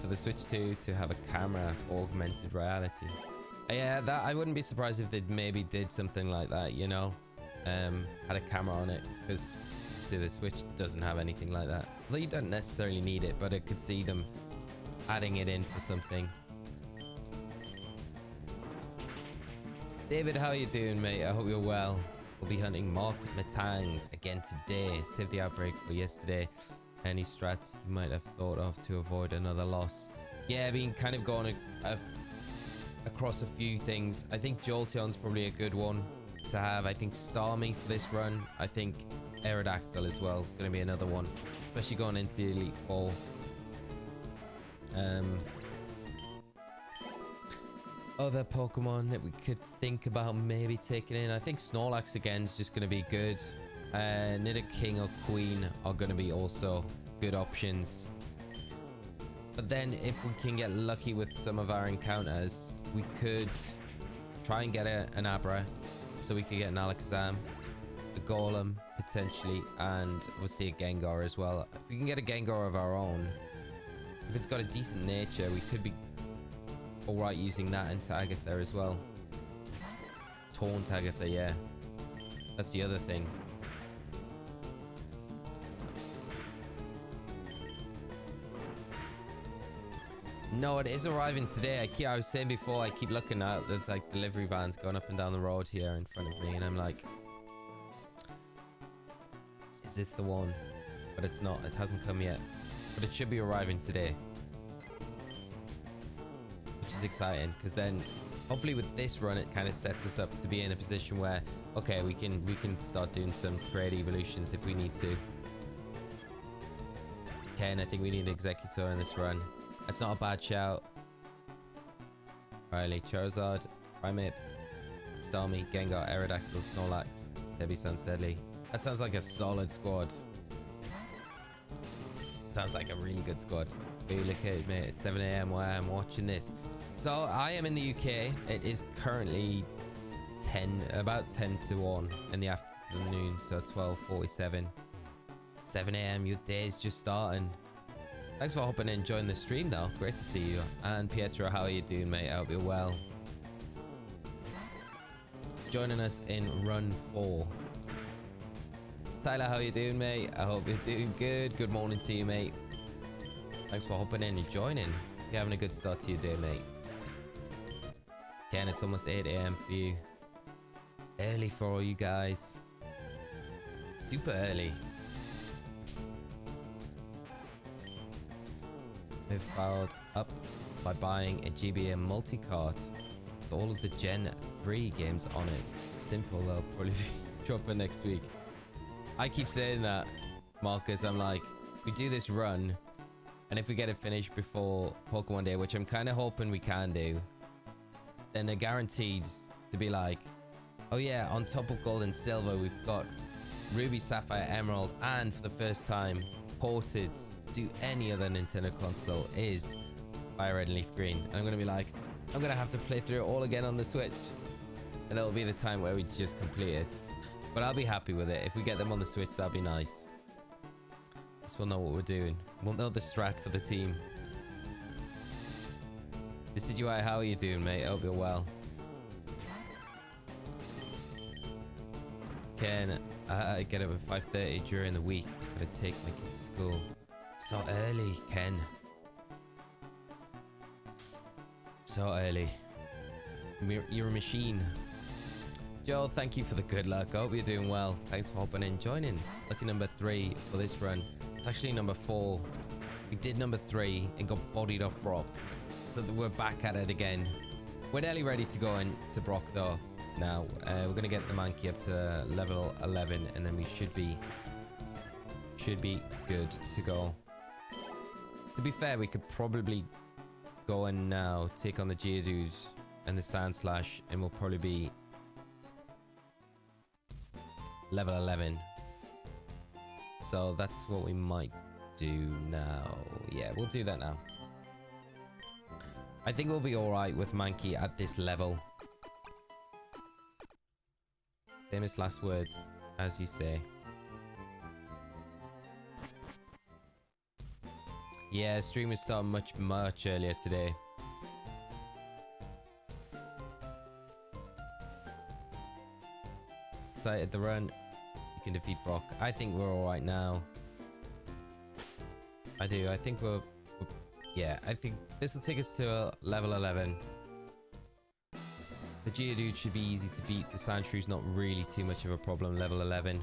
For the Switch 2 to have a camera for augmented reality. Yeah, that I wouldn't be surprised if they maybe did something like that, you know, had a camera on it, because see, the Switch doesn't have anything like that. Although you don't necessarily need it, but I could see them adding it in for something. David, how are you doing, mate? I hope you're well. We'll be hunting marked Matangs again today. Save the outbreak for yesterday. Any strats you might have thought of to avoid another loss? Yeah, I've been kind of going across a few things. I think Jolteon's probably a good one to have. I think Starmie for this run. I think Aerodactyl as well is going to be another one, especially going into the Elite Four. Other Pokemon that we could think about maybe taking in. I think Snorlax again is just going to be good. Nidoking or Queen are going to be also good options. But then if we can get lucky with some of our encounters, we could try and get an Abra, so we could get an Alakazam, a Golem potentially, and obviously a Gengar as well. If we can get a Gengar of our own, if it's got a decent nature, we could be alright using that into Agatha as well. Taunt Agatha, yeah. That's the other thing. No, it is arriving today. I was saying before, I keep looking out. There's like delivery vans going up and down the road here in front of me, and I'm like, is this the one? But it's not. It hasn't come yet. But it should be arriving today, which is exciting, because then hopefully with this run it kind of sets us up to be in a position where, okay, we can start doing some trade evolutions if we need to. Ken, I think we need Executor in this run. That's not a bad shout. Riley, Charizard, Primeape, Starmie, Gengar, Aerodactyl, Snorlax, Debbie sounds deadly. That sounds like a solid squad. Sounds like a really good squad. Hey, look at it, mate. It's 7 AM while I'm watching this. So I am in the UK. It is currently about 10 to 1 in the afternoon. So 12:47. 7 AM. Your day is just starting. Thanks for hopping in and joining the stream though. Great to see you. And Pietro, how are you doing, mate? I hope you're well. Joining us in run 4. Tyler, how are you doing, mate? I hope you're doing good. Good morning to you, mate. Thanks for hopping in and joining. You're having a good start to your day, mate. Ken, it's almost 8 AM for you. Early for all you guys. Super early. We've followed up by buying a GBA multi-cart with all of the Gen 3 games on it. Simple, they'll probably be dropping next week. I keep saying that, Marcus. I'm like, we do this run, and if we get it finished before Pokemon Day, which I'm kind of hoping we can do, then they're guaranteed to be like, oh yeah, on top of Gold and Silver, we've got Ruby, Sapphire, Emerald, and for the first time, ported to any other Nintendo console is Fire Red and Leaf Green. And I'm going to be like, I'm going to have to play through it all again on the Switch. And it'll be the time where we just complete it. But I'll be happy with it. If we get them on the Switch, that'll be nice. At least we'll know what we're doing. We'll know the strat for the team. This is UI. How are you doing, mate? I hope you're well. Ken, I get up at 5:30 during the week. Gotta take my kids to school. So early, Ken. So early. You're a machine. Joel, thank you for the good luck. I hope you're doing well. Thanks for hopping in, joining. Lucky number 3 for this run. It's actually number 4. We did number 3 and got bodied off Brock. So we're back at it again. We're nearly ready to go into Brock though. Now, we're going to get the monkey up to level 11 and then we should be good to go. To be fair, we could probably go in now, take on the Geodude and the Sand Slash, and we'll probably be level 11. So that's what we might do now. Yeah, we'll do that now. I think we'll be alright with Mankey at this level. Famous last words, as you say. Yeah, stream was starting much earlier today. Excited the run. You can defeat Brock. I think we're all right now. I do. I think we're yeah, I think this will take us to level 11. The Geodude should be easy to beat. The Sandshrews not really too much of a problem. Level 11.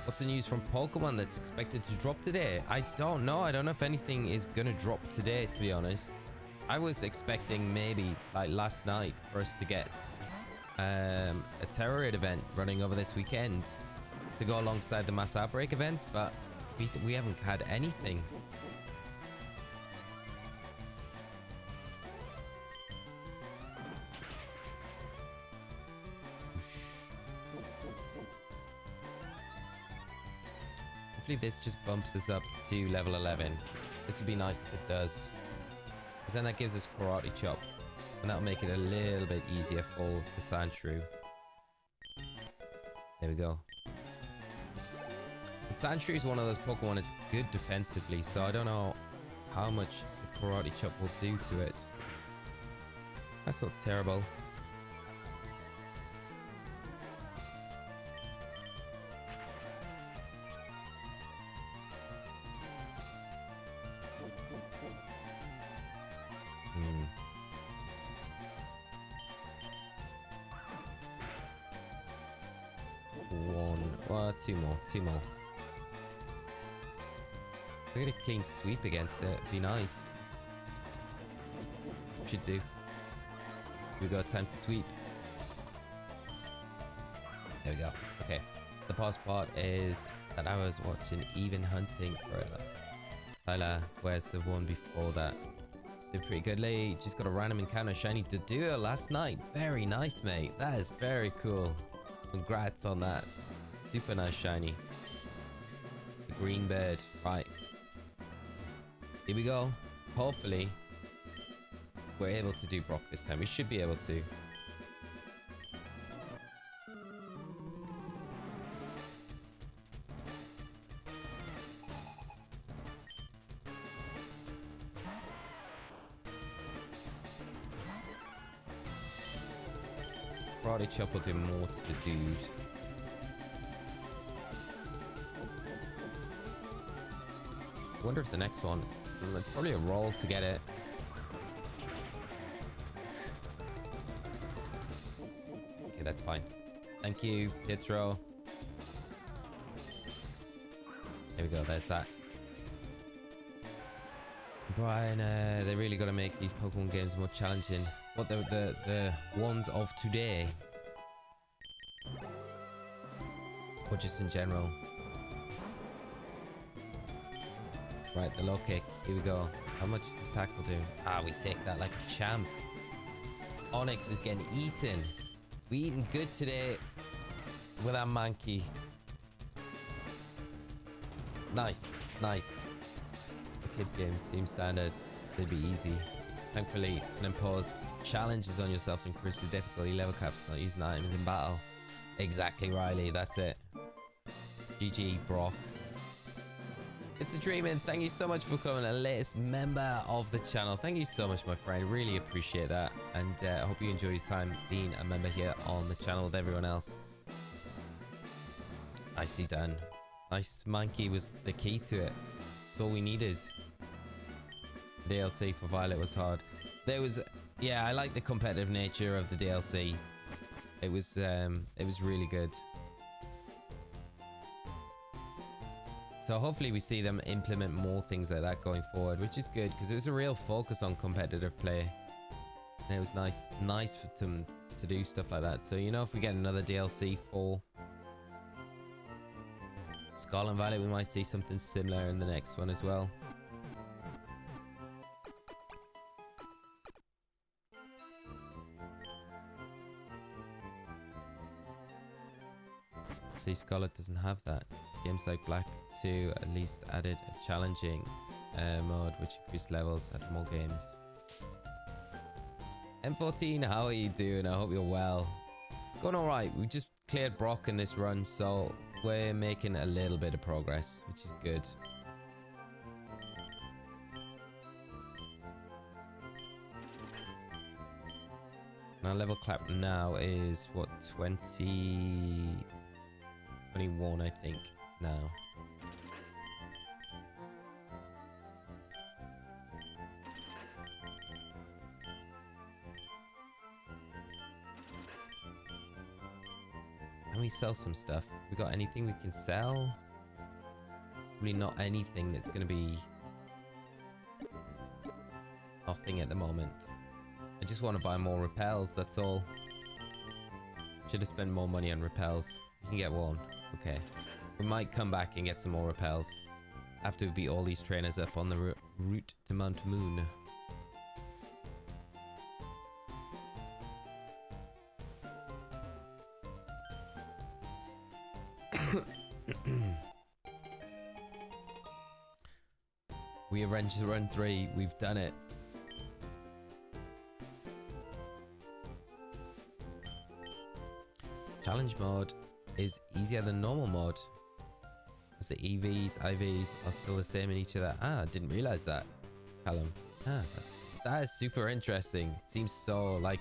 What's the news from Pokemon that's expected to drop today? I don't know. I don't know if anything is gonna drop today, to be honest. I was expecting maybe like last night for us to get a Terror Raid event running over this weekend to go alongside the Mass Outbreak event, but we haven't had anything. Hopefully this just bumps us up to level 11. This would be nice if it does, because then that gives us Karate Chop, and that'll make it a little bit easier for the Sandshrew. There we go. But Sandshrew is one of those Pokemon that's good defensively, so I don't know how much the Karate Chop will do to it. That's not terrible. Two more. We're gonna clean sweep against it. Be nice. Should do. We got time to sweep. There we go. Okay. The past part is that I was watching Even Hunting for Tyler. Where's the one before that? Did pretty good. Lee just got a random encounter shiny Doduo last night. Very nice, mate. That is very cool. Congrats on that. Super nice shiny. The green bird. Right. Here we go. Hopefully we're able to do Brock this time. We should be able to. Karate Chop will do more to the dude. I wonder if the next one, it's probably a roll to get it. Okay, that's fine. Thank you, Pietro. There we go, there's that. Brian, they really got to make these Pokemon games more challenging. What the ones of today, or just in general. Right, the low kick. Here we go. How much does the tackle do? Ah, we take that like a champ. Onyx is getting eaten. We eating good today with our Mankey. Nice, nice. The kids' games seem standard. They'd be easy. Thankfully, can impose challenges on yourself to increase the difficulty level caps, not using items in battle. Exactly, Riley. That's it. GG, Brock. It's a dream, and thank you so much for becoming a latest member of the channel. Thank you so much, my friend. Really appreciate that, and I hope you enjoy your time being a member here on the channel with everyone else. Nicely done. Nice. Mankey was the key to it. It's all we needed. The DLC for Violet was hard. There was, yeah, I like the competitive nature of the DLC. It was really good. So hopefully we see them implement more things like that going forward, which is good because it was a real focus on competitive play. And it was nice for them to do stuff like that. So, you know, if we get another DLC for Scarlet and Violet, we might see something similar in the next one as well. See, Scarlet doesn't have that. Games like Black 2 at least added a challenging mode which increased levels at more games. M14, how are you doing? I hope you're well. Going alright. We just cleared Brock in this run, so we're making a little bit of progress, which is good. Our level cap now is what, 21, I think, now. Can we sell some stuff? We got anything we can sell? Probably not anything that's going to be nothing at the moment. I just want to buy more repels, that's all. Should have spent more money on repels. You can get one. Okay. We might come back and get some more repels after we beat all these trainers up on the route to Mount Moon. We arranged run 3. We've done it. Challenge mode is easier than normal mode, as the EVs, IVs are still the same in each of that. Ah, didn't realize that, Callum. Ah, that is super interesting. It seems so like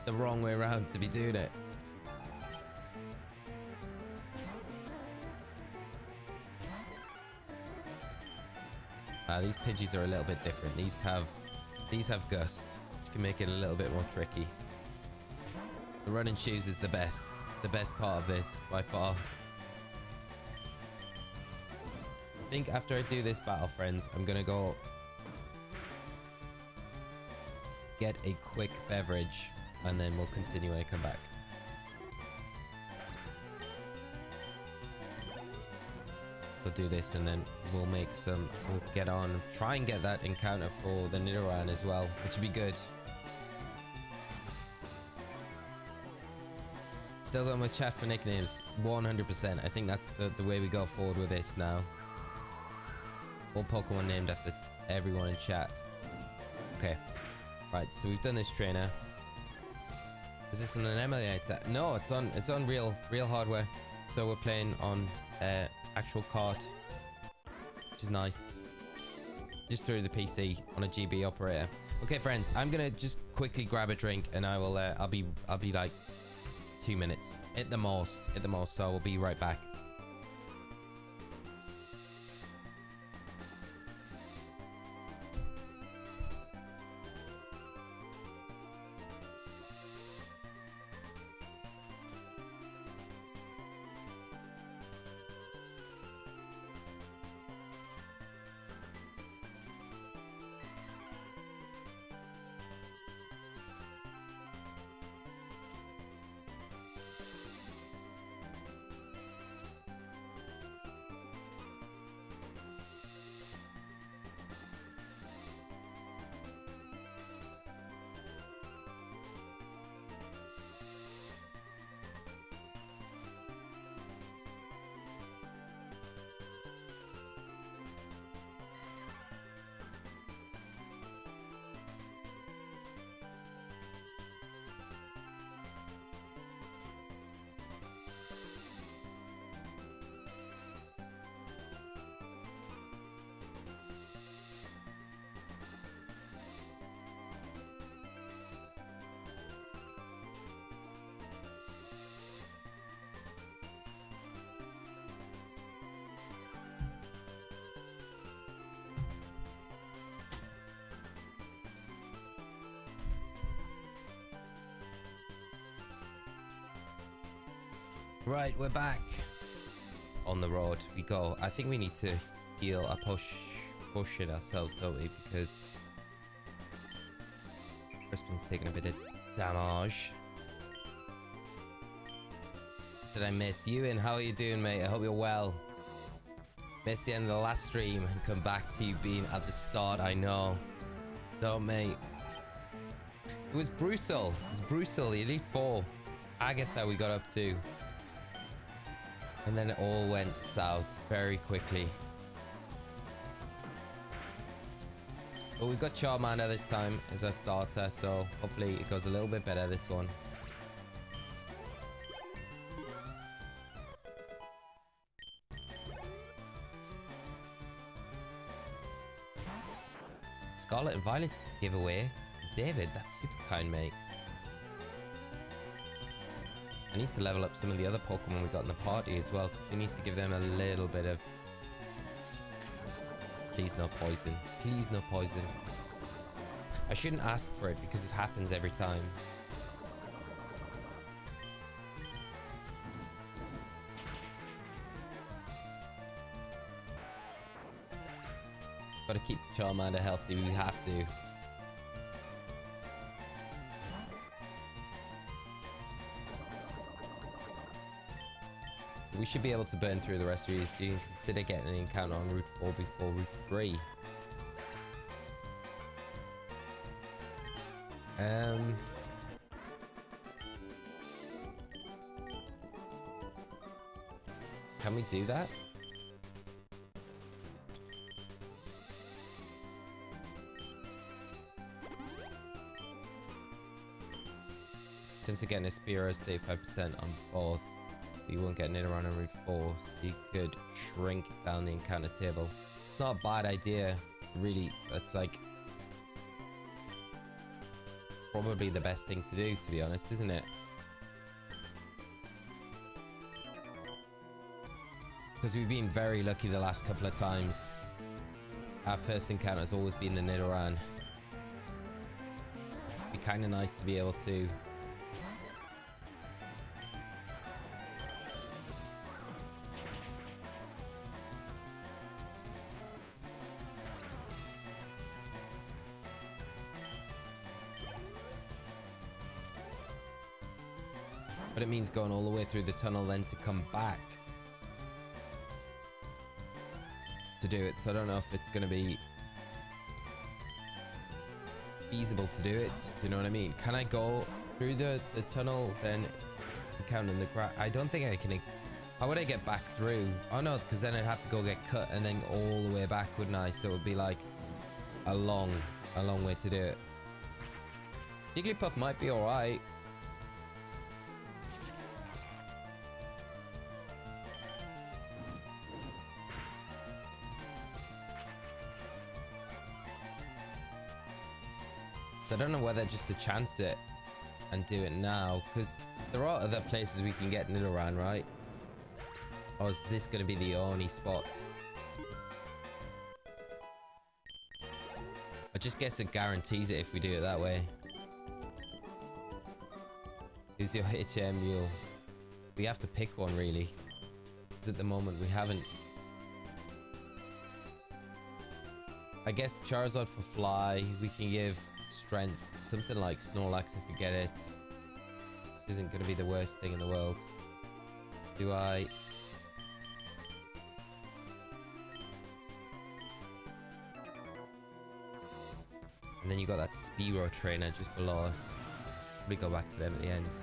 the wrong way around to be doing it. These Pidgeys are a little bit different. These have gust, which can make it a little bit more tricky. The running shoes is the best part of this by far. I think after I do this battle, friends, I'm gonna go get a quick beverage and then we'll continue when I come back. So do this and then we'll get on, try and get that encounter for the Nidoran as well, which would be good. Still going with chat for nicknames, 100%. I think that's the way we go forward with this now. All Pokemon named after everyone in chat. Okay, right. So we've done this trainer. Is this on an emulator? No, it's on real hardware. So we're playing on actual cart, which is nice. Just through the PC on a GB operator. Okay, friends, I'm gonna just quickly grab a drink and I'll be like 2 minutes at the most, so we'll be right back. Right, we're back. On the road we go. I think we need to heal a push it ourselves, don't we? Because Crispin's taking a bit of damage. Did I miss you? And how are you doing, mate? I hope you're well. Missed the end of the last stream and come back to you being at the start. I know. Don't, mate. It was brutal. It was brutal. The Elite Four. Agatha we got up to. And then it all went south very quickly. But we've got Charmander this time as our starter, so hopefully it goes a little bit better this one. Scarlet and Violet giveaway. David, that's super kind, mate. I need to level up some of the other Pokemon we got in the party as well, because we need to give them a little bit of... Please no poison. Please no poison. I shouldn't ask for it because it happens every time. Gotta keep Charmander healthy, we have to. We should be able to burn through the rest of these. Do you consider getting an encounter on Route 4 before Route 3? Can we do that? Since again, a Spearow is 35% on both, you won't get Nidoran on Route 4, so you could shrink down the encounter table. It's not a bad idea, really. That's like probably the best thing to do, to be honest, isn't it? Because we've been very lucky the last couple of times. Our first encounter has always been the Nidoran. It'd be kind of nice to be able to but it means going all the way through the tunnel then to come back to do it, so I don't know if it's going to be feasible to do it. Do you know what I mean? Can I go through the tunnel then encountering the grass? I don't think I can. How would I get back through? Oh no, because then I'd have to go get cut and then all the way back, wouldn't I? So it would be like a long way to do it. Jigglypuff might be alright. So I don't know whether just to chance it and do it now, because there are other places we can get Nidoran, right? Or is this going to be the only spot? I just guess it guarantees it if we do it that way. Who's your HM mule? We have to pick one, really. Because at the moment we haven't. I guess Charizard for fly. We can give strength, something like Snorlax if we get it. Isn't going to be the worst thing in the world. Do I? And then you got that Spearow trainer just below us. We go back to them at the end.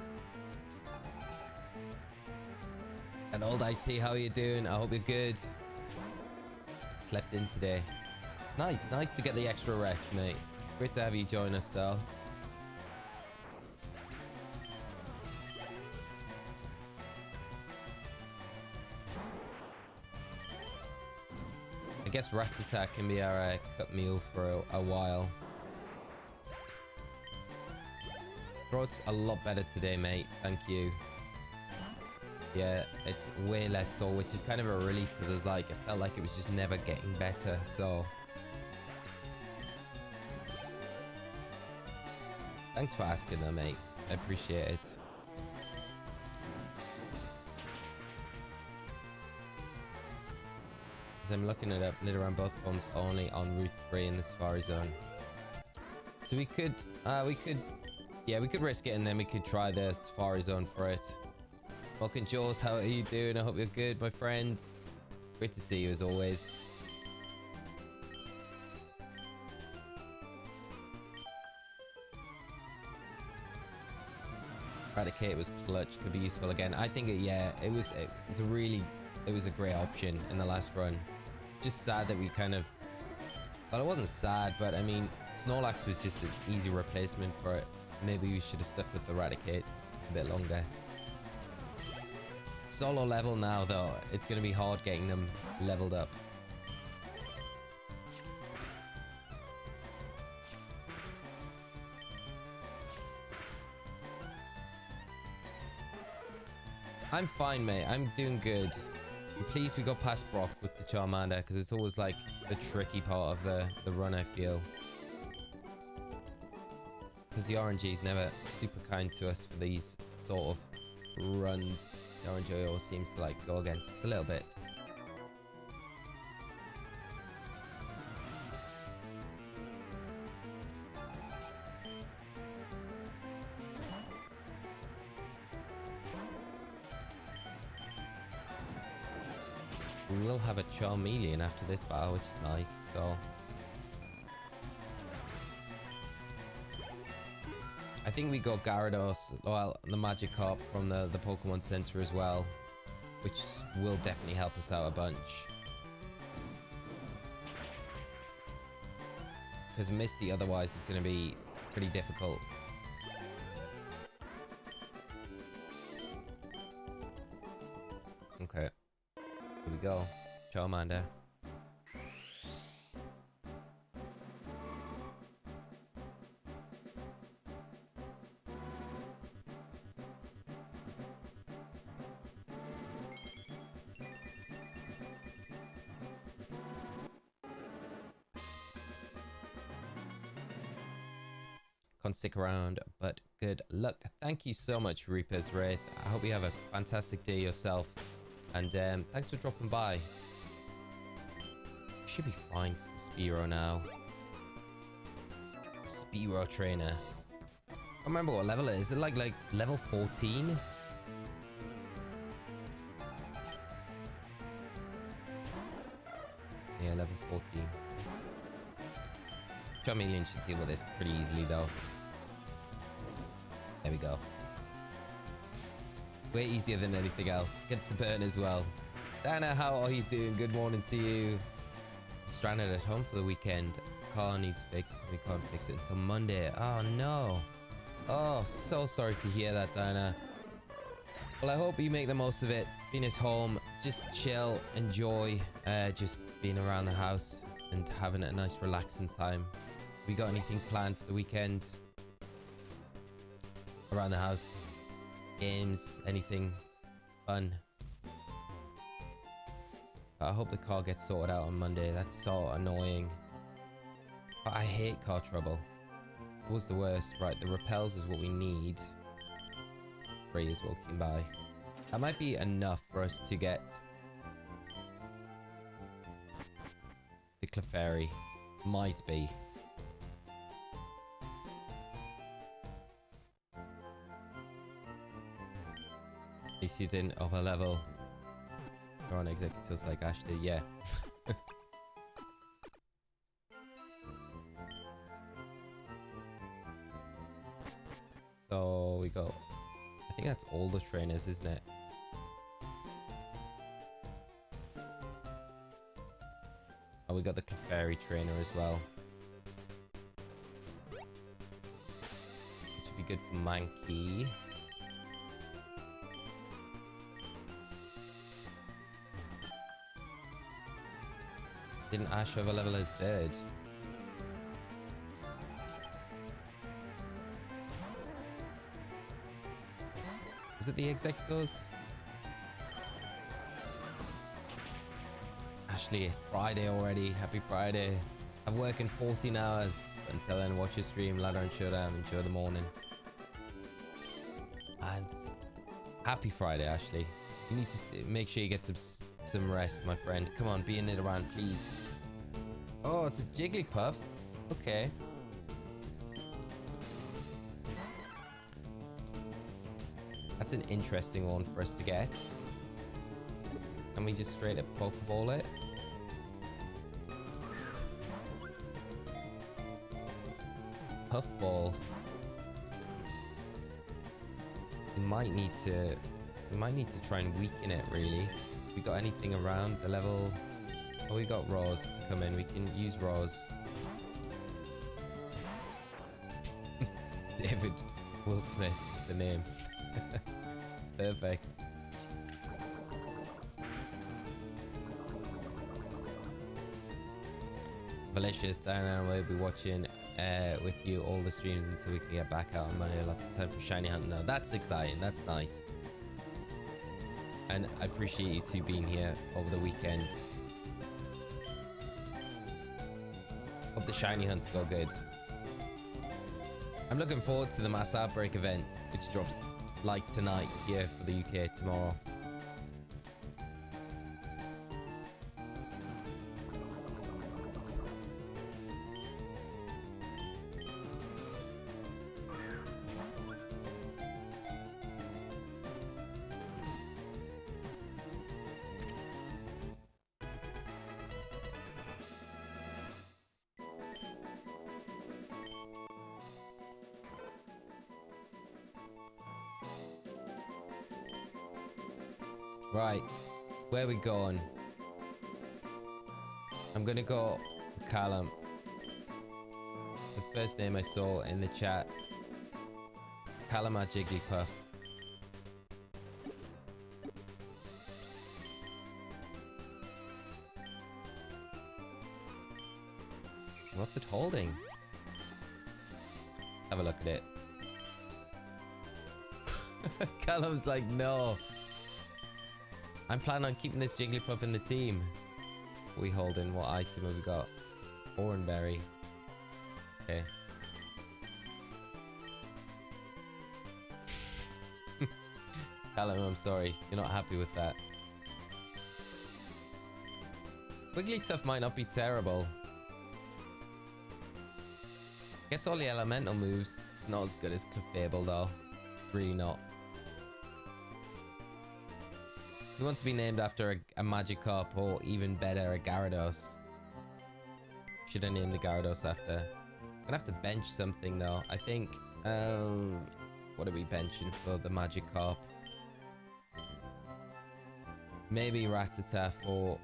And old Iced Tea, how are you doing? I hope you're good. Slept in today. Nice to get the extra rest, mate. Great to have you join us, though. I guess Rattata can be our cut meal for a while. Throat's a lot better today, mate. Thank you. Yeah, it's way less sore, which is kind of a relief because I was like, it felt like it was just never getting better. So thanks for asking though, mate. I appreciate it. As I'm looking it up, Nidoran both forms only on Route 3 in the Safari Zone. So we could risk it and then we could try the Safari Zone for it. Welcome, Jaws. How are you doing? I hope you're good, my friend. Great to see you as always. Eradicate was clutch, could be useful again. I think it was a great option in the last run. Just sad that we kind of Well, it wasn't sad, but I mean, Snorlax was just an easy replacement for it. Maybe we should have stuck with the Raticate a bit longer. Solo level now, though. It's going to be hard getting them leveled up. I'm fine, mate. I'm doing good. I'm pleased we got past Brock with the Charmander, because it's always like the tricky part of the run, I feel. Because the RNG is never super kind to us for these sort of runs. The RNG always seems to like go against us a little bit. We will have a Charmeleon after this battle, which is nice, so... I think we got Gyarados, well, the Magikarp from the Pokemon Center as well, which will definitely help us out a bunch. Because Misty otherwise is going to be pretty difficult. Okay. Here we go. Charmander. Can't stick around, but good luck. Thank you so much, Reaper's Wraith. I hope you have a fantastic day yourself. And thanks for dropping by. Should be fine for the Spearow now. Spearow trainer. I don't remember what level it is. Is it like level 14? Yeah, level 14. Charmeleon should deal with this pretty easily though. There we go. Way easier than anything else. Gets a burn as well. Dana, how are you doing? Good morning to you. Stranded at home for the weekend. Car needs fixed. We can't fix it until Monday. Oh no. Oh, so sorry to hear that, Dana. Well, I hope you make the most of it. Being at home, just chill, enjoy, just being around the house and having a nice relaxing time. We got anything planned for the weekend? Around the house? Games, anything fun? I hope the car gets sorted out on Monday. That's so annoying. But I hate car trouble. What's the worst? Right, the repels is what we need. 3 is walking by. That might be enough for us to get the Clefairy. Might be. At least you didn't overlevel. You're on executors like Ashley, yeah. So we got, I think that's all the trainers, isn't it? Oh, we got the Clefairy trainer as well. Which would be good for Mankey. Didn't Ash overlevel his bird? Is it the executors? Ashley, Friday already. Happy Friday. I'm working 14 hours. Until then, watch your stream, ladder and showdown. Enjoy the morning. And happy Friday, Ashley. You need to make sure you get some rest, my friend. Come on, be in it around, please. Oh, it's a Jigglypuff. Okay. That's an interesting one for us to get. Can we just straight up Pokeball it? Puffball. We might need to try and weaken it, really. We got anything around the level Oh, we got Rose to come in. We can use Rose. David Will Smith, the name. Perfect. Malicious, Diana and I will be watching with you all the streams until we can get back out on Monday. Lots of time for shiny hunting now. That's exciting. That's nice. And I appreciate you two being here over the weekend. Hope the shiny hunts go good. I'm looking forward to the Mass Outbreak event, which drops like tonight here for the UK tomorrow. Right, where we going? I'm gonna go Callum. It's the first name I saw in the chat. Callum or Jigglypuff. What's it holding? Have a look at it. Callum's like, no. I'm planning on keeping this Jigglypuff in the team. What are we holding? What item have we got? Oranberry. Okay. Callum, I'm sorry. You're not happy with that. Wigglytuff might not be terrible. Gets all the elemental moves. It's not as good as Clefable though. Really not. He wants to be named after a Magikarp or even better, a Gyarados. Should I name the Gyarados after? I'm gonna have to bench something though. I think, what are we benching for the Magikarp? Maybe Rattata or...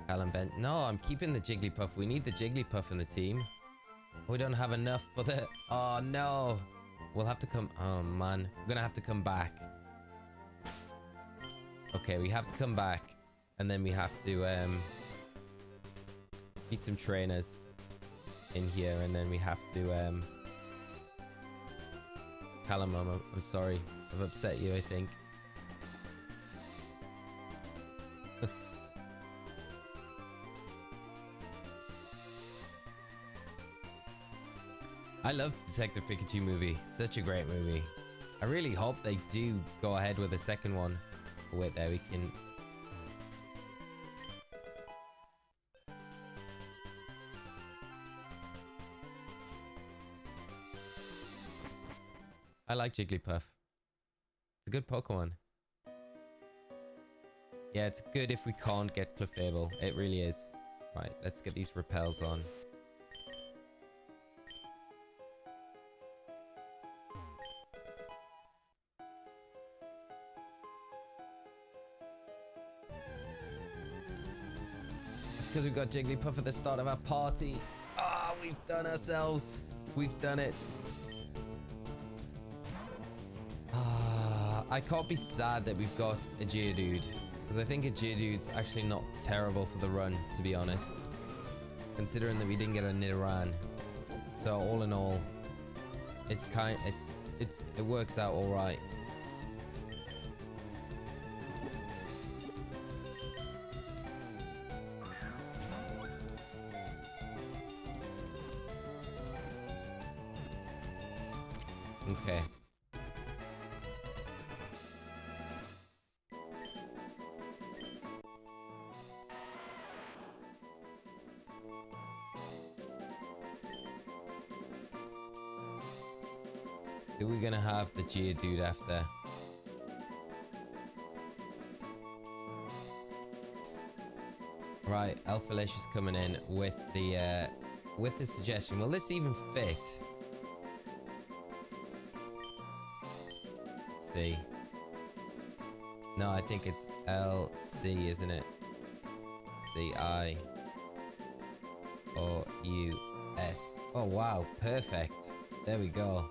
Callum bench. No, I'm keeping the Jigglypuff. We need the Jigglypuff in the team. We don't have enough for the... Oh, no. We'll have to come... Oh, man. We're going to have to come back. Okay, we have to come back. And then we have to meet some trainers in here. And then we have to... Callum, I'm sorry. I've upset you, I think. I love the Detective Pikachu movie. Such a great movie. I really hope they do go ahead with a second one. Oh, wait, there we can... I like Jigglypuff. It's a good Pokemon. Yeah, it's good if we can't get Clefable. It really is. Right, let's get these repels on. Because we've got Jigglypuff at the start of our party. Ah, oh, we've done ourselves. We've done it. Ah, I can't be sad that we've got a Geodude. Because I think a Geodude's actually not terrible for the run, to be honest. Considering that we didn't get a Nidoran. So all in all, it's it works out all right. Okay. Who are we gonna have the Geodude after? Right, Alphalicious coming in with the suggestion. Will this even fit? C. No, I think it's LC, isn't it? CIOUS. Oh, wow. Perfect. There we go.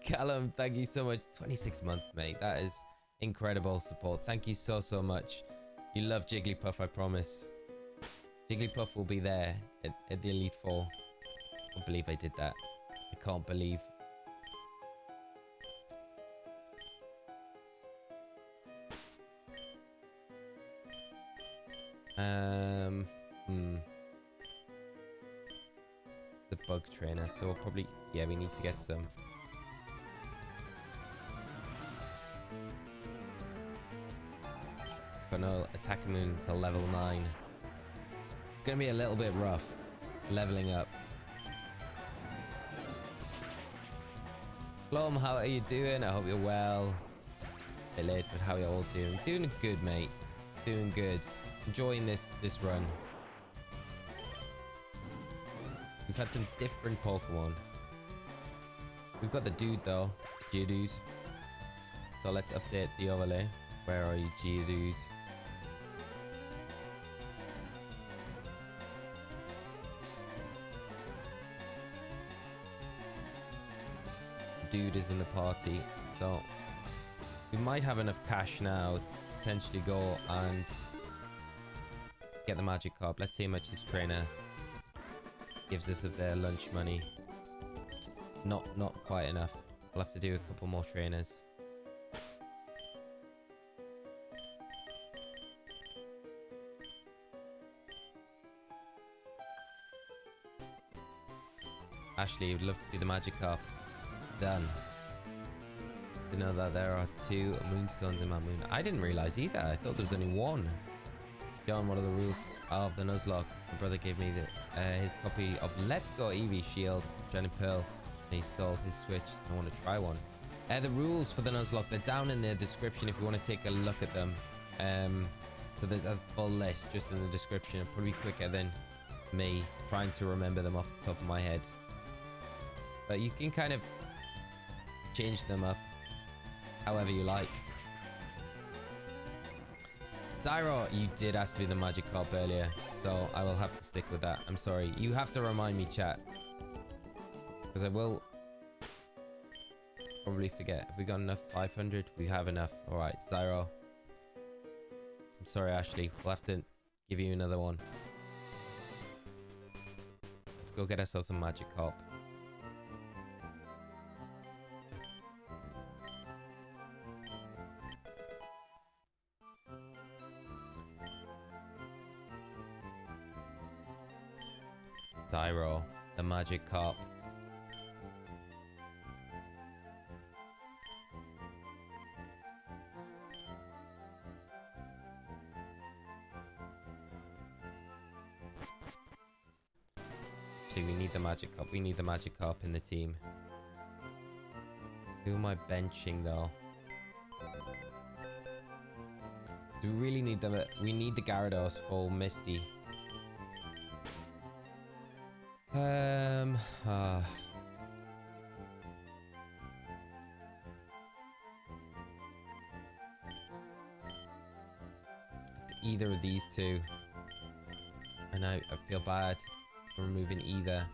Callum, thank you so much. 26 months, mate. That is incredible support. Thank you so, so much. You love Jigglypuff, I promise. Jigglypuff will be there at the Elite Four. I can't believe I did that. I can't believe. The bug trainer, so we'll probably, yeah, we need to get some. Got no attack moves until level 9. Gonna be a little bit rough leveling up. Plum, how are you doing? I hope you're well. A bit late, but how are you all doing? Doing good, mate. Doing good. Enjoying this run. We've had some different Pokemon. We've got the dude though, Geodude. So let's update the overlay. Where are you, Geodude? Dude is in the party, so we might have enough cash now to potentially go and get the magic carp. Let's see how much this trainer gives us of their lunch money. Not quite enough. We'll have to do a couple more trainers. Ashley would love to be the magic carp. Done. To know that there are 2 moonstones in my moon. I didn't realize either. I thought there was only 1. John, what are the rules of the Nuzlocke? My brother gave me his copy of Let's Go Eevee Shield, Johnny Pearl, and he sold his Switch. I want to try one. The rules for the Nuzlocke, they're down in the description if you want to take a look at them. So there's a full list just in the description. It'll probably be quicker than me trying to remember them off the top of my head. But you can kind of change them up however you like. Zyro, you did ask to be the magic carp earlier, so I will have to stick with that. I'm sorry. You have to remind me, chat. Because I will probably forget. Have we got enough? 500? We have enough. Alright, Zyro. I'm sorry, Ashley. We'll have to give you another one. Let's go get ourselves some magic carp. Zyro, the magic carp. Actually, we need the magic carp. We need the magic carp in the team. Who am I benching though? Do we really need them? We need the Gyarados for Misty. It's either of these two. I know, I feel bad for removing either.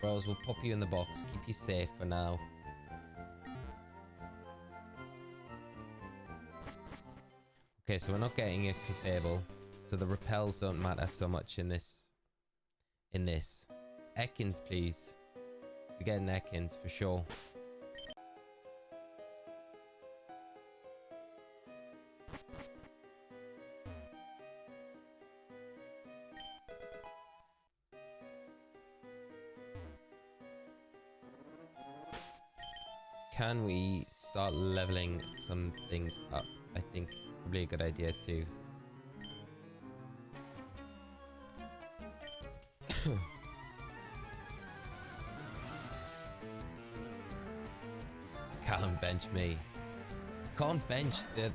Rose, we'll pop you in the box, keep you safe for now. Okay, so we're not getting a Clefable, so the repels don't matter so much in this. Ekans, please. We get an Ekans for sure. Can we start leveling some things up? I think probably a good idea too. Callum, bench me. Can't bench the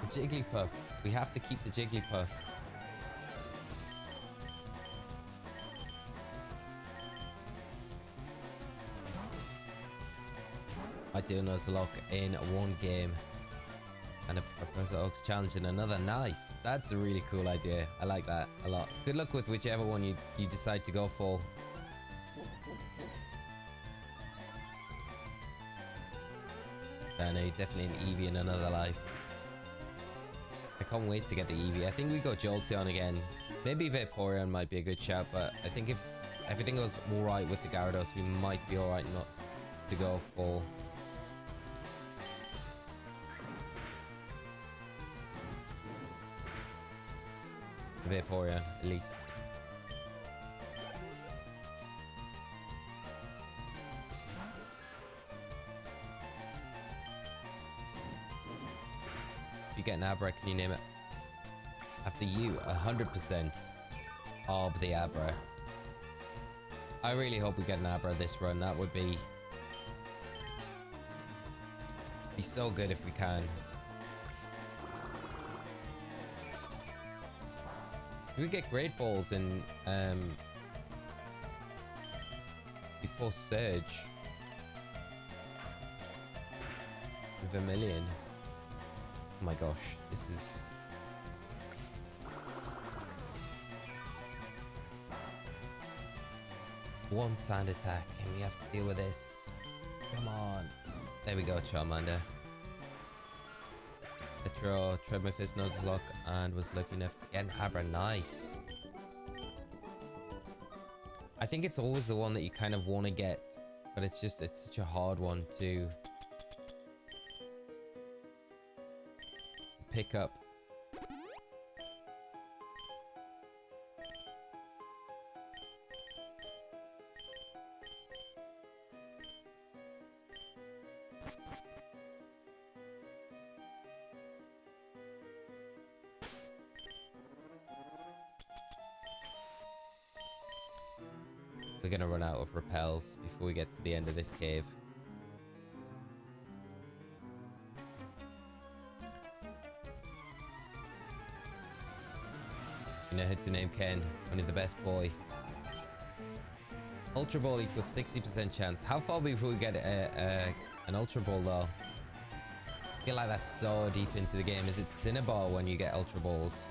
Jigglypuff. We have to keep the Jigglypuff. I do Nuzlocke in one game. And a Professor Oak's challenge in another. Nice. That's a really cool idea. I like that a lot. Good luck with whichever one you decide to go for. I know, definitely an Eevee in another life. I can't wait to get the Eevee. I think we go Jolteon again. Maybe Vaporeon might be a good shout, but I think if everything goes alright with the Gyarados, we might be alright not to go full. Vaporeon, at least. If you get an Abra, can you name it after you? 100% of the Abra. I really hope we get an Abra this run. That would be so good if we can. Do we get Great Balls in before Surge with Vermilion? Oh my gosh, this is one sand attack and we have to deal with this. Come on. There we go, Charmander. Petro tried my first Nuzlocke and was lucky enough to get an Abra. Nice. I think it's always the one that you kind of want to get, but it's such a hard one to pick up. We're gonna run out of repels before we get to the end of this cave. You know how to name Ken, only the best boy. Ultra Ball equals 60% chance. How far before we get an Ultra Ball though? I feel like that's so deep into the game. Is it Cinnabar when you get Ultra Balls?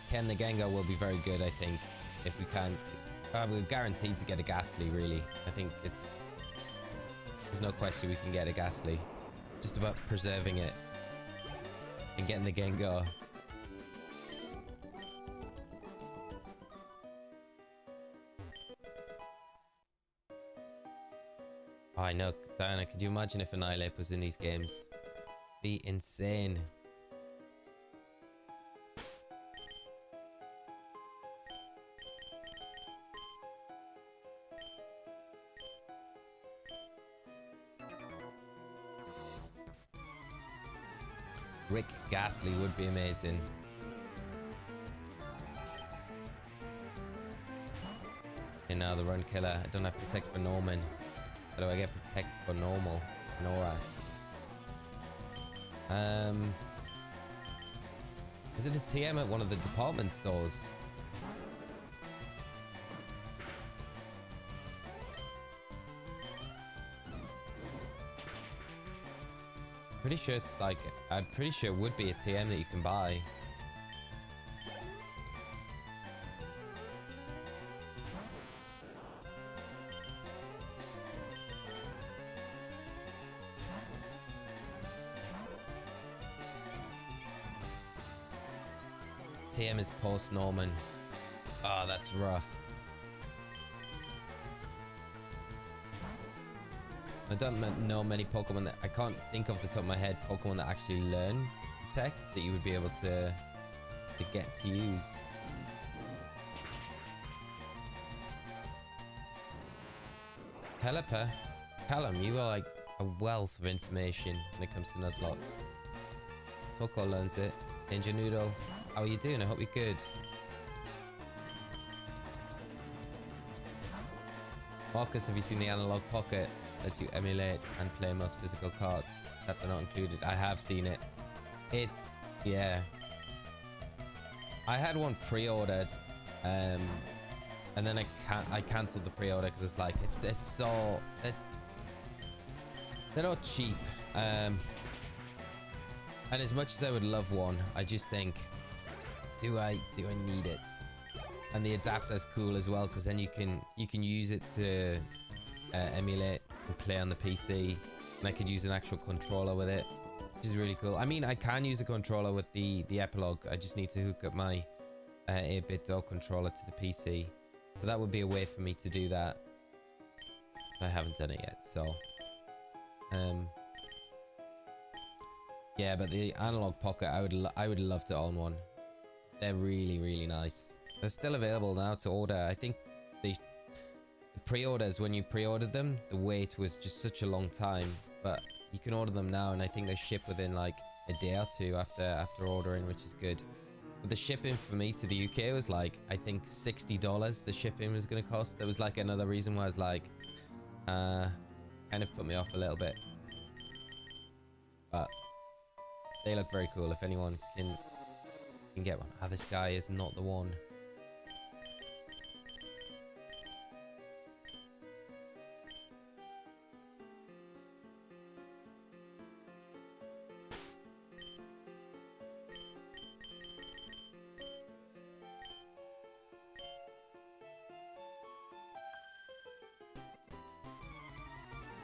Ken the Gengar will be very good, I think, if we can. We're guaranteed to get a Ghastly, really. I think there's no question we can get a Ghastly. Just about preserving it and getting the Gengar. Oh, I know, Diana, could you imagine if Annihilate was in these games? Be insane. Rick Ghastly would be amazing. Okay, now the Run Killer. I don't have Protect for Norman. How do I get Protect for Normal? Noras. Is it a TM at one of the department stores? Pretty sure it's like, I'm pretty sure it would be a TM that you can buy. TM is post Norman. Oh, that's rough. I don't know many Pokemon that I can't think off the top of my head. Pokemon that actually learn tech that you would be able to get to use. Pelipper, Callum, you are like a wealth of information when it comes to Nuzlocke. Toko learns it. Ninja Noodle, how are you doing? I hope you're good. Marcus, have you seen the Analog Pocket? Lets you emulate and play most physical cards that are not included. I have seen it. It's, yeah. I had one pre-ordered, and then I cancelled the pre-order because it's like it's so they're not cheap. And as much as I would love one, I just think, do I need it? And the adapter's cool as well because then you can use it to emulate and play on the PC, and I could use an actual controller with it, which is really cool. I mean, I can use a controller with the Epilogue. I just need to hook up my 8-bit dog controller to the PC, so that would be a way for me to do that. But I haven't done it yet, so yeah. But the Analog Pocket, I would love to own one. They're really, really nice. They're still available now to order. I think the pre-orders, when you pre-ordered them, the wait was just such a long time, but you can order them now, and I think they ship within like a day or two after ordering, which is good. But the shipping for me to the UK was like, I think $60 the shipping was going to cost. There was like another reason why I was like, kind of put me off a little bit. But they look very cool. If anyone can get one. Ah, this guy is not the one.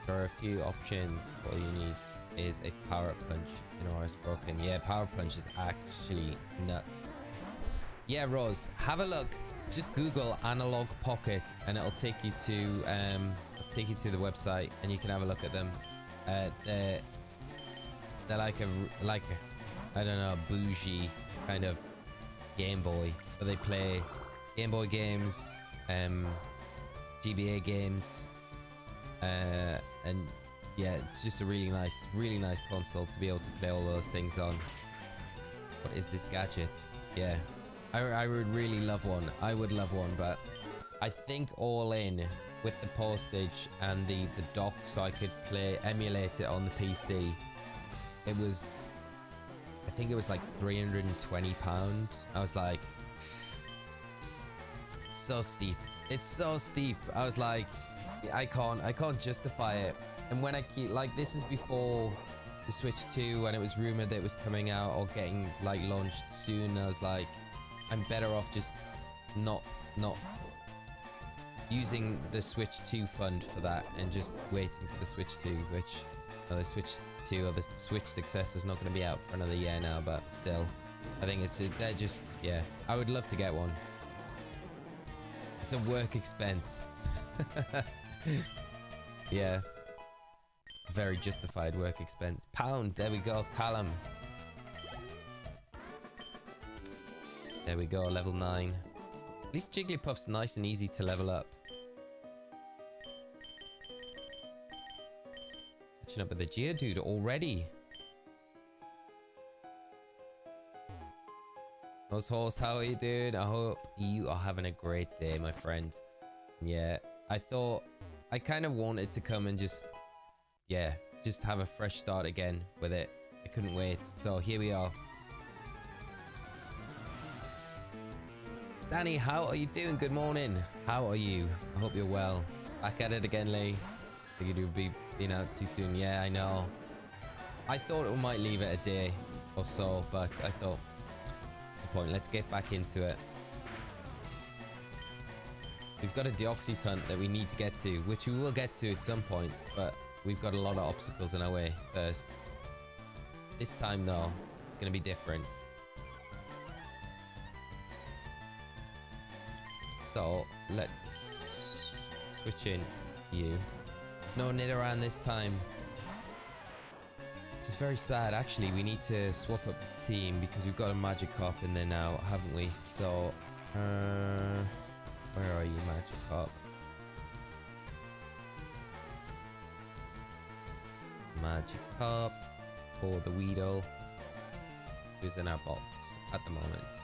There are a few options. All you need is a power punch in Aura's broken. Yeah, power punch is actually nuts. Yeah, Rose, have a look. Just Google Analog Pocket, and it'll take you to the website, and you can have a look at them. They're like a I don't know, bougie kind of Game Boy. So they play Game Boy games, GBA games. And yeah, it's just a really nice console to be able to play all those things on. What is this gadget? Yeah, I would really love one. I would love one, but I think all in with the postage and the dock, so I could emulate it on the PC. It was, I think it was like £320. I was like, it's so steep. It's so steep. I was like, I can't justify it. And when I keep like, this is before the Switch 2, when it was rumored that it was coming out or getting like launched soon. I was like, I'm better off just not using the Switch 2 fund for that and just waiting for the Switch 2, which the Switch 2 or the Switch successor is not going to be out for another year now, but still, I think they're just, yeah, I would love to get one. It's a work expense. Yeah, very justified work expense. Pound, there we go. Callum, there we go. Level 9. At least Jigglypuff's nice and easy to level up. Catching up with the Geodude already. Nose Horse, how are you doing? I hope you are having a great day, my friend. Yeah, I thought, I kind of wanted to come and just have a fresh start again with it. I couldn't wait. So here we are. Danny, how are you doing? Good morning. How are you? I hope you're well. Back at it again, Lee. Figured it would be being out too soon. Yeah, I know. I thought we might leave it a day or so, but I thought, what's the point? Let's get back into it. We've got a Deoxys hunt that we need to get to, which we will get to at some point, but we've got a lot of obstacles in our way first. This time, though, it's going to be different. So, let's switch in you. No Nidoran this time. Which is very sad. Actually, we need to swap up the team because we've got a Magikarp in there now, haven't we? So, where are you, Magikarp? Magikarp for the Weedle, who's in our box at the moment.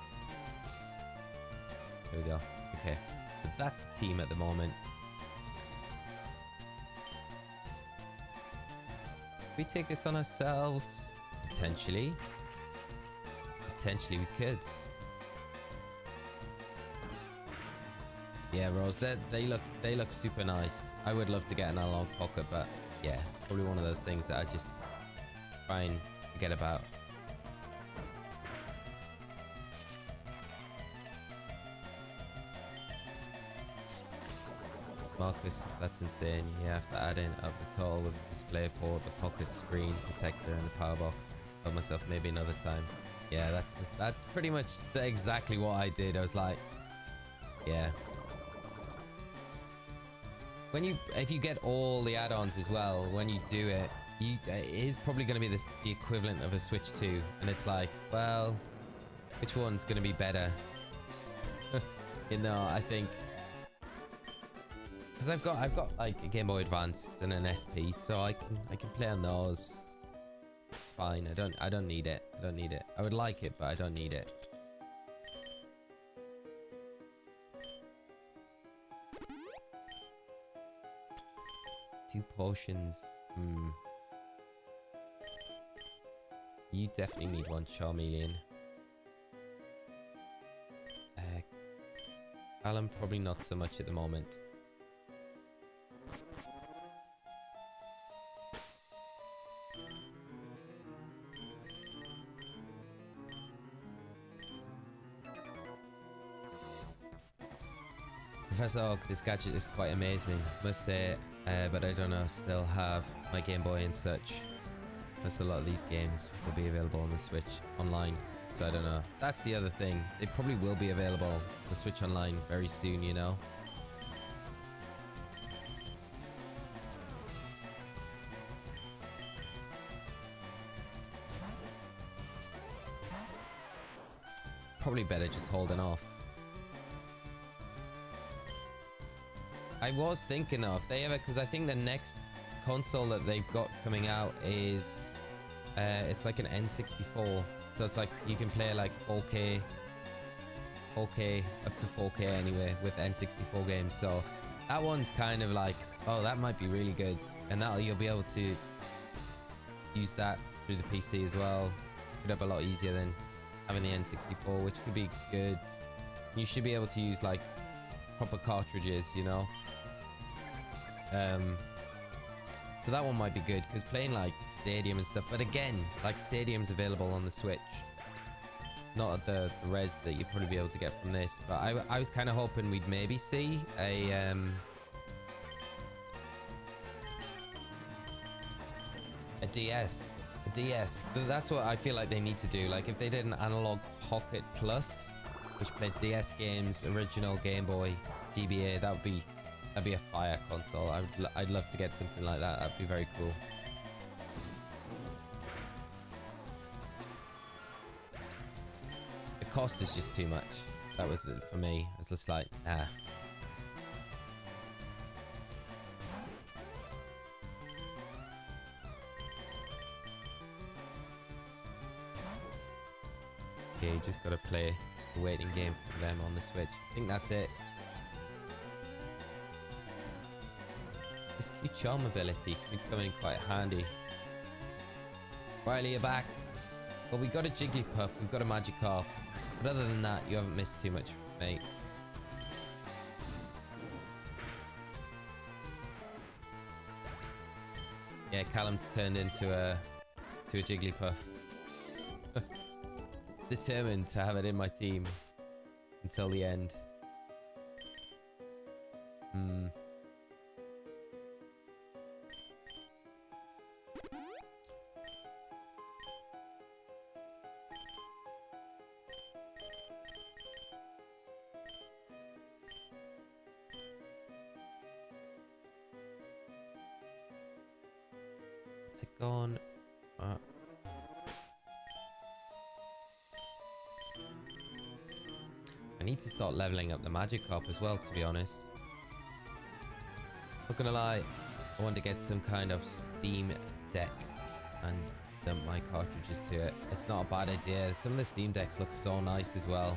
Here we go. Okay, so that's a team at the moment. we take this on ourselves? Potentially. Potentially we could. Yeah, Rose, they look super nice. I would love to get an analog pocket, but yeah, probably one of those things that I just try and forget about. Marcus, if that's insane, you have to add in up the total with the display port, the pocket screen protector, and the power box. Told myself maybe another time. Yeah, that's pretty much exactly what I did. I was like, yeah. If you get all the add-ons as well, when you do it, it is probably going to be the equivalent of a Switch 2, and it's like, well, which one's going to be better? You know, I think. Because I've got like a Game Boy Advanced and an SP, so I can play on those. It's fine. I don't need it. I don't need it. I would like it, but I don't need it. Two potions. You definitely need one Charmeleon. Alan probably not so much at the moment. Professor Oak, this gadget is quite amazing, must say, but I don't know, still have my Game Boy and such. Plus a lot of these games will be available on the Switch online, so I don't know. That's the other thing, they probably will be available on the Switch online very soon, you know. Probably better just holding off. I was thinking though, if they ever, because I think the next console that they've got coming out is, it's like an N64. So it's like you can play like 4K up to 4K anyway with N64 games. So that one's kind of like, oh, that might be really good, and you'll be able to use that through the PC as well. Put up a lot easier than having the N64, which could be good. You should be able to use like proper cartridges, you know. So that one might be good, because playing like Stadium and stuff, but again, like Stadium's available on the Switch, not at the res that you'd probably be able to get from this. But I was kind of hoping we'd maybe see a DS. That's what I feel like they need to do. Like if they did an Analog Pocket Plus, which played DS games, original Game Boy, GBA, that'd be a fire console. I'd love to get something like that. That'd be very cool. The cost is just too much. That was it for me. It's just like, ah. Okay, you just gotta play the waiting game for them on the Switch. I think that's it. This cute charm ability could come in quite handy. Riley, you're back. Well, we got a Jigglypuff, we've got a Magikarp, but other than that, you haven't missed too much, mate. Yeah, Callum's turned into a Jigglypuff. Determined to have it in my team until the end. It's gone. I need to start leveling up the Magikarp as well, to be honest. Not gonna lie, I want to get some kind of Steam Deck and dump my cartridges to it. It's not a bad idea. Some of the Steam Decks look so nice as well.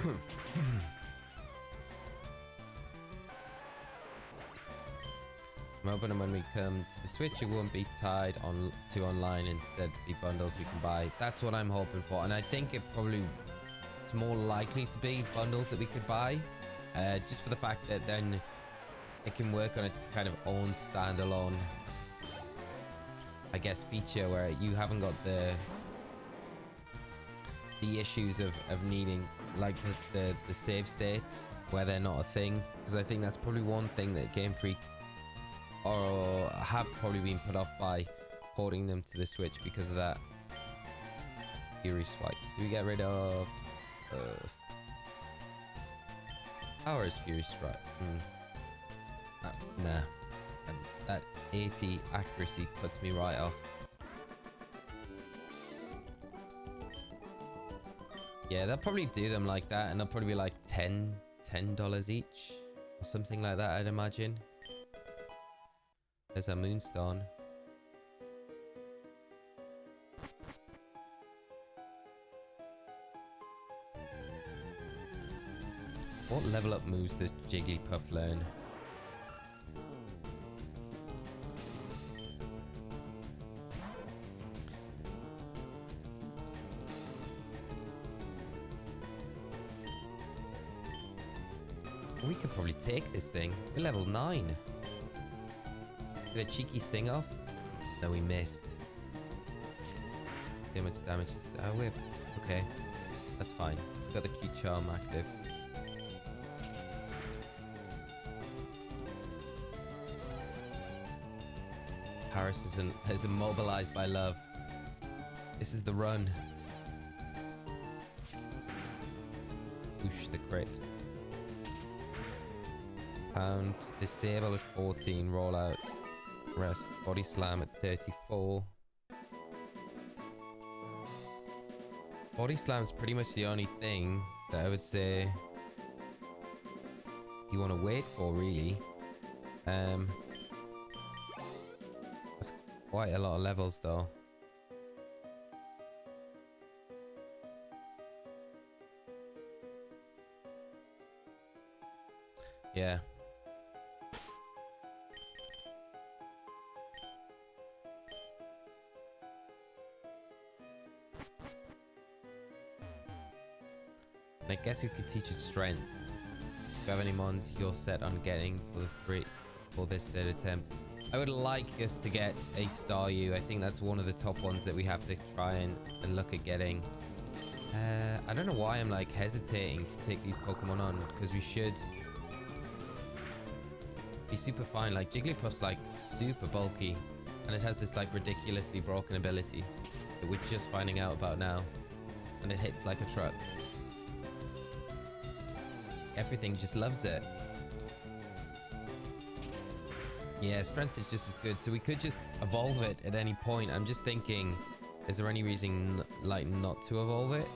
I'm hoping when we come to the Switch, it won't be tied on to online. Instead, be bundles we can buy. That's what I'm hoping for, and I think it's more likely to be bundles that we could buy, just for the fact that then it can work on its kind of own standalone, I guess, feature where you haven't got the issues of needing like the save states where they're not a thing, because I think that's probably one thing that Game Freak or have probably been put off by porting them to the Switch because of that. Fury swipes. Do we get rid of power is Fury Strike? Nah. That 80 accuracy puts me right off. Yeah, they'll probably do them like that, and they'll probably be like $10 each or something like that, I'd imagine. There's a Moonstone. What level up moves does Jigglypuff learn? We could probably take this thing. We're level 9. Did a cheeky sing off? No, we missed. How much damage is our whip? Okay, that's fine. We've got the Q charm active. Paris is immobilized by love. This is the run. Whoosh, the crit. Pound, disable at 14, roll out. Rest, body slam at 34. Body slam's pretty much the only thing that I would say you want to wait for, really. That's quite a lot of levels, though. Yeah. I guess you could teach it strength. If you have any mons you're set on getting for this third attempt, I would like us to get a Staryu. I think that's one of the top ones that we have to try and look at getting. I don't know why I'm like hesitating to take these Pokemon on, because we should be super fine. Like Jigglypuff's like super bulky, and it has this like ridiculously broken ability that we're just finding out about now, and it hits like a truck. Everything just loves it. Yeah, strength is just as good, so we could just evolve it at any point. I'm just thinking, is there any reason like not to evolve it?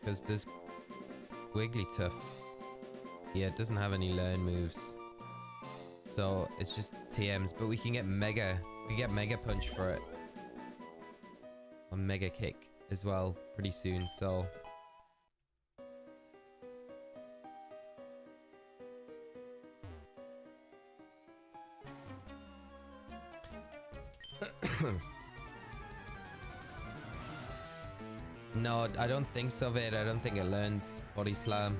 Because does Wigglytuff, yeah, it doesn't have any learn moves, so it's just TMs. But we can get Mega Punch for it, or Mega Kick as well pretty soon, so no, I don't think so, Vid. I don't think it learns Body Slam.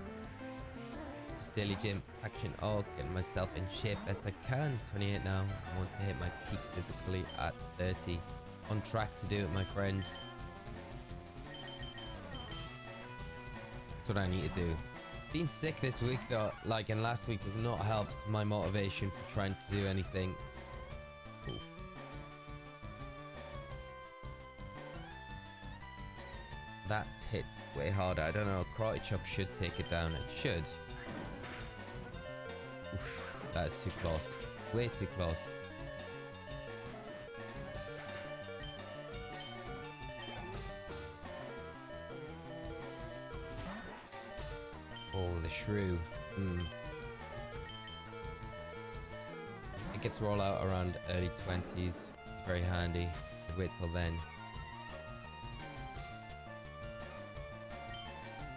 Just daily gym action. Oh, getting myself in shape best I can. 28 now. I want to hit my peak physically at 30. On track to do it, my friend. That's what I need to do. Being sick this week, though, like, and last week, has not helped my motivation for trying to do anything. Oof. That hit way harder. I don't know. Karate Chop should take it down. It should. Oof, that is too close. Way too close. Oh, the shrew. It gets roll out around early 20s. Very handy. I'd wait till then.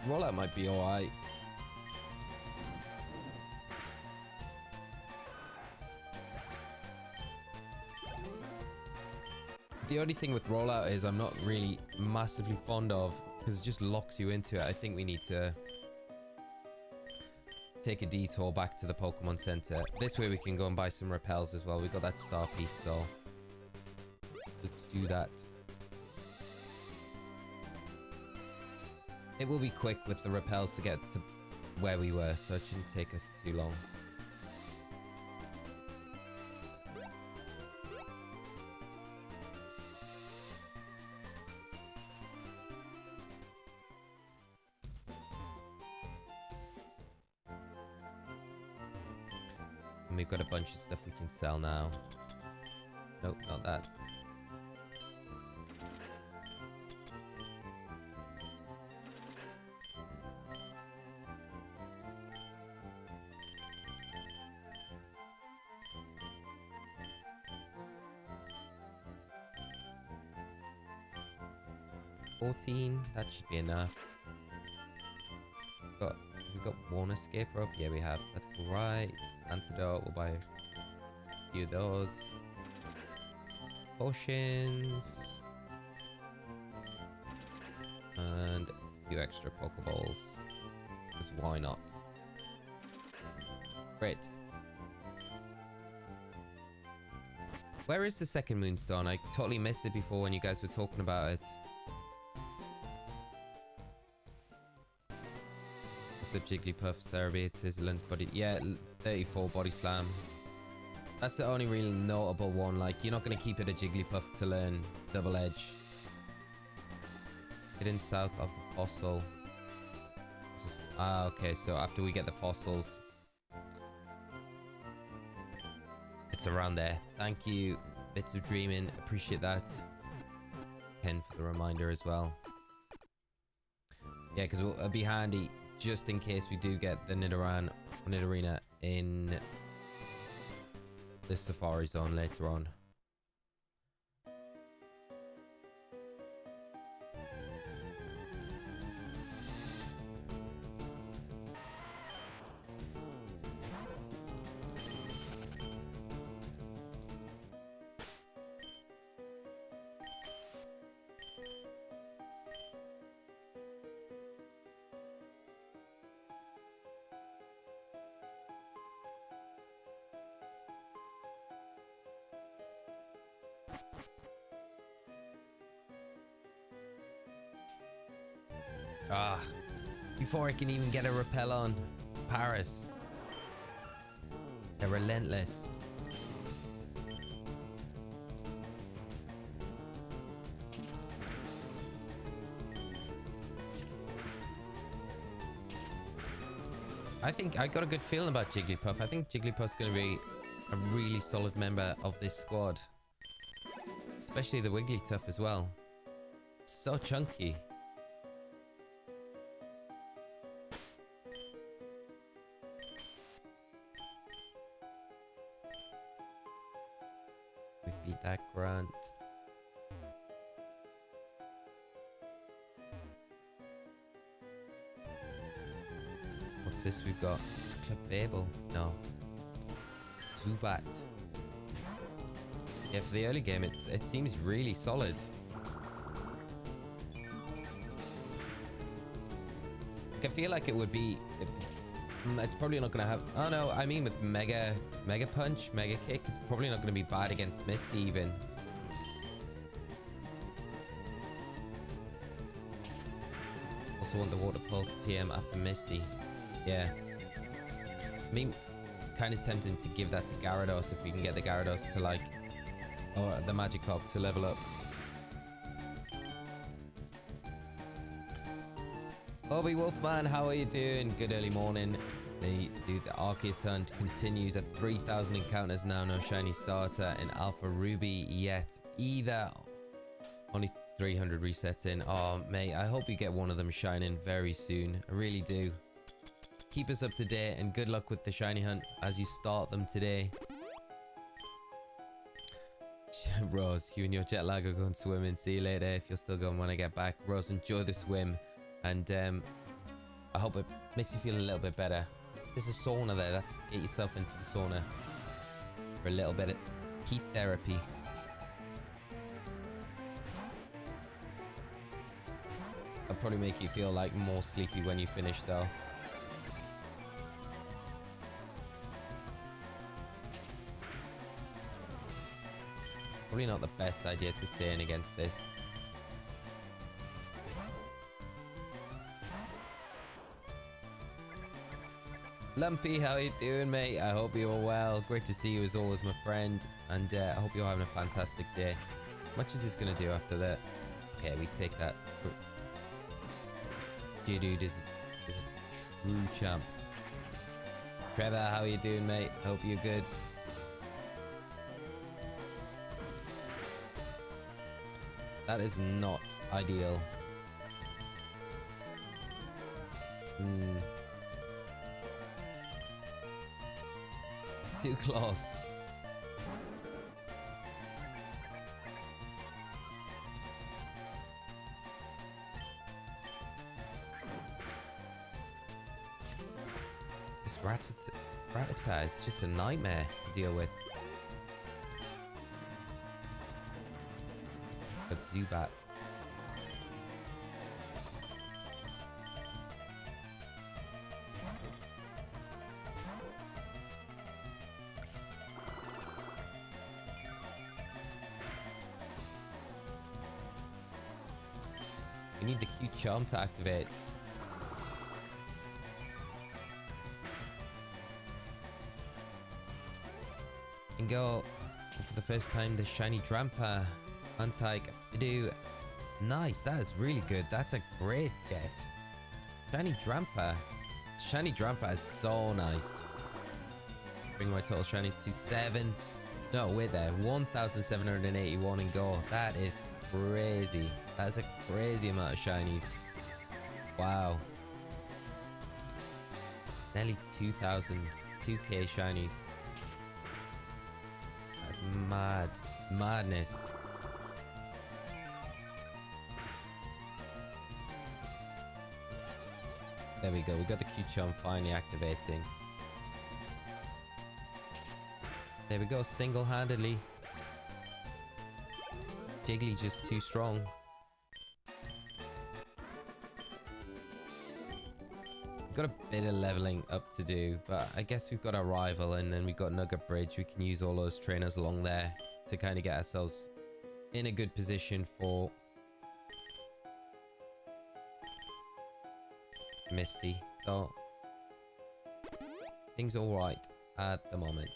Rollout might be alright. The only thing with rollout is I'm not really massively fond of, because it just locks you into it. I think we need to take a detour back to the Pokemon Center. This way we can go and buy some repels as well. We got that star piece, so let's do that. It will be quick with the repels to get to where we were, so it shouldn't take us too long. And we've got a bunch of stuff we can sell now. Nope, not that. That should be enough. We've got one escape rope. Yeah, we have. That's right. Antidote. We'll buy a few of those. Potions. And a few extra Pokeballs. Because why not? Great. Where is the second Moonstone? I totally missed it before when you guys were talking about it. Up Jigglypuff, Cerebi, Sizzlins, body. Yeah, 34 body slam. That's the only real notable one. Like, you're not going to keep it a Jigglypuff to learn double edge. Hidden south of the fossil. Okay, so after we get the fossils, it's around there. Thank you, Bits of Dreaming. Appreciate that. Ken for the reminder as well. Yeah, because it'll be handy just in case we do get the Nidorina in the Safari Zone later on. Before I can even get a repel on Paris. They're relentless. I think I got a good feeling about Jigglypuff. I think Jigglypuff's going to be a really solid member of this squad. Especially the Wigglytuff as well. It's so chunky. That grunt. What's this we've got? It's Clefable. No. Zubat. Yeah, for the early game, it seems really solid. I feel like it would be. It's probably not going to have... Oh no, I mean with Mega Punch, Mega Kick, it's probably not going to be bad against Misty even. Also want the Water Pulse TM after Misty. Yeah. I mean, kind of tempting to give that to Gyarados if we can get the Gyarados to like... Or the Magikarp to level up. Obi Wolfman, how are you doing? Good early morning. The Arceus hunt continues at 3,000 encounters now. No shiny starter in Alpha Ruby yet either. Only 300 resets in. Oh, mate, I hope you get one of them shining very soon. I really do. Keep us up to date and good luck with the shiny hunt as you start them today. Rose, you and your jet lag are going swimming. See you later if you're still going when I get back. Rose, enjoy the swim. And I hope it makes you feel a little bit better. There's a sauna there. Let's get yourself into the sauna for a little bit of heat therapy. It'll probably make you feel like more sleepy when you finish though. Probably not the best idea to stay in against this. Lumpy, how you doing, mate? I hope you're well. Great to see you as always, my friend. And I hope you're having a fantastic day. How much is this going to do after that? Okay, we take that. Dude is a true champ. Trevor, how you doing, mate? Hope you're good. That is not ideal. Too close. This Rattata is just a nightmare to deal with. But Zubat. We need the cute charm to activate. And go for the first time the shiny Drampa. Anti-do. Nice, that is really good. That's a great get. Shiny Drampa. Shiny Drampa is so nice. Bring my total shinies to 7. No, we're there. 1,781 and go. That is crazy. That's a crazy amount of shinies. Wow. Nearly 2,000. 2k shinies. That's mad. Madness. There we go. We got the Q-Charm finally activating. There we go. Single-handedly. Jiggly just too strong. Got a bit of leveling up to do, but I guess we've got our rival, and then we've got Nugget Bridge. We can use all those trainers along there to kind of get ourselves in a good position for Misty. So things all right at the moment.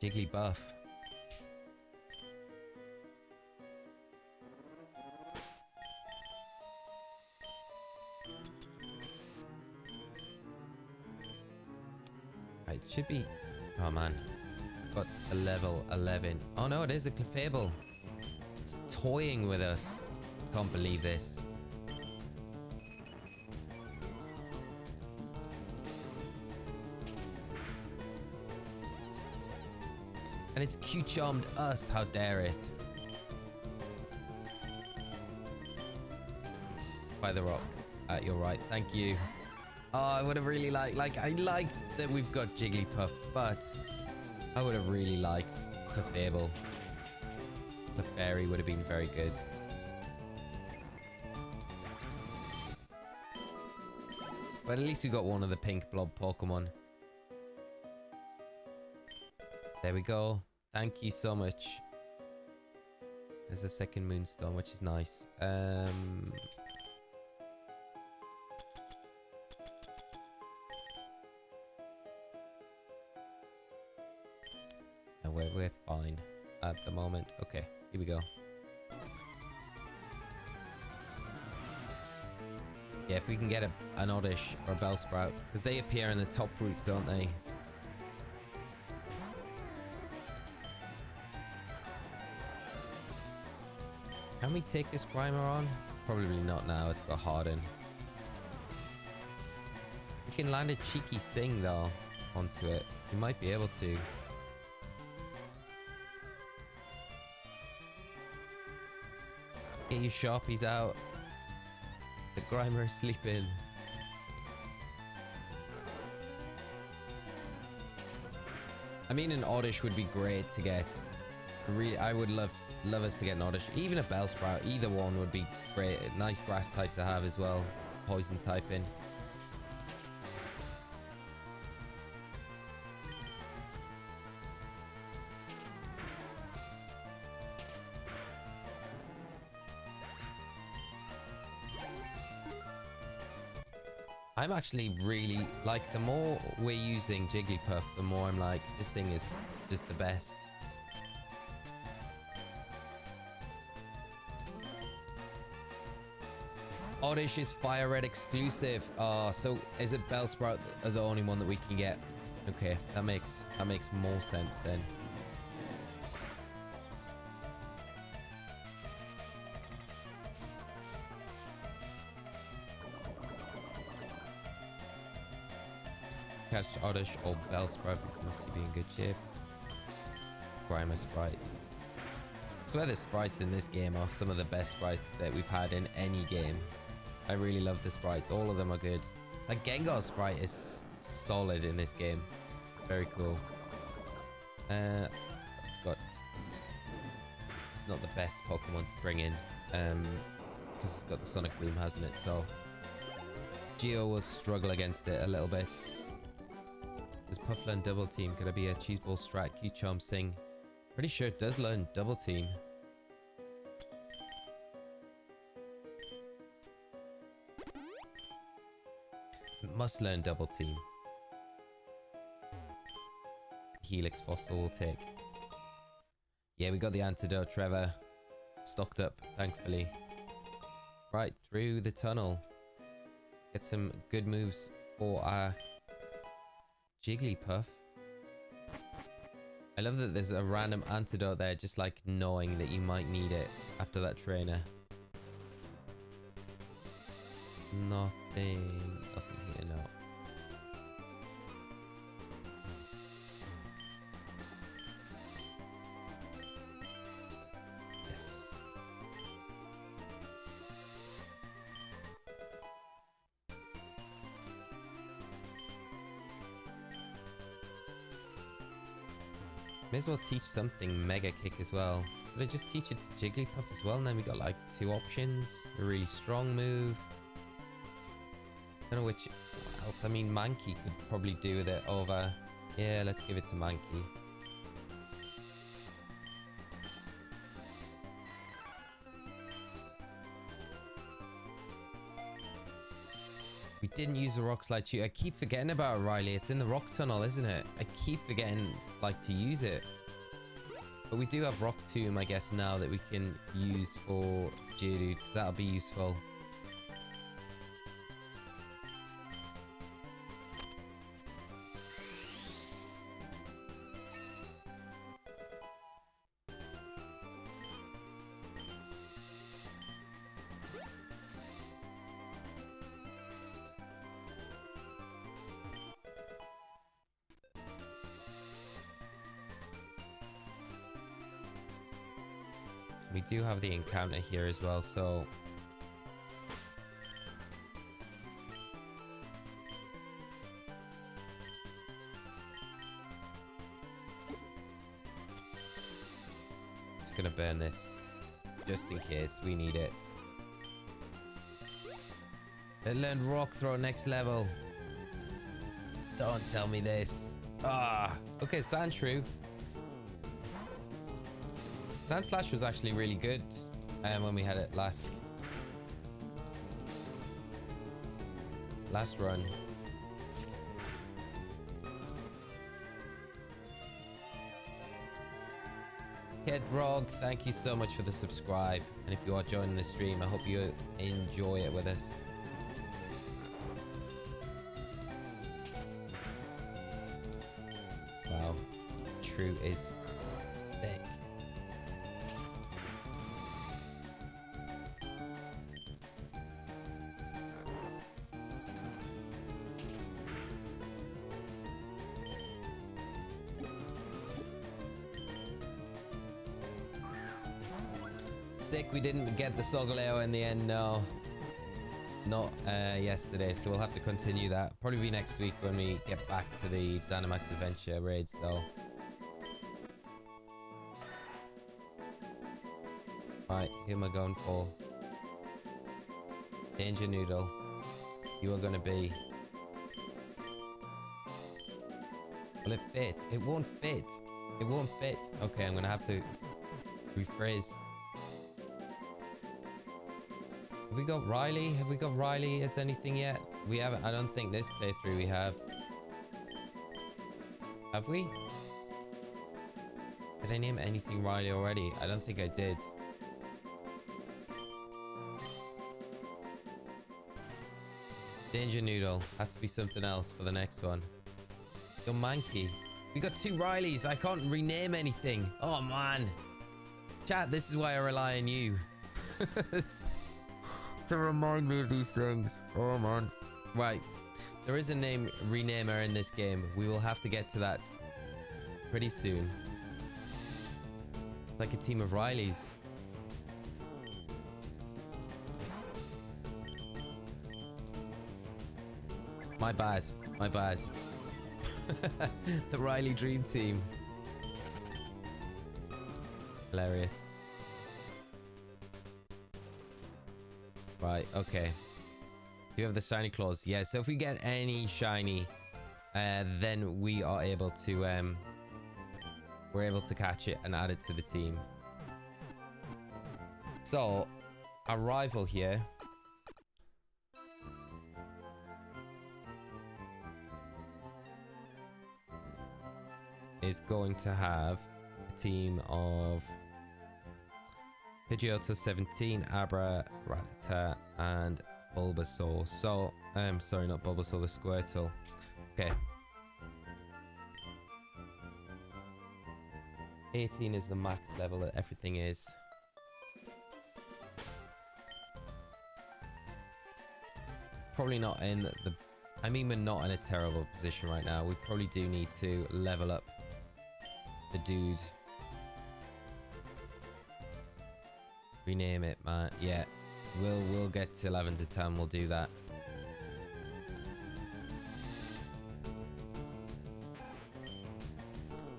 Jiggly buff. Right, should be. Oh man, got a level 11. Oh no, it is a Clefable. It's toying with us. Can't believe this. And it's Q-charmed us. How dare it? By the rock. You're right. Thank you. Oh, I would have really liked... I like that we've got Jigglypuff, but I would have really liked Clefable. Clefairy would have been very good. But at least we got one of the pink blob Pokemon. There we go. Thank you so much. There's a second Moonstone, which is nice. And we're fine at the moment. Okay, here we go. Yeah, if we can get an Oddish or a Bellsprout, because they appear in the top route, don't they? Can we take this Grimer on? Probably not now, it's got Harden. We can land a cheeky Sing though onto it. We might be able to. Get your Sharpies out. The Grimer is sleeping. I mean, an Oddish would be great to get. I would love us to get an Oddish. Even a Bellsprout, either one would be great. A nice grass type to have as well. Poison typing. I'm actually really like, the more we're using Jigglypuff, the more I'm like, this thing is just the best. Oddish is Fire Red exclusive. Oh, so is it Bellsprout as the only one that we can get? Okay, that makes more sense then. Catch Oddish or Bellsprout must be in good shape. Grimer Sprite. I swear the sprites in this game are some of the best sprites that we've had in any game. I really love the sprites. All of them are good. Like Gengar's sprite is solid in this game. Very cool. It's not the best Pokemon to bring in. Because it's got the Sonic Boom, hasn't it? So Geo will struggle against it a little bit. Does Puff learn Double Team? Could it be a Cheese Ball strat? Q-Charm Sing? Pretty sure it does learn Double Team. It must learn Double Team. Helix Fossil will take. Yeah, we got the antidote, Trevor. Stocked up, thankfully. Right, through the tunnel. Get some good moves for our Jigglypuff. I love that there's a random antidote there, just like knowing that you might need it after that trainer. Nothing here, no. Yes. May as well teach something Mega Kick as well. Could I just teach it to Jigglypuff as well? And then we got like 2 options. A really strong move. I don't know which else. I mean, Mankey could probably do with it over. Yeah, let's give it to Mankey. We didn't use the Rock Slide Shoot. I keep forgetting about it, Riley. It's in the Rock Tunnel, isn't it? I keep forgetting, like, to use it. But we do have Rock Tomb, I guess, now that we can use for Geodude, because that'll be useful. We do have the encounter here as well, so just gonna burn this just in case we need it. It learned Rock Throw next level. Don't tell me this. Okay, Sandshrew. Sand Slash was actually really good when we had it last run. Kid Rog, thank you so much for the subscribe. And if you are joining the stream, I hope you enjoy it with us. Wow, True is thick. Sick, we didn't get the Solgaleo in the end, no. not yesterday, so we'll have to continue that. Probably be next week when we get back to the Dynamax Adventure raids, though. Right, who am I going for? Danger Noodle. You are gonna be... Will it fit? It won't fit. It won't fit. Okay, I'm gonna have to rephrase. Have we got Riley? Have we got Riley as anything yet? We haven't. I don't think this playthrough we have. Have we? Did I name anything Riley already? I don't think I did. Danger Noodle. Have to be something else for the next one. Yo, Mankey. We got 2 Rileys. I can't rename anything. Oh, man. Chat, this is why I rely on you. To remind me of these things. Oh, man. Right. There is a name renamer in this game. We will have to get to that pretty soon. It's like a team of Rileys. My bad. My bad. The Riley Dream Team. Hilarious. Right, okay. Do you have the shiny claws? Yeah, so if we get any shiny, then we are able to we're able to catch it and add it to the team. So our rival here is going to have a team of Pidgeotto 17, Abra, Rattata, and Bulbasaur. So, sorry, not Bulbasaur, the Squirtle. Okay. 18 is the max level that everything is. Probably not in the... I mean, we're not in a terrible position right now. We probably do need to level up the dude. Rename it, man. Yeah, we'll get to 11 to 10. We'll do that.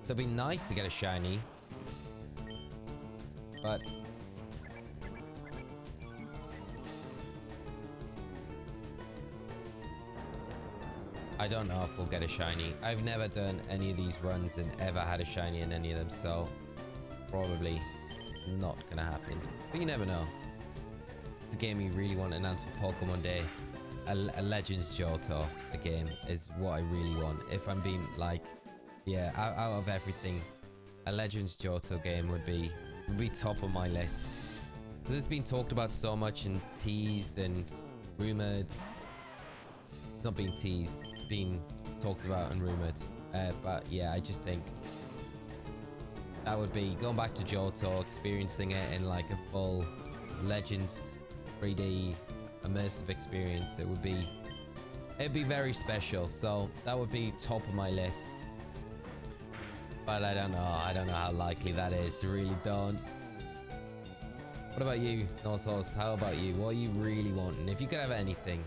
So it'd be nice to get a shiny, but I don't know if we'll get a shiny. I've never done any of these runs and ever had a shiny in any of them, so probably not gonna happen. But you never know. It's a game you really want to announce for Pokemon Day. A Legends Johto again is what I really want. If I'm being like, yeah, out of everything, a Legends Johto game would be top of my list. Because it's been talked about so much and teased and rumored. It's not being teased, it's being talked about and rumored. But yeah, I just think that would be going back to Johto, experiencing it in like a full Legends 3D immersive experience. It'd be very special. So that would be top of my list. But I don't know how likely that is. I really don't. What about you, No Sauce? How about you? What are you really wanting? If you could have anything.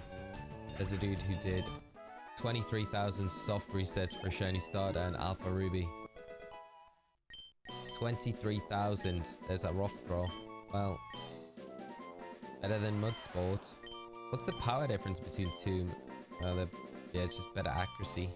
There's a dude who did 23,000 soft resets for Shiny Starter and Alpha Ruby. 23,000. There's that rock throw. Well, better than Mud Sport. What's the power difference between two? Well, yeah, it's just better accuracy.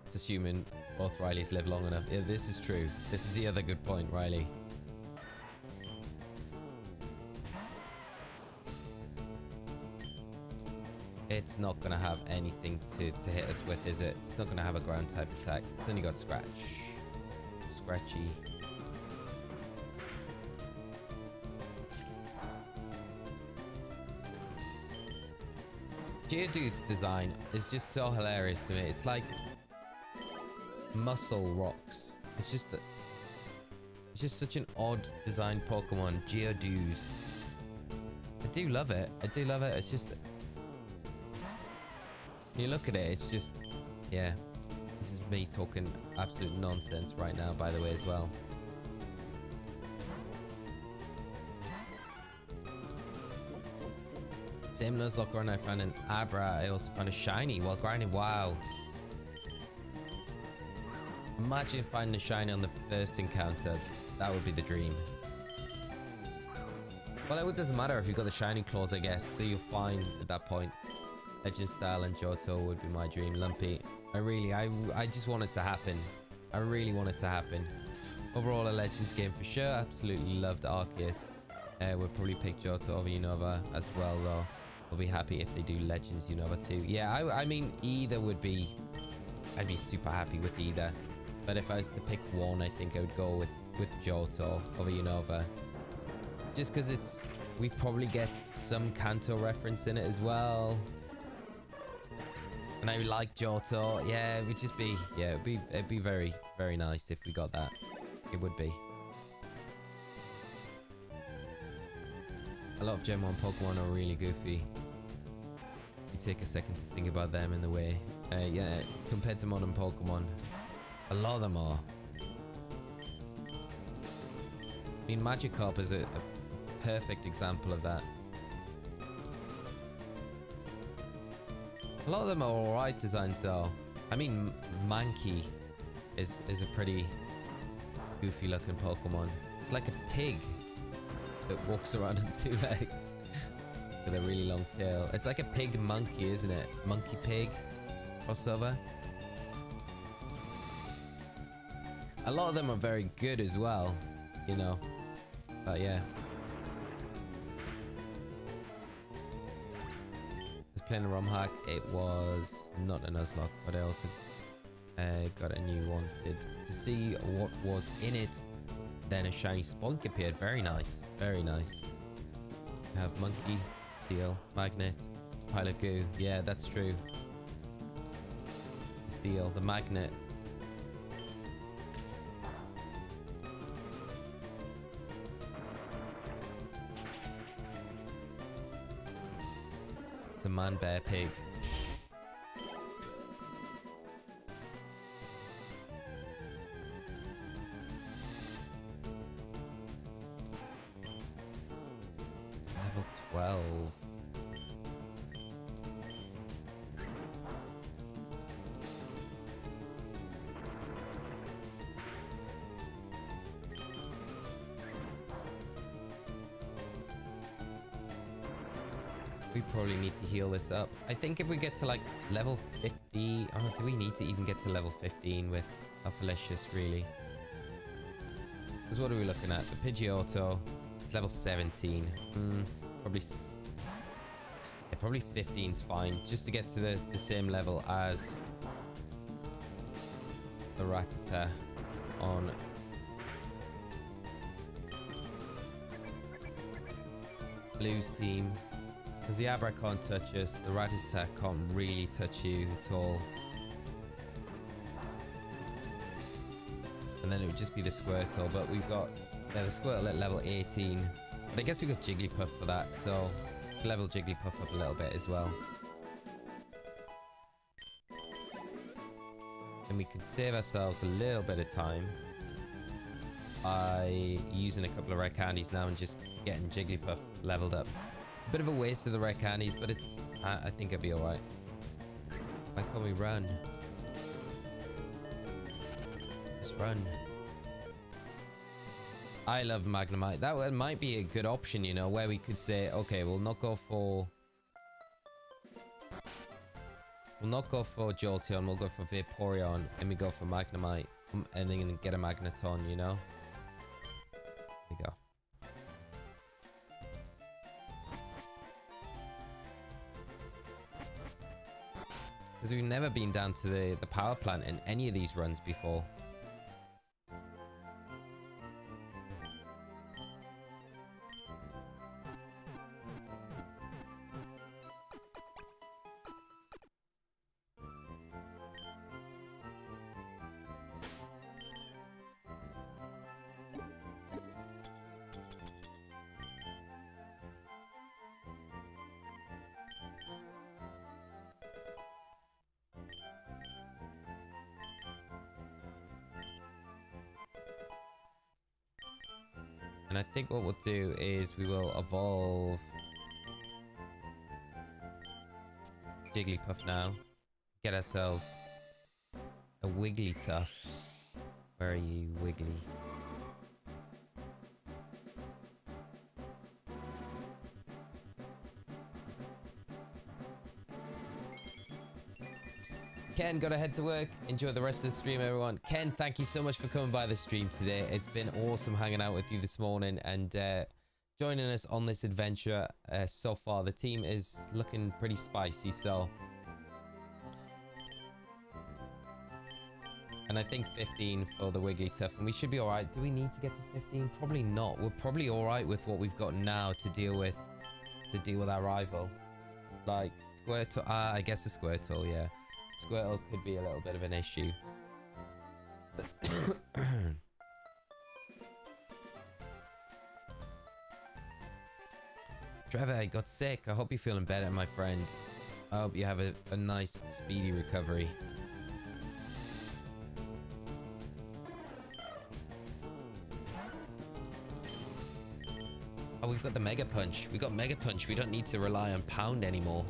It's assuming both Rileys live long enough. Yeah, this is true. This is the other good point, Riley. It's not going to have anything to hit us with, is it? It's not going to have a ground type attack. It's only got Scratch. Scratchy. Geodude's design is just so hilarious to me. It's like muscle rocks. It's just such an odd design Pokemon. Geodude. I do love it. I do love it. It's just... When you look at it, it's just... Yeah. This is me talking absolute nonsense right now, by the way, as well. Same Nuzlocke run, I found an Abra. I also found a shiny while grinding. Wow. Imagine finding a shiny on the first encounter. That would be the dream. Well, it doesn't matter if you've got the shiny claws, I guess. So you're fine at that point. Legend style and Johto would be my dream. Lumpy. I just want it to happen. I really want it to happen. Overall, a Legends game for sure. Absolutely loved Arceus. We'll probably pick Johto over Unova as well, though. We'll be happy if they do Legends Unova too. Yeah, I mean, either would be... I'd be super happy with either. But if I was to pick one, I think I would go with Johto over Unova. Just because it's... We probably get some Kanto reference in it as well. And I like Johto. Yeah, it would just be... Yeah, it'd be very, very nice if we got that. It would be. A lot of Gen 1 Pokemon are really goofy. You take a second to think about them in the way. Yeah, compared to modern Pokemon, a lot of them are. I mean, Magikarp is a perfect example of that. A lot of them are alright designs though. I mean, Mankey is a pretty goofy looking Pokemon. It's like a pig that walks around on two legs with a really long tail. It's like a pig monkey, isn't it? Monkey pig crossover. A lot of them are very good as well, you know. But yeah. I was playing a ROM hack. It was not a Nuzlocke, but I also got a new wanted to see what was in it. Then a shiny Spoink appeared. Very nice. Very nice. We have Monkey, Seal, Magnet, Pilot Goo. Yeah, that's true. The Seal, the Magnet. The Man Bear Pig. Level 12. We probably need to heal this up. I think if we get to like level 50... Oh, do we need to even get to level 15 with Alphalicious, really? Because what are we looking at? The Pidgeotto. It's level 17. Probably... Yeah, probably 15's fine. Just to get to the same level as the Rattata on... Blue's team. Because the Abra can't touch us, the Rattata can't really touch you at all. And then it would just be the Squirtle, but we've got the Squirtle at level 18. But I guess we got Jigglypuff for that, so level Jigglypuff up a little bit as well. And we could save ourselves a little bit of time by using a couple of rare candies now and just getting Jigglypuff leveled up. Bit of a waste of the rare candies, but it's... I think it'll be alright. Why can't we run? Just run. I love Magnemite. That might be a good option, you know, where we could say, okay, we'll not go for... We'll not go for Jolteon, we'll go for Vaporeon, and we go for Magnemite, and then get a Magneton, you know? There we go. Because we've never been down to the power plant in any of these runs before. And I think what we'll do is we will evolve Jigglypuff now. Get ourselves a Wigglytuff. Where are you, Wiggly? Ken, gotta head to work. Enjoy the rest of the stream, everyone. Ken, thank you so much for coming by the stream today. It's been awesome hanging out with you this morning and joining us on this adventure so far. The team is looking pretty spicy, so... And I think 15 for the Wigglytuff, and we should be alright. Do we need to get to 15? Probably not. We're probably alright with what we've got now to deal with our rival. Like, Squirtle, I guess a Squirtle, yeah. Squirtle could be a little bit of an issue. Trevor, I got sick. I hope you're feeling better, my friend. I hope you have a nice, speedy recovery. Oh, we've got the Mega Punch. We got Mega Punch. We don't need to rely on Pound anymore.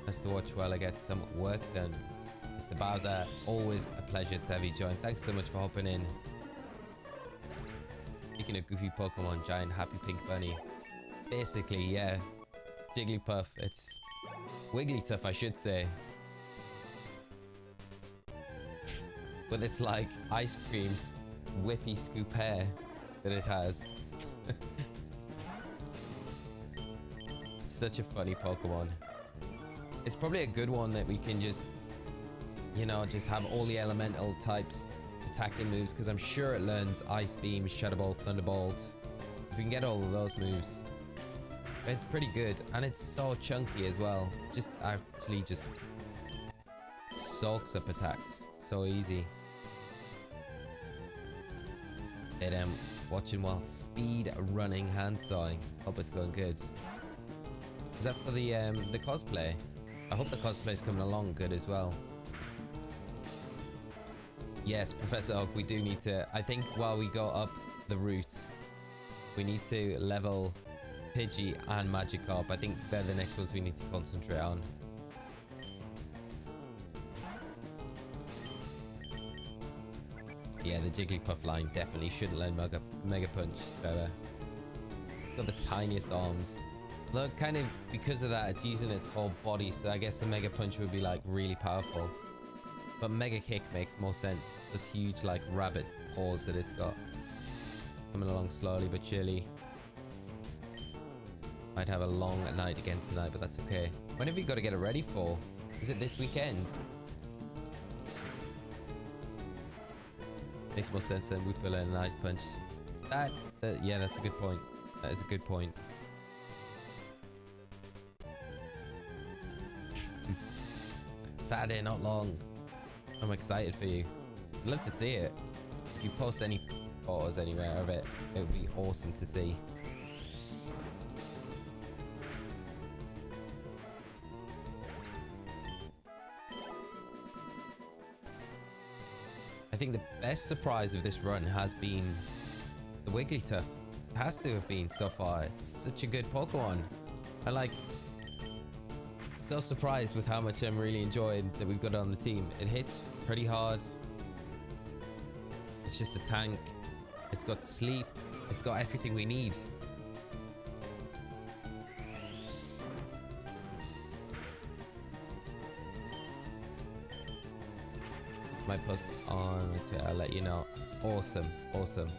Has to watch while I get some work done. Mr. Bowser, always a pleasure to have you join. Thanks so much for hopping in. Speaking of goofy Pokemon, giant happy pink bunny. Basically, yeah. Jigglypuff. It's Wigglytuff, I should say. But it's like ice cream's whippy scoop hair that it has. It's such a funny Pokemon. It's probably a good one that we can just, you know, just have all the elemental types attacking moves, because I'm sure it learns Ice Beam, Shadow Ball, Thunderbolt. If we can get all of those moves, it's pretty good. And it's so chunky as well. Just actually just soaks up attacks so easy. And watching while speed running, hand sawing. Hope it's going good. Is that for the cosplay? I hope the cosplay is coming along good as well. Yes, Professor Oak, we do need to... I think while we go up the route, we need to level Pidgey and Magikarp. I think they're the next ones we need to concentrate on. Yeah, the Jigglypuff line definitely shouldn't learn Mega Punch better. It's got the tiniest arms. Look, kind of because of that, it's using its whole body, so I guess the Mega Punch would be like really powerful. But Mega Kick makes more sense. Those huge like rabbit paws that it's got. Coming along slowly but surely. Might have a long night again tonight, but that's okay. When have you got to get it ready for? Is it this weekend? Makes more sense than we put in an Ice Punch. Yeah, that's a good point. That is a good point. Saturday, not long. I'm excited for you. I'd love to see it. If you post any photos anywhere of it, it would be awesome to see. I think the best surprise of this run has been the Wigglytuff. It has to have been so far. It's such a good Pokemon. I like... So surprised with how much I'm really enjoying that we've got on the team. It hits pretty hard. It's just a tank. It's got sleep. It's got everything we need. My post on Twitter, I'll let you know. Awesome, awesome.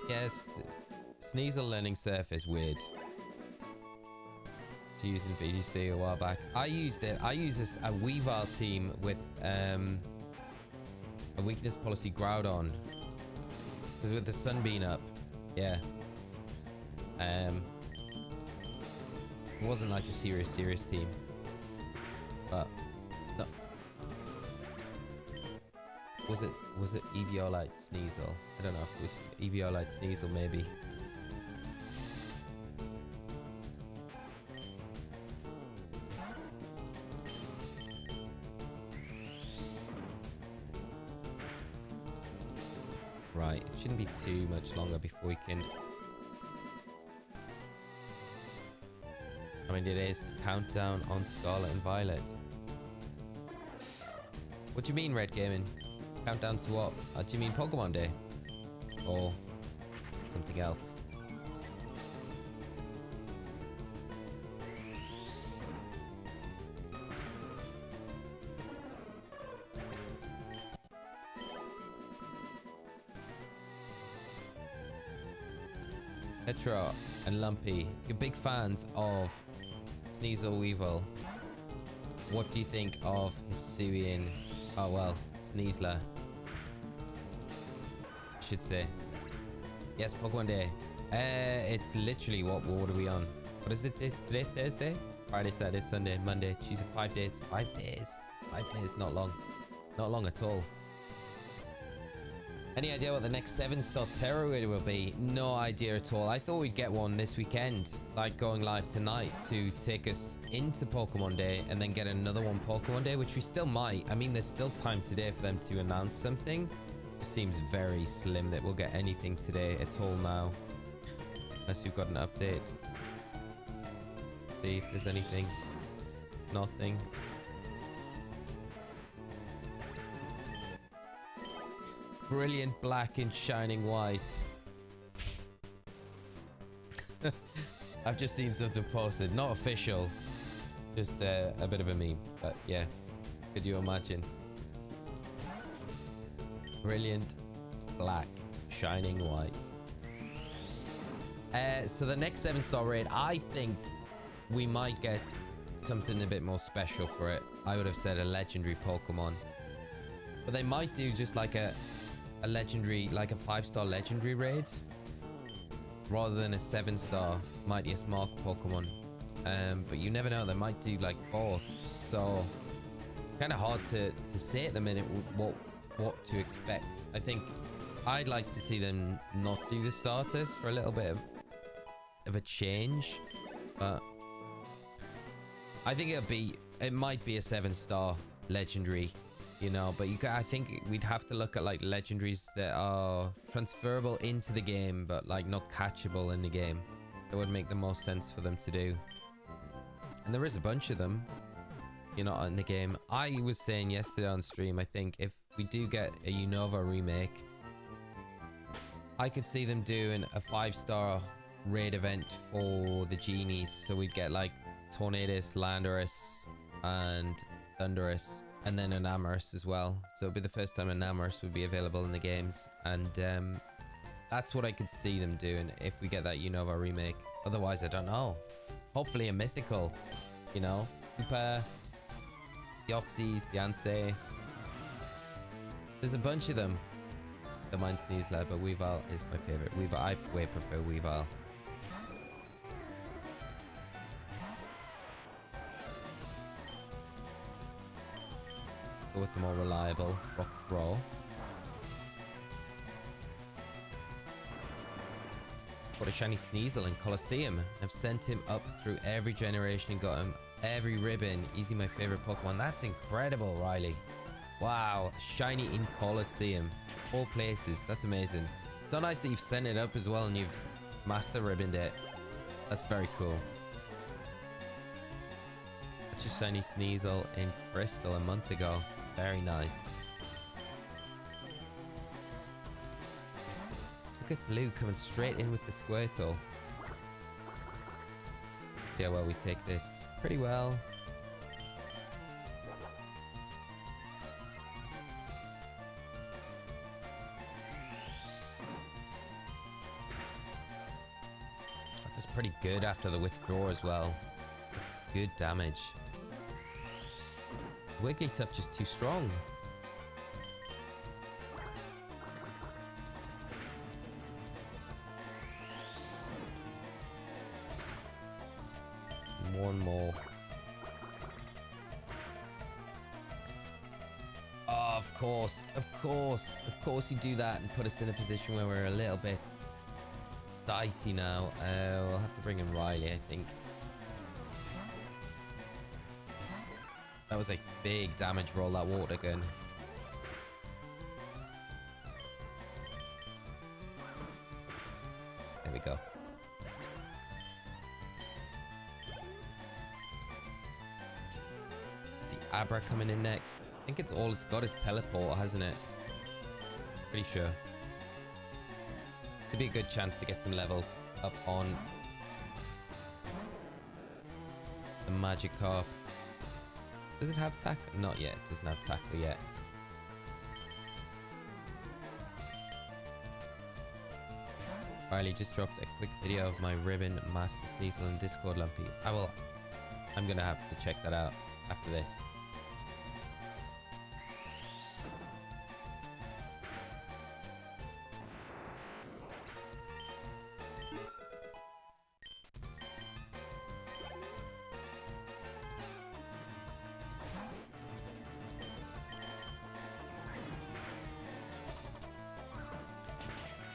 Yes, Sneasel learning Surf is weird. To use in VGC a while back. I used it. I used this a Weavile team with a weakness policy Groudon. Because with the Sunbeam up, yeah. It wasn't like a serious team, but no. Was it Eviolite Sneasel? I don't know if it was Eviolite Sneasel, maybe. Right, it shouldn't be too much longer before we can... I mean, it is the countdown on Scarlet and Violet. What do you mean, Red Gaming? Countdown to what? Do you mean Pokemon Day? Or something else? Petra and Lumpy, if you're big fans of Sneasel Weevil, what do you think of Hisuian? Oh well, Sneasler, I should say. Yes, Pokemon Day. It's literally what are we on? What is it today? Thursday? Friday, Saturday, Sunday, Monday, Tuesday. 5 days. 5 days. 5 days. Not long. Not long at all. Any idea what the next 7-star Terror Raid will be? No idea at all. I thought we'd get one this weekend, like going live tonight to take us into Pokemon Day and then get another one Pokemon Day, which we still might. I mean, there's still time today for them to announce something. It seems very slim that we'll get anything today at all now. Unless we've got an update. Let's see if there's anything. Nothing. Brilliant black and shining white. I've just seen something posted. Not official. Just a bit of a meme. But yeah. Could you imagine? Brilliant black. Shining white. So the next 7-star raid, I think we might get something a bit more special for it. I would have said a legendary Pokemon. But they might do just like a legendary, like a 5-star legendary raid rather than a 7-star mightiest mark Pokemon. But you never know, they might do like both, so kind of hard to say at the minute what to expect. I think I'd like to see them not do the starters for a little bit of a change, but I think it might be a 7-star legendary, you know, but I think we'd have to look at like legendaries that are transferable into the game but like not catchable in the game. That would make the most sense for them to do, and there is a bunch of them, you know, in the game. I was saying yesterday on stream, I think if we do get a Unova remake, I could see them doing a 5-star raid event for the genies, so we'd get like Tornadus, Landorus and Thundurus, and then an Amorous as well. So it'd be the first time an Amorous would be available in the games, and that's what I could see them doing if we get that Unova remake. Otherwise, I don't know. Hopefully a mythical, you know, Koopa, Deoxys, Diancie. There's a bunch of them. Don't mind Sneasler, but Weavile is my favorite. Weavile, I way prefer Weavile. Go with the more reliable Rock Throw. Got a shiny Sneasel in Colosseum. I've sent him up through every generation and got him every ribbon. Easy, my favorite Pokemon. That's incredible, Riley. Wow, shiny in Colosseum. All places. That's amazing. It's so nice that you've sent it up as well and you've master ribboned it. That's very cool. Such a shiny Sneasel in Crystal a month ago. Very nice. Look at Blue coming straight in with the Squirtle. See how well we take this. Pretty well. That's pretty good after the withdraw as well. That's good damage. Wigglytuff just too strong. One more. Oh, of course you do that and put us in a position where we're a little bit dicey now. We'll have to bring in Riley, I think. That was a big damage roll, that water gun. See Abra coming in next. I think it's all it's got is teleport, hasn't it? Pretty sure. Could be a good chance to get some levels up on the Magikarp. Does it have tackle? Not yet. It doesn't have tackle yet. Riley just dropped a quick video of my ribbon Master Sneasel in Discord, Lumpy. I'm gonna have to check that out after this.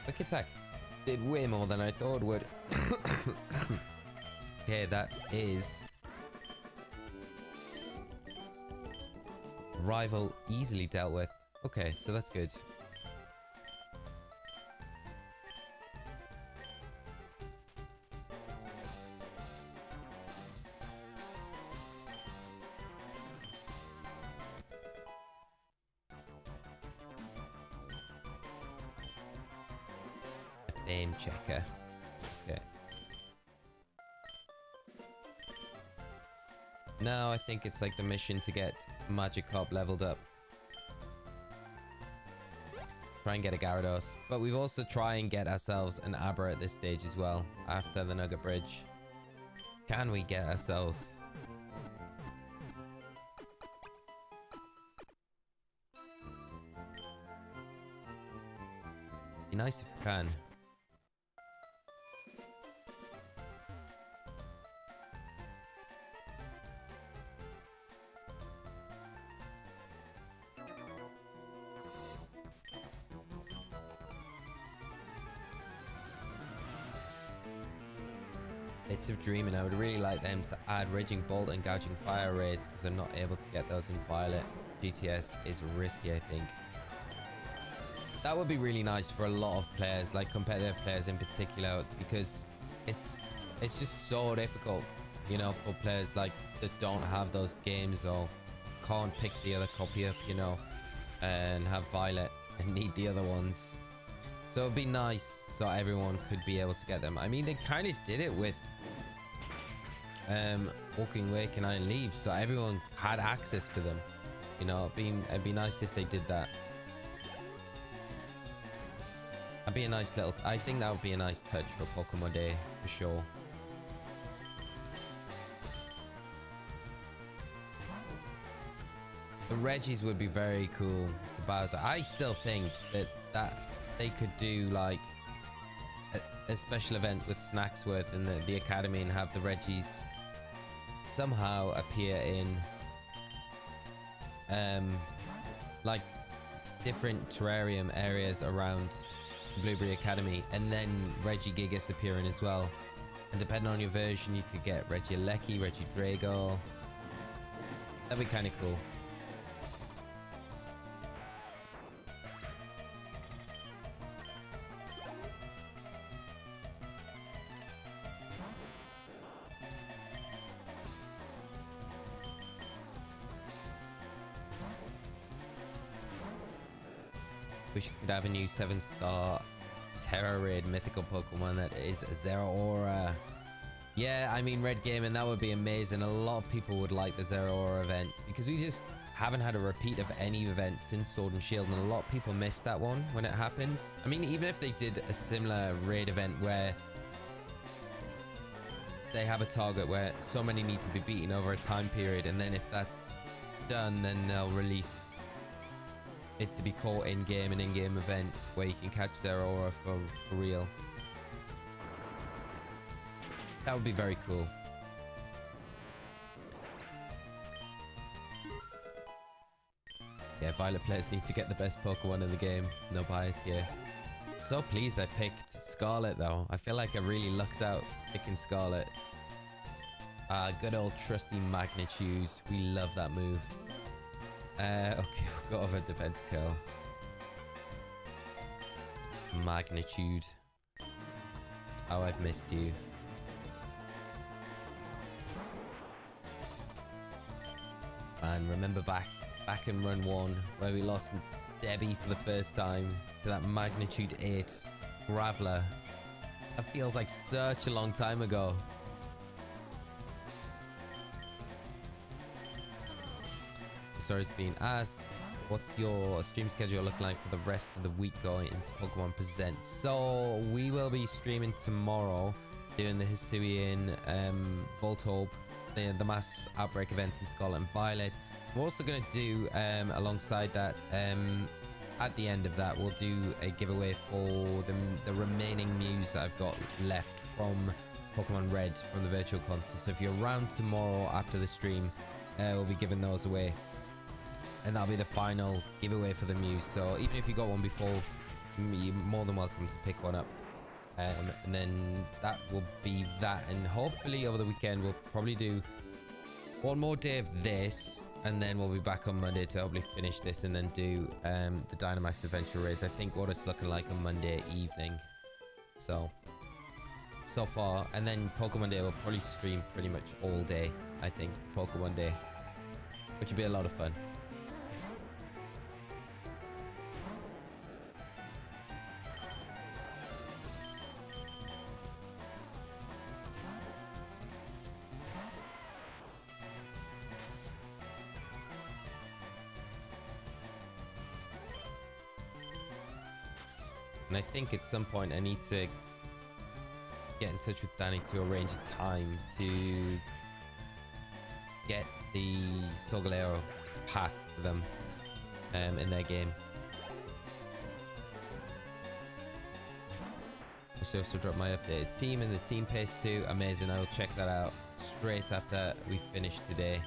Quick attack did way more than I thought it would. Okay, that is rival easily dealt with. Okay, so that's good. Fame checker. Okay. Now I think it's like the mission to get Magikarp leveled up. Try and get a Gyarados. But we've also try and get ourselves an Abra at this stage as well. After the Nugget Bridge. Can we get ourselves... Be nice if we can. Bits of Dreaming. I would really like them to add Raging Bolt and Gouging Fire raids because I'm not able to get those in Violet. GTS is risky, I think. That would be really nice for a lot of players, like competitive players in particular, because it's just so difficult, you know, for players like that don't have those games or can't pick the other copy up, you know, and have Violet and need the other ones. So it'd be nice so everyone could be able to get them. I mean, they kind of did it with Walking Wake and Iron Leaves, so everyone had access to them, you know. It'd be nice if they did that. That'd be a nice little... I think that would be a nice touch for Pokemon Day, for sure. The Reggies would be very cool. It's the Bowser. I still think that they could do like a special event with Snacksworth in the Academy and have the Reggies somehow appear in like different terrarium areas around Blueberry Academy, and then Regigigas appearing as well. And depending on your version, you could get Regieleki, Regidrago. That'd be kind of cool. Wish you could have a new 7-star Terra Raid mythical Pokemon that is Zeraora. Yeah, I mean, Red Gaming, that would be amazing. A lot of people would like the Zeraora event because we just haven't had a repeat of any event since Sword and Shield, and a lot of people missed that one when it happened. I mean, even if they did a similar raid event where they have a target where so many need to be beaten over a time period, and then if that's done, then they'll release it to be caught in-game, an in-game event where you can catch Zeraora for real. That would be very cool. Yeah, Violet players need to get the best Pokemon in the game. No bias here. So pleased I picked Scarlet though. I feel like I really lucked out picking Scarlet. Good old trusty Magnitude. We love that move. Okay, we've got over Defense Curl. Magnitude. Oh, I've missed you. man. Remember back in run 1 where we lost Debbie for the first time to that magnitude 8 Graveler. That feels like such a long time ago. Sorry's been asked, what's your stream schedule looking like for the rest of the week going into Pokemon Presents? So we will be streaming tomorrow, doing the Hisuian, Voltorb, the mass outbreak events in Scarlet and Violet. We're also going to do, alongside that, at the end of that, we'll do a giveaway for the remaining Mews that I've got left from Pokemon Red from the Virtual Console. So if you're around tomorrow after the stream, we'll be giving those away. And that'll be the final giveaway for the Mews. So even if you got one before, you're more than welcome to pick one up. And then that will be that. And hopefully over the weekend, we'll probably do one more day of this. And then we'll be back on Monday to hopefully finish this and then do the Dynamax Adventure Raids. I think what it's looking like on Monday evening. So far. And then Pokemon Day will probably stream pretty much all day, I think. Pokemon Day. Which would be a lot of fun. And I think at some point I need to get in touch with Danny to arrange a time to get the Solgaleo path for them in their game. I should also drop my updated team in the team pace too. Amazing. I will check that out straight after we finish today.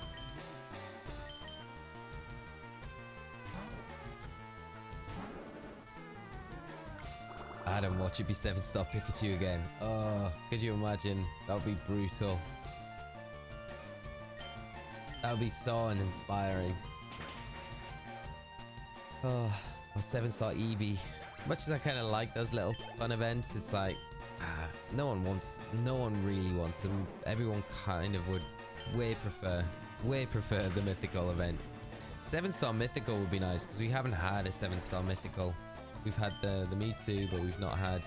Adam, watch it be 7-star Pikachu again. Oh, could you imagine? That would be brutal. That would be so uninspiring. Oh, or 7-star Eevee. As much as I kind of like those little fun events, it's like, no one really wants them. Everyone kind of would way prefer the mythical event. 7-star mythical would be nice because we haven't had a 7-star mythical. We've had the Mewtwo, but we've not had...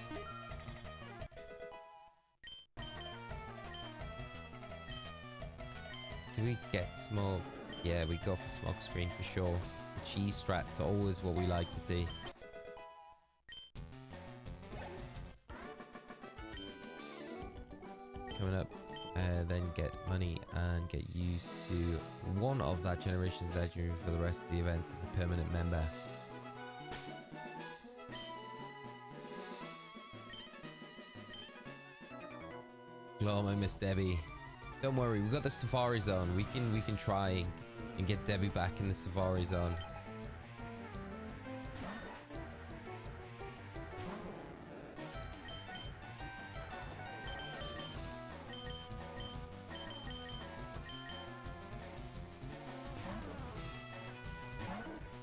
Do we get smoke? Yeah, we go for smoke screen for sure. The cheese strats are always what we like to see. Coming up, then get money and get used to one of that generation's legendary for the rest of the events as a permanent member. Glow, my Miss Debbie. Don't worry, we've got the Safari Zone. We can try and get Debbie back in the Safari Zone.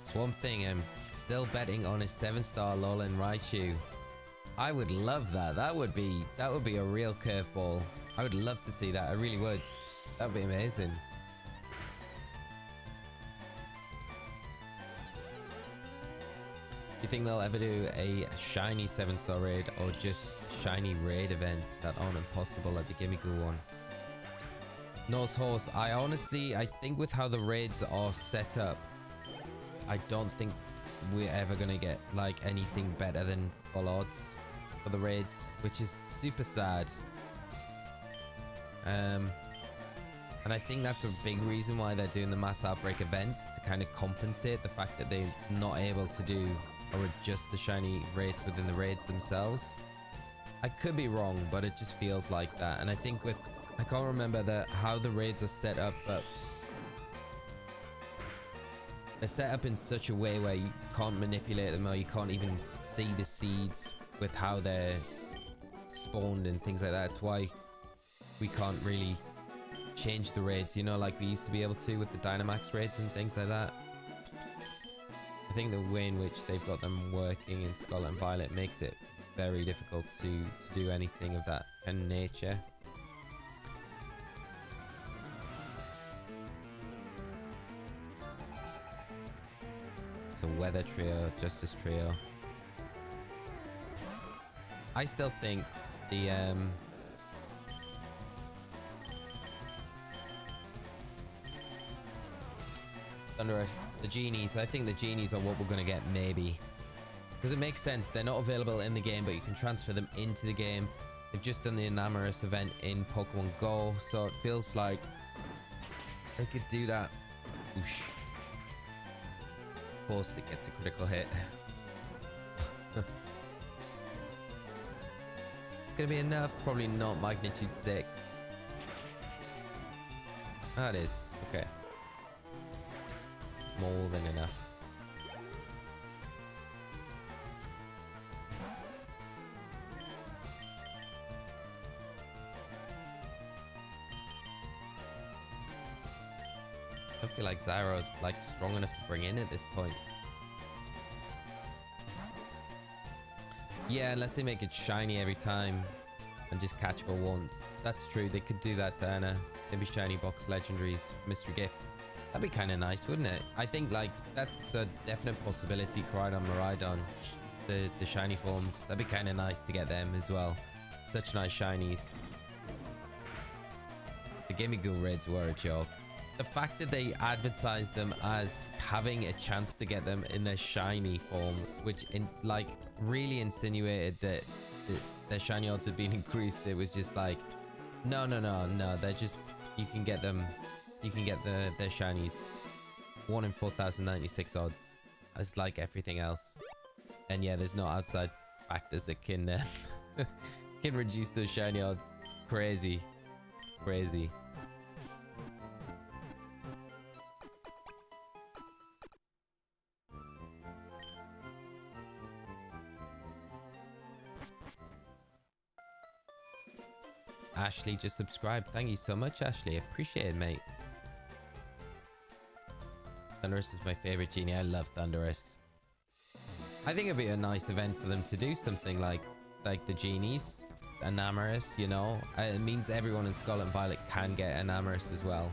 It's one thing, I'm still betting on a 7-star Alolan Raichu. I would love that. That would be a real curveball. I would love to see that. I really would. That would be amazing. Do you think they'll ever do a shiny 7-star raid or just shiny raid event that aren't impossible like the Gimmighoul one? Norse Horse, I think with how the raids are set up, I don't think we're ever gonna get like anything better than full odds for the raids, which is super sad. And I think that's a big reason why they're doing the mass outbreak events, to kind of compensate the fact that they're not able to do or adjust the shiny rates within the raids themselves. I could be wrong, but it just feels like that. And I think I can't remember how the raids are set up, but they're set up in such a way where you can't manipulate them, or you can't even see the seeds with how they're spawned and things like that. It's why we can't really change the raids, you know, like we used to be able to with the Dynamax raids and things like that. I think the way in which they've got them working in Scarlet and Violet makes it very difficult to do anything of that kind of nature. So Weather Trio, Justice Trio. I still think the Thunderous, the genies. I think the genies are what we're going to get, maybe. Because it makes sense. They're not available in the game, but you can transfer them into the game. They've just done the Enamorous event in Pokemon Go, so it feels like they could do that. Whoosh. Of course, it gets a critical hit. It's going to be enough. Probably not magnitude 6. Ah, it is. Okay. More than enough. I don't feel like Zyro's like strong enough to bring in at this point. Yeah, unless they make it shiny every time and just catchable once. That's true. They could do that, Diana. Maybe shiny box legendaries, mystery gift. That'd be kind of nice, wouldn't it? I think like that's a definite possibility. Koraidon, Miraidon, the shiny forms. That'd be kind of nice to get them as well. Such nice shinies. The Gimmighoul raids were a joke. The fact that they advertised them as having a chance to get them in their shiny form, which like really insinuated that their shiny odds had been increased. It was just like, no. They're just, you can get them. You can get their shinies 1 in 4,096 odds as like everything else. And yeah, there's no outside factors that can can reduce those shiny odds. Crazy. Ashley just subscribed. Thank you so much, Ashley. Appreciate it, mate. Thunderous is my favorite genie. I love Thunderous. I think it'd be a nice event for them to do something like the genies, Enamorous, you know. It means everyone in Scarlet and Violet can get Enamorous as well.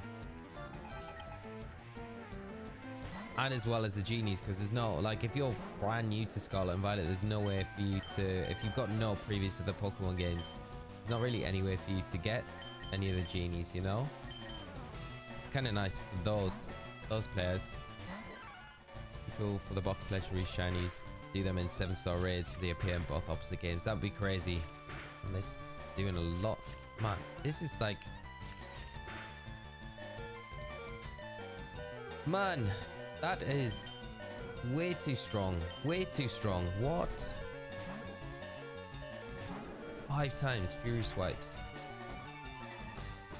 And as well as the genies, because there's no, like, if you're brand new to Scarlet and Violet, there's no way for you to, if you've got no previous to the Pokemon games, there's not really any way for you to get any of the genies, you know. It's kind of nice for those players. Cool for the box legendary shinies. Do them in 7-star raids. They appear in both opposite games. That would be crazy. And this is doing a lot. Man, this is like, man, that is way too strong. Way too strong. What? 5 times Fury Swipes.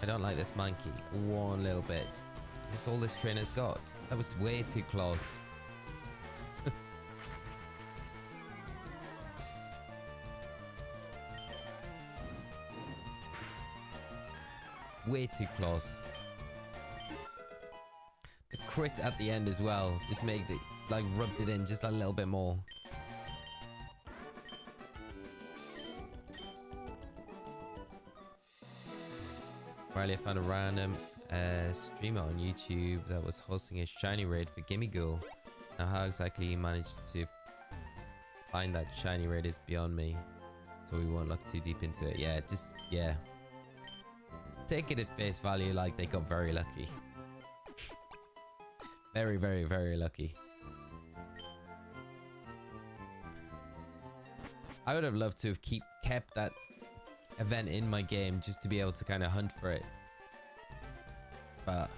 I don't like this monkey one little bit. Is this all this trainer's got? That was way too close. Way too close. The crit at the end as well just made it, like, rubbed it in just a little bit more. Riley, I found a random streamer on YouTube that was hosting a shiny raid for Gimmighoul. Now how exactly he managed to find that shiny raid is beyond me, so we won't look too deep into it. Yeah, just, yeah, take it at face value, like they got very lucky. Very, very, very lucky. I would have loved to have kept that event in my game just to be able to kind of hunt for it. But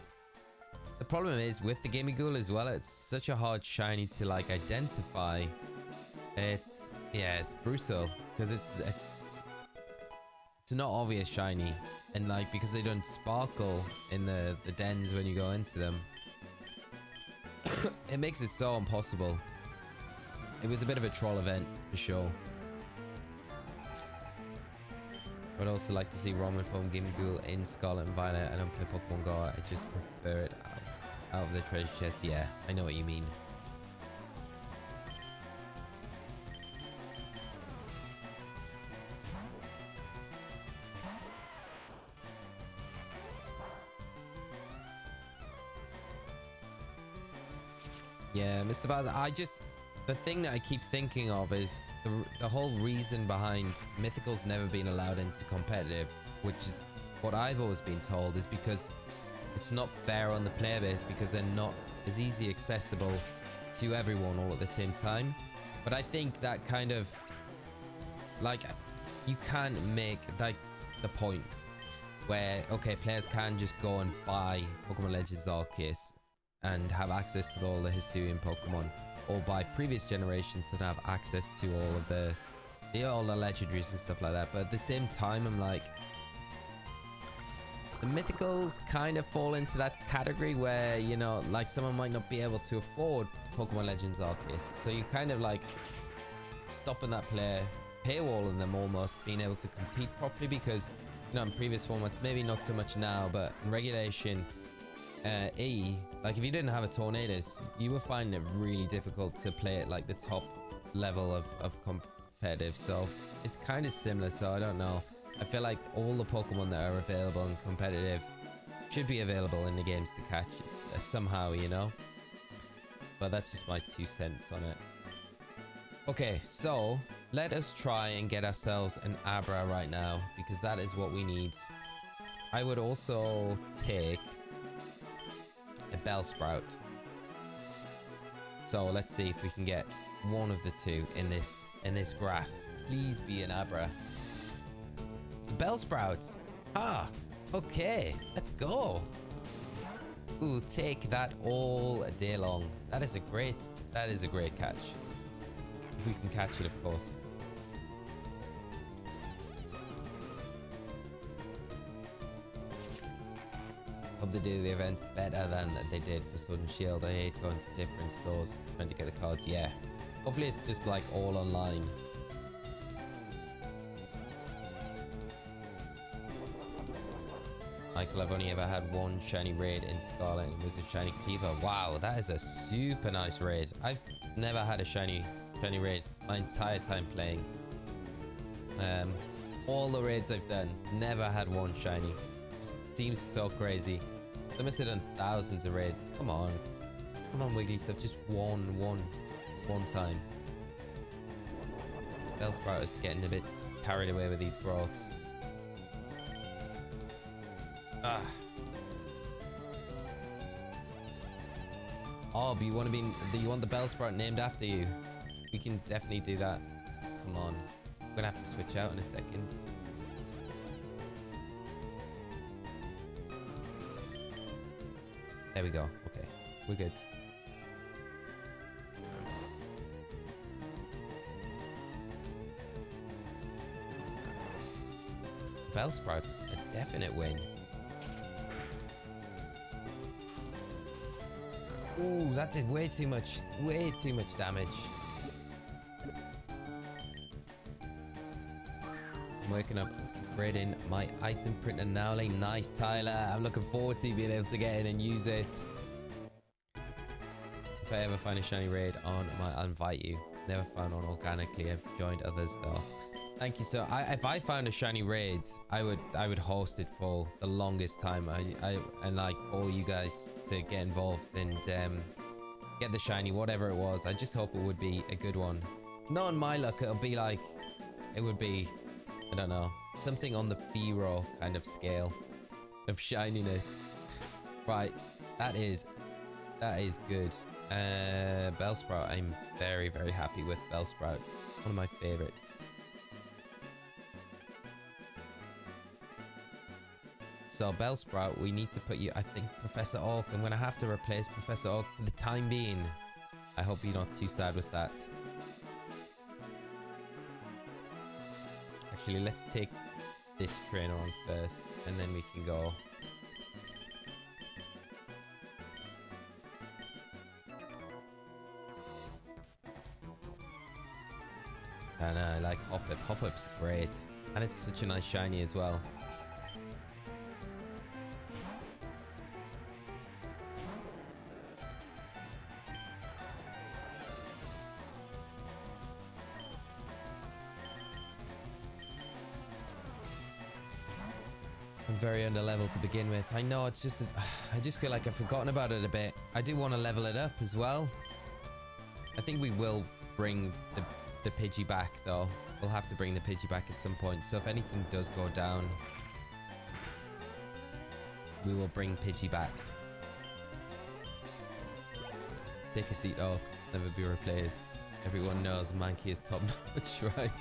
the problem is with the Gimmighoul as well, it's such a hard shiny to like identify. It's, yeah, it's brutal because it's not obvious shiny, and like because they don't sparkle in the dens when you go into them, it makes it so impossible. It was a bit of a troll event for sure. I'd also like to see Roman Foam Gimmighoul in Scarlet and Violet. I don't play Pokemon Go, I just prefer it out of the treasure chest. Yeah, I know what you mean. Yeah, Mr. Bowser, the thing that I keep thinking of is the whole reason behind Mythical's never been allowed into competitive, which is what I've always been told, is because it's not fair on the player base because they're not as easily accessible to everyone all at the same time. But I think that kind of, like, you can't make like the point where, okay, players can just go and buy Pokemon Legends Arceus and have access to all the Hisuian Pokemon, or buy previous generations that have access to all of the all the legendaries and stuff like that. But at the same time, I'm like, the Mythicals kind of fall into that category where, you know, like someone might not be able to afford Pokemon Legends Arceus, so you kind of like stopping that player, paywalling them almost, being able to compete properly, because, you know, in previous formats, maybe not so much now, but in Regulation E, like if you didn't have a Tornadus, you were finding it really difficult to play at like the top level of competitive. So it's kind of similar. So I don't know, I feel like all the Pokemon that are available in competitive should be available in the games to catch it somehow, you know. But that's just my 2 cents on it. Okay, so let us try and get ourselves an Abra right now, because that is what we need. I would also take a Bellsprout. So let's see if we can get one of the two in this grass. Please be an Abra. It's a Bellsprout. Ah, okay, let's go. Ooh, take that all day long. That is a great catch. If we can catch it, of course. Hope they do the events better than they did for Sword and Shield. I hate going to different stores trying to get the cards. Yeah, hopefully it's just like all online. Michael, I've only ever had one shiny raid in Scarlet, and it was a shiny Cleaver. Wow, that is a super nice raid. I've never had a shiny raid my entire time playing. All the raids I've done, never had one shiny. Seems so crazy. They must have done thousands of raids. Come on Wigglytuff, just one time. Bellsprout is getting a bit carried away with these growths. Ah. Oh, but you want the Bellsprout named after you? We can definitely do that. Come on. I'm gonna have to switch out in a second. There we go. Okay, we're good. Bellsprout's a definite win. Ooh, that did way too much damage. I'm working up upgrading my item printer now. Like, nice, Tyler. I'm looking forward to being able to get in and use it. If I ever find a shiny raid on I'll invite you. Never found one organically. I've joined others though. Thank you. So if I found a shiny raid, I would host it for the longest time. And like for you guys to get involved and get the shiny, whatever it was. I just hope it would be a good one. Not on my luck, it'll be like, it would be, I don't know, something on the Fearow kind of scale of shininess. Right, that is good. Bellsprout, I'm very, very happy with Bellsprout. One of my favorites. So Bellsprout, we need to put you, I think, Professor Oak. I'm gonna have to replace Professor Oak for the time being. I hope you're not too sad with that. Actually, let's take this trainer on first, and then we can go. And I like Hop-Up. Hop-Up's great. And it's such a nice shiny as well. I'm very under level to begin with. I know, it's just I just feel like I've forgotten about it a bit. I do want to level it up as well. I think we will bring the Pidgey back, though. We'll have to bring the Pidgey back at some point. So if anything does go down, we will bring Pidgey back. Take a seat up, never be replaced. Everyone knows Mankey is top notch, right?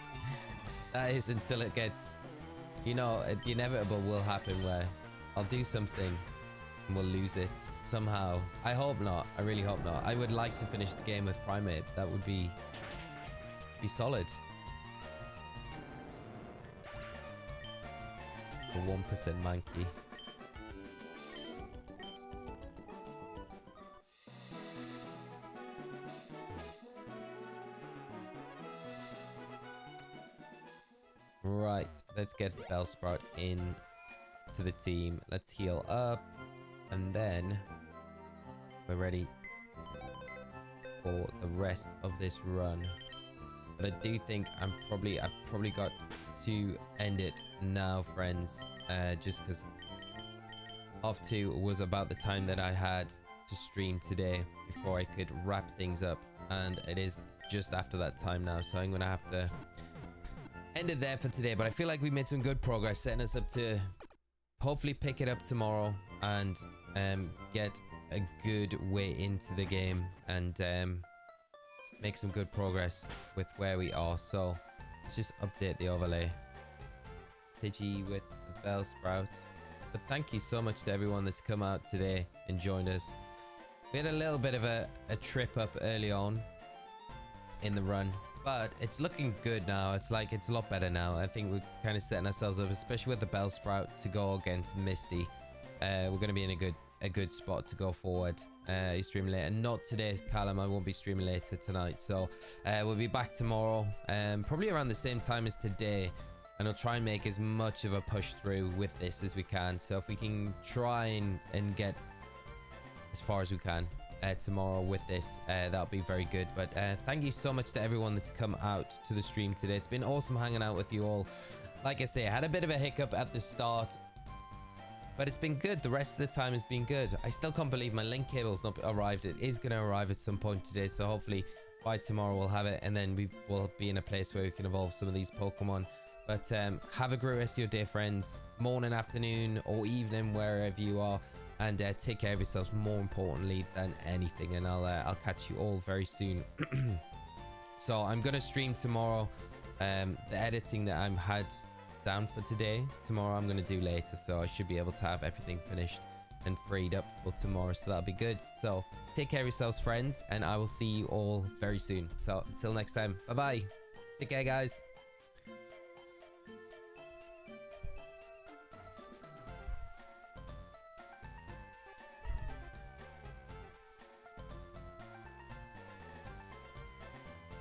That is until it gets, you know, the inevitable will happen where I'll do something and we'll lose it somehow. I hope not. I really hope not. I would like to finish the game with Primate. That would be solid. A 1% Mankey. Right, let's get Bellsprout in to the team. Let's heal up, and then we're ready for the rest of this run. But I do think I've probably got to end it now, friends, just because 2:30 was about the time that I had to stream today before I could wrap things up, and it is just after that time now, so I'm gonna have to end it there for today. But I feel like we made some good progress, setting us up to hopefully pick it up tomorrow and get a good way into the game and make some good progress with where we are. So let's just update the overlay. Pidgey with the Bellsprout. But thank you so much to everyone that's come out today and joined us. We had a little bit of a trip up early on in the run, but it's looking good now. It's like it's a lot better now. I think we're kind of setting ourselves up, especially with the Bellsprout, to go against Misty. We're going to be in a good spot to go forward. You stream later. Not today, Callum. I won't be streaming later tonight. So we'll be back tomorrow, probably around the same time as today. And I'll try and make as much of a push through with this as we can. So if we can try and get as far as we can tomorrow with this, that'll be very good. But thank you so much to everyone that's come out to the stream today. It's been awesome hanging out with you all. Like I say, I had a bit of a hiccup at the start, but it's been good. The rest of the time has been good. I still can't believe my link cable's not arrived. It is going to arrive at some point today, so hopefully by tomorrow we'll have it, and then we will be in a place where we can evolve some of these Pokemon. But have a great rest of your day, friends. Morning, afternoon, or evening, wherever you are. And take care of yourselves, more importantly than anything. And I'll catch you all very soon. So I'm going to stream tomorrow. The editing that I'm had down for today, tomorrow I'm going to do later. So I should be able to have everything finished and freed up for tomorrow. So that'll be good. So take care of yourselves, friends. And I will see you all very soon. So until next time, bye-bye. Take care, guys.